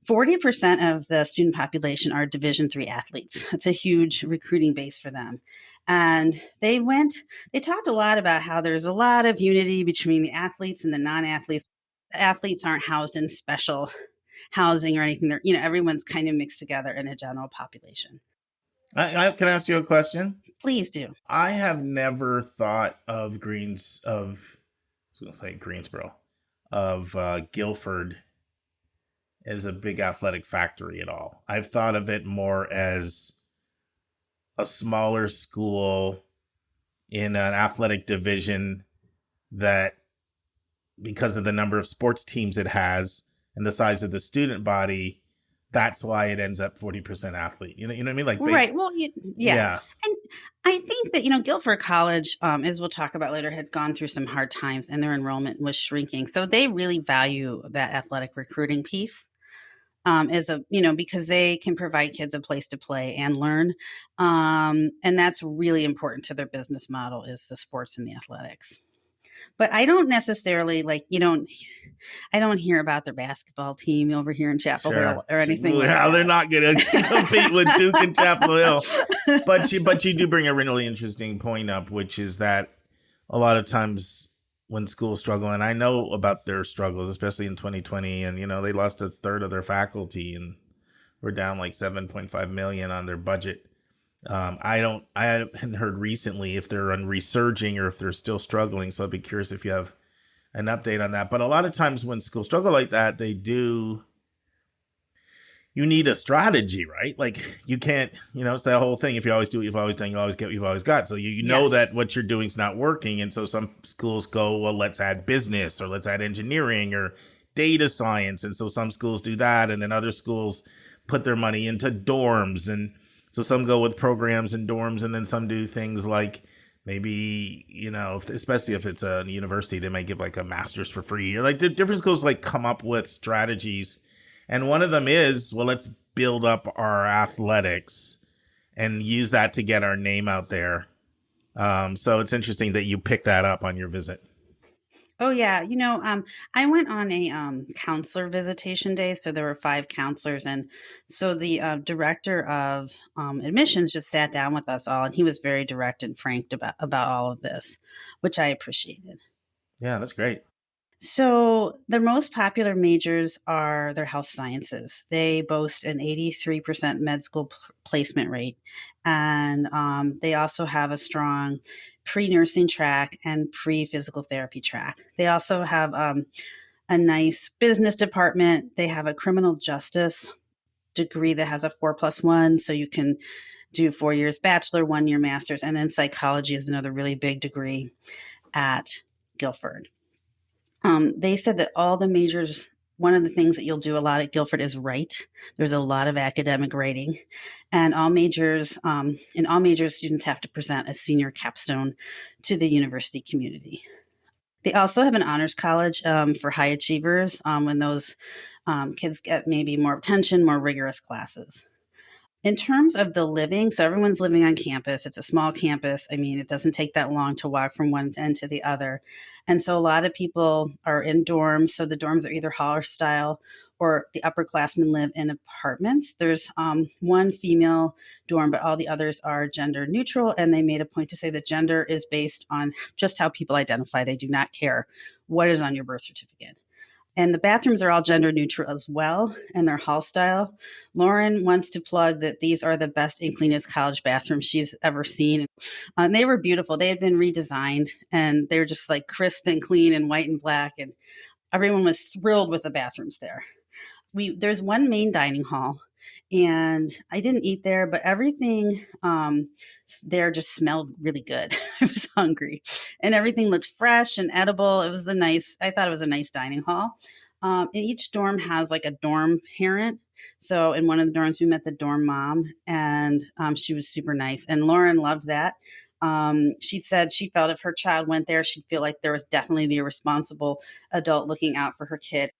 40% of the student population are Division III athletes. That's a huge recruiting base for them. And they talked a lot about how there's a lot of unity between the athletes and the non-athletes. The athletes aren't housed in special housing or anything. They're, everyone's kind of mixed together in a general population. I can I ask you a question? Please do. I have never thought of Greensboro, of Guilford as a big athletic factory at all. I've thought of it more as a smaller school in an athletic division that, because of the number of sports teams it has and the size of the student body, that's why it ends up 40% athlete. You know what I mean? Like right. Well, yeah. And I think that, Guilford College, as we'll talk about later, had gone through some hard times and their enrollment was shrinking. So they really value that athletic recruiting piece because they can provide kids a place to play and learn. And that's really important to their business model, is the sports and the athletics. But I don't necessarily I don't hear about their basketball team over here in Chapel Hill or anything like that. They're not going to compete with Duke and Chapel Hill. But you do bring a really interesting point up, which is that a lot of times when schools struggle, and I know about their struggles, especially in 2020, and they lost a third of their faculty and were down like $7.5 million on their budget. I haven't heard recently if they're resurging or if they're still struggling. So I'd be curious if you have an update on that. But a lot of times when schools struggle like that, you need a strategy, right? Like you can't, it's that whole thing. If you always do what you've always done, you always get what you've always got. So you know Yes. that what you're doing is not working. And so some schools go, well, let's add business or let's add engineering or data science. And so some schools do that. And then other schools put their money into dorms. And so some go with programs and dorms, and then some do things like maybe, especially if it's a university, they might give like a master's for free, or like different schools like come up with strategies. And one of them is, well, let's build up our athletics and use that to get our name out there. So it's interesting that you picked that up on your visit. Oh, yeah. I went on a counselor visitation day. So there were 5 counselors. And so the director of admissions just sat down with us all. And he was very direct and frank about all of this, which I appreciated. Yeah, that's great. So their most popular majors are their health sciences. They boast an 83% med school placement rate. And they also have a strong pre-nursing track and pre-physical therapy track. They also have a nice business department. They have a criminal justice degree that has a 4+1. So you can do 4 years bachelor, 1 year master's. And then psychology is another really big degree at Guilford. They said that all the majors, one of the things that you'll do a lot at Guilford is write. There's a lot of academic writing, and all majors, students have to present a senior capstone to the university community. They also have an honors college for high achievers when those kids get maybe more attention, more rigorous classes. In terms of the living, so everyone's living on campus. It's a small campus. I mean, it doesn't take that long to walk from one end to the other. And so a lot of people are in dorms. So the dorms are either hall style or the upperclassmen live in apartments. There's one female dorm, but all the others are gender neutral. And they made a point to say that gender is based on just how people identify. They do not care what is on your birth certificate. And the bathrooms are all gender neutral as well, and they're hall style. Lauren wants to plug that these are the best and cleanest college bathrooms she's ever seen. And they were beautiful. They had been redesigned, and they were just like crisp and clean and white and black. And everyone was thrilled with the bathrooms there. There's one main dining hall, and I didn't eat there, but everything there just smelled really good. I was hungry, and everything looked fresh and edible. I thought it was a nice dining hall. And each dorm has like a dorm parent. So in one of the dorms, we met the dorm mom, and she was super nice. And Lauren loved that. She said she felt if her child went there, she'd feel like there was definitely be a responsible adult looking out for her kid.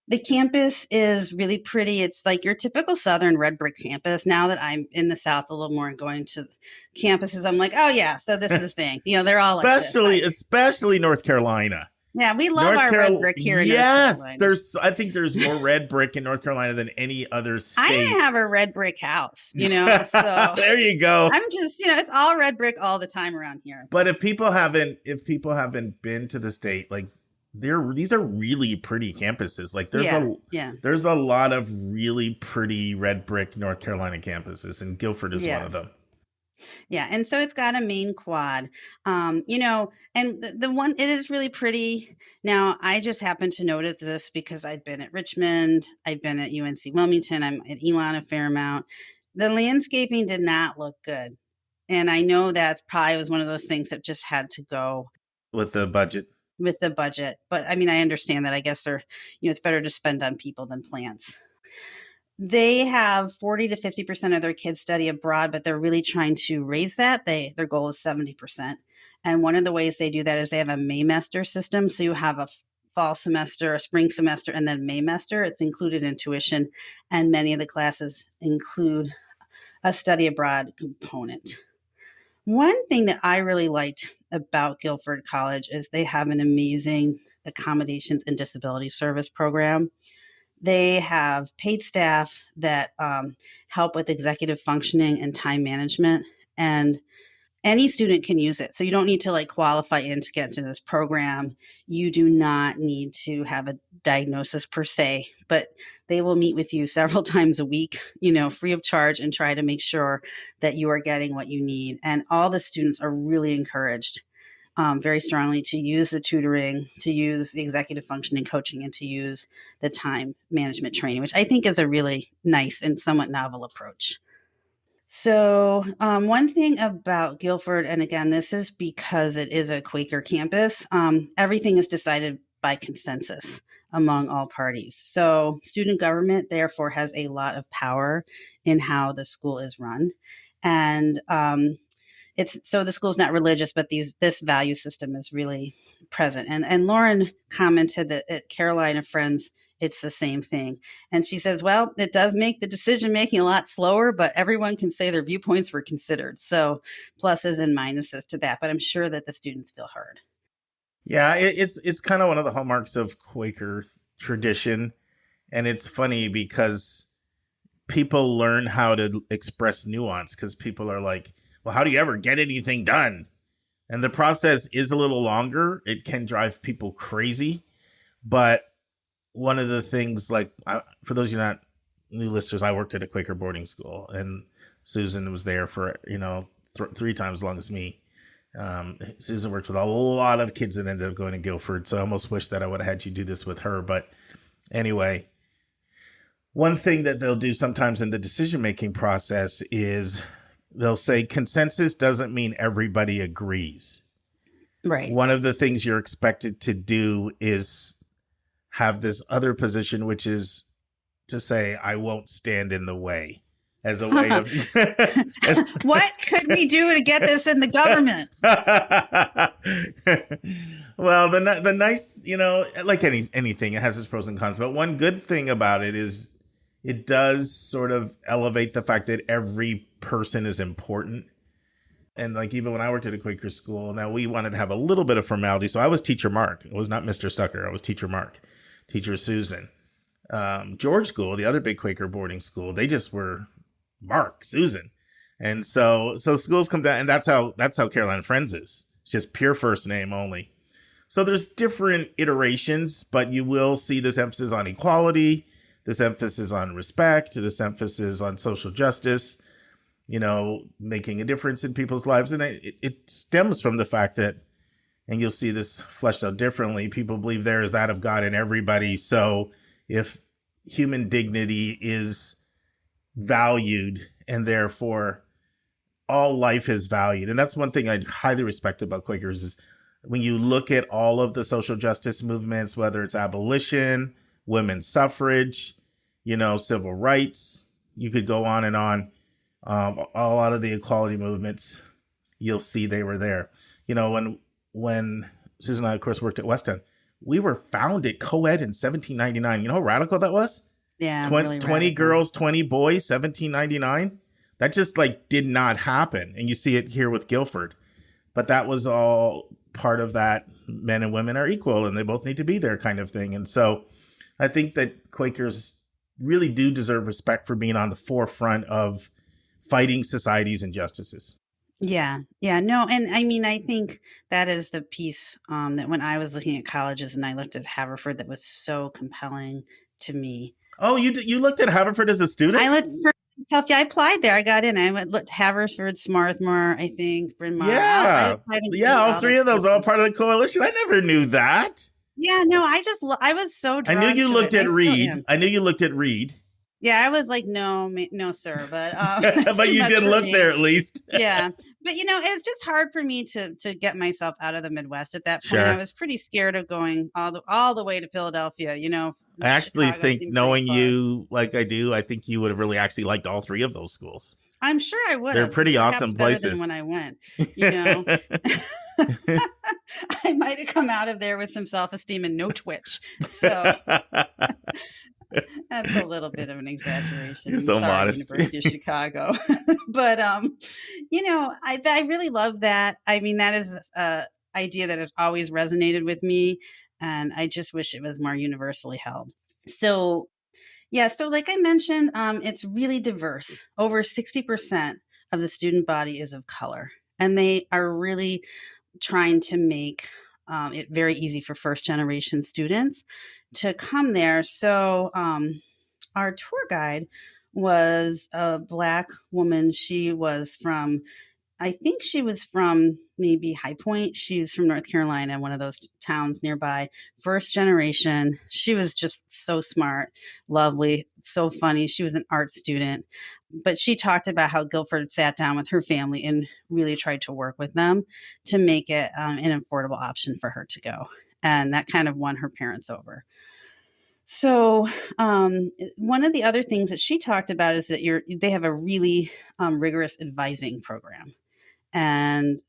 The campus is really pretty. It's like your typical Southern red brick campus. Now that I'm in the South a little more and going to campuses, I'm like, oh yeah, so this is the thing. They're all like this. Especially North Carolina. Yeah, we love our red brick here in North Carolina. Yes, I think there's more red brick in North Carolina than any other state. I didn't have a red brick house, so there you go. I'm just, it's all red brick all the time around here. But if people haven't been to the state, like these are really pretty campuses. Like there's a lot of really pretty red brick North Carolina campuses, and Guilford is one of them. Yeah. And so it's got a main quad, and the one, it is really pretty. Now, I just happened to notice this because I'd been at Richmond, I'd been at UNC Wilmington, I'm at Elon a fair amount. The landscaping did not look good. And I know that probably was one of those things that just had to go with the budget. But I mean, I understand that. I guess it's better to spend on people than plants. They have 40 to 50% of their kids study abroad, but they're really trying to raise that. Their goal is 70%. And one of the ways they do that is they have a Maymester system. So you have a fall semester, a spring semester, and then Maymester. It's included in tuition. And many of the classes include a study abroad component. One thing that I really liked about Guilford College is they have an amazing accommodations and disability service program. They have paid staff that help with executive functioning and time management, and any student can use it. So you don't need to qualify in to get into this program. You do not need to have a diagnosis per se, but they will meet with you several times a week, free of charge, and try to make sure that you are getting what you need. And all the students are really encouraged very strongly to use the tutoring, to use the executive functioning coaching, and to use the time management training, which I think is a really nice and somewhat novel approach. So one thing about Guilford, and again, this is because it is a Quaker campus, everything is decided by consensus among all parties. So student government, therefore, has a lot of power in how the school is run. And so the school's not religious, but this value system is really present. And Lauren commented that at Carolina Friends, it's the same thing. And she says, well, it does make the decision making a lot slower, but everyone can say their viewpoints were considered. So pluses and minuses to that, but I'm sure that the students feel heard. Yeah, it's kind of one of the hallmarks of Quaker tradition. And it's funny because people learn how to express nuance, because people are like, well, how do you ever get anything done? And the process is a little longer. It can drive people crazy. But one of the things, for those of you not new listeners, I worked at a Quaker boarding school, and Susan was there for, 3 times as long as me. Susan worked with a lot of kids that ended up going to Guilford. So I almost wish that I would have had you do this with her. But anyway, one thing that they'll do sometimes in the decision-making process is they'll say consensus doesn't mean everybody agrees. Right. One of the things you're expected to do is have this other position, which is to say, I won't stand in the way, as a way of... What could we do to get this in the government? Well, the nice, like anything, it has its pros and cons. But one good thing about it is it does sort of elevate the fact that every person is important. And even when I worked at a Quaker school, now we wanted to have a little bit of formality. So I was Teacher Mark. It was not Mr. Stucker. I was Teacher Mark, Teacher Susan. George School, the other big Quaker boarding school, they just were Mark, Susan. And so schools come down, and that's how Carolina Friends is. It's just pure first name only. So there's different iterations, but you will see this emphasis on equality, this emphasis on respect, this emphasis on social justice, making a difference in people's lives. And it stems from the fact that, and you'll see this fleshed out differently, people believe there is that of God in everybody. So if human dignity is valued, and therefore all life is valued. And that's one thing I highly respect about Quakers is when you look at all of the social justice movements, whether it's abolition, women's suffrage, civil rights. You could go on and on. A lot of the equality movements, you'll see they were there. When Susan and I, of course, worked at West End, we were founded co-ed in 1799. You know how radical that was? Yeah, 20 really girls, 20 boys, 1799. That just did not happen. And you see it here with Guilford. But that was all part of that men and women are equal and they both need to be there kind of thing. And so I think that Quakers really do deserve respect for being on the forefront of fighting society's injustices. Yeah. No, and I mean, I think that is the piece that when I was looking at colleges and I looked at Haverford, that was so compelling to me. Oh, you looked at Haverford as a student? I looked for myself. Yeah, I applied there. I got in. I looked Haverford, Swarthmore, I think, Bryn Mawr. Yeah. All three of those, all part of the coalition. I never knew that. Yeah, no, I was so drawn I knew you to looked it. at Reed. I knew you looked at Reed. Yeah, I was like, no, sir. But but you did look there at least. Yeah. But, it was just hard for me to get myself out of the Midwest at that point. Sure. I was pretty scared of going all the way to Philadelphia, I actually Chicago think, seemed knowing pretty far. you like I do, I think you would have really actually liked all three of those schools. I'm sure I would. They're pretty awesome places. places. When I went, I might have come out of there with some self-esteem and no twitch. So that's a little bit of an exaggeration. You're so modest. University of Chicago. But, I really love that. I mean, that is an idea that has always resonated with me. And I just wish it was more universally held. So, yeah. So like I mentioned, it's really diverse. Over 60% of the student body is of color. And they are really trying to make it very easy for first generation students to come there. So our tour guide was a Black woman. She was from maybe High Point. She was from North Carolina, one of those towns nearby. First generation. She was just so smart, lovely, so funny. She was an art student. But she talked about how Guilford sat down with her family and really tried to work with them to make it an affordable option for her to go. And that kind of won her parents over. So one of the other things that she talked about is that they have a really rigorous advising program. And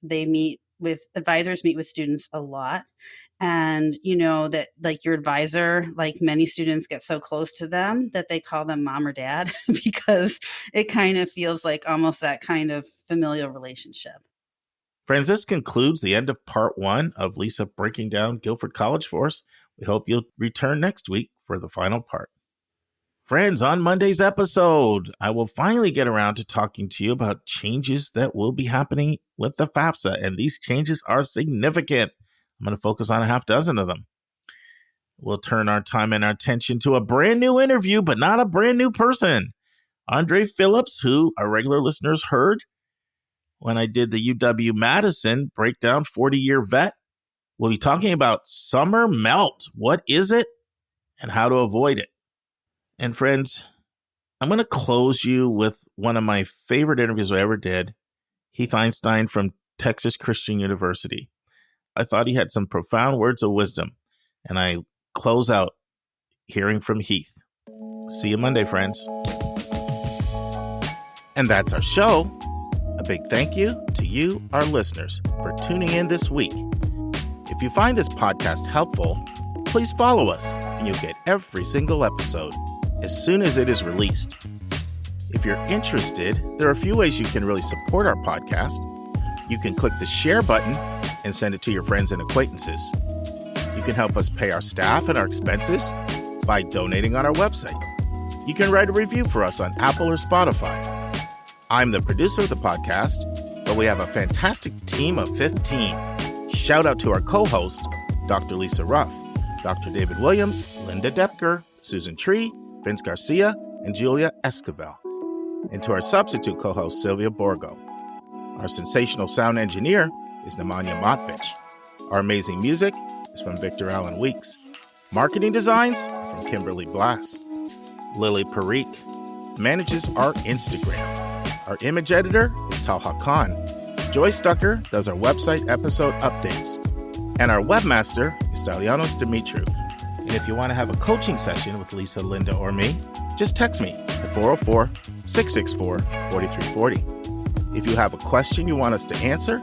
advisors meet with students a lot. And that like your advisor, like many students get so close to them that they call them mom or dad because it kind of feels like almost that kind of familial relationship. Friends, this concludes the end of part 1 of Lisa breaking down Guilford College for us. We hope you'll return next week for the final part. Friends, on Monday's episode, I will finally get around to talking to you about changes that will be happening with the FAFSA, and these changes are significant. I'm going to focus on a half dozen of them. We'll turn our time and our attention to a brand new interview, but not a brand new person. Andre Phillips, who our regular listeners heard when I did the UW-Madison breakdown, 40-year vet, we'll be talking about summer melt. What is it and how to avoid it? And friends, I'm going to close you with one of my favorite interviews I ever did, Heath Einstein from Texas Christian University. I thought he had some profound words of wisdom, and I close out hearing from Heath. See you Monday, friends. And that's our show. A big thank you to you, our listeners, for tuning in this week. If you find this podcast helpful, please follow us, and you'll get every single episode as soon as it is released. If you're interested, there are a few ways you can really support our podcast. You can click the share button and send it to your friends and acquaintances. You can help us pay our staff and our expenses by donating on our website. You can write a review for us on Apple or Spotify. I'm the producer of the podcast, but we have a fantastic team of 15. Shout out to our co-host, Dr. Lisa Ruff, Dr. David Williams, Linda Depker, Susan Tree, Vince Garcia, and Julia Esquivel. And to our substitute co-host, Sylvia Borgo. Our sensational sound engineer is Nemanja Motvich. Our amazing music is from Victor Allen Weeks. Marketing designs are from Kimberly Blass. Lily Parikh manages our Instagram. Our image editor is Talha Khan. Joy Stucker does our website episode updates. And our webmaster is Stalianos Dimitriou. And if you want to have a coaching session with Lisa, Linda, or me, just text me at 404-664-4340. If you have a question you want us to answer,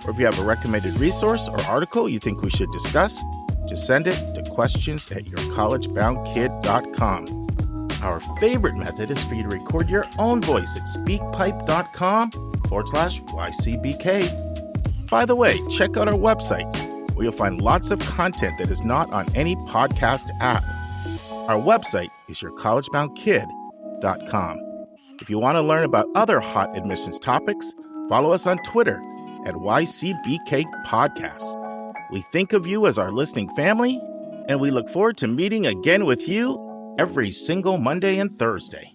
or if you have a recommended resource or article you think we should discuss, just send it to questions@yourcollegeboundkid.com. Our favorite method is for you to record your own voice at speakpipe.com/YCBK. By the way, check out our website, where you'll find lots of content that is not on any podcast app. Our website is yourcollegeboundkid.com. If you want to learn about other hot admissions topics, follow us on Twitter at YCBK Podcasts. We think of you as our listening family, and we look forward to meeting again with you every single Monday and Thursday.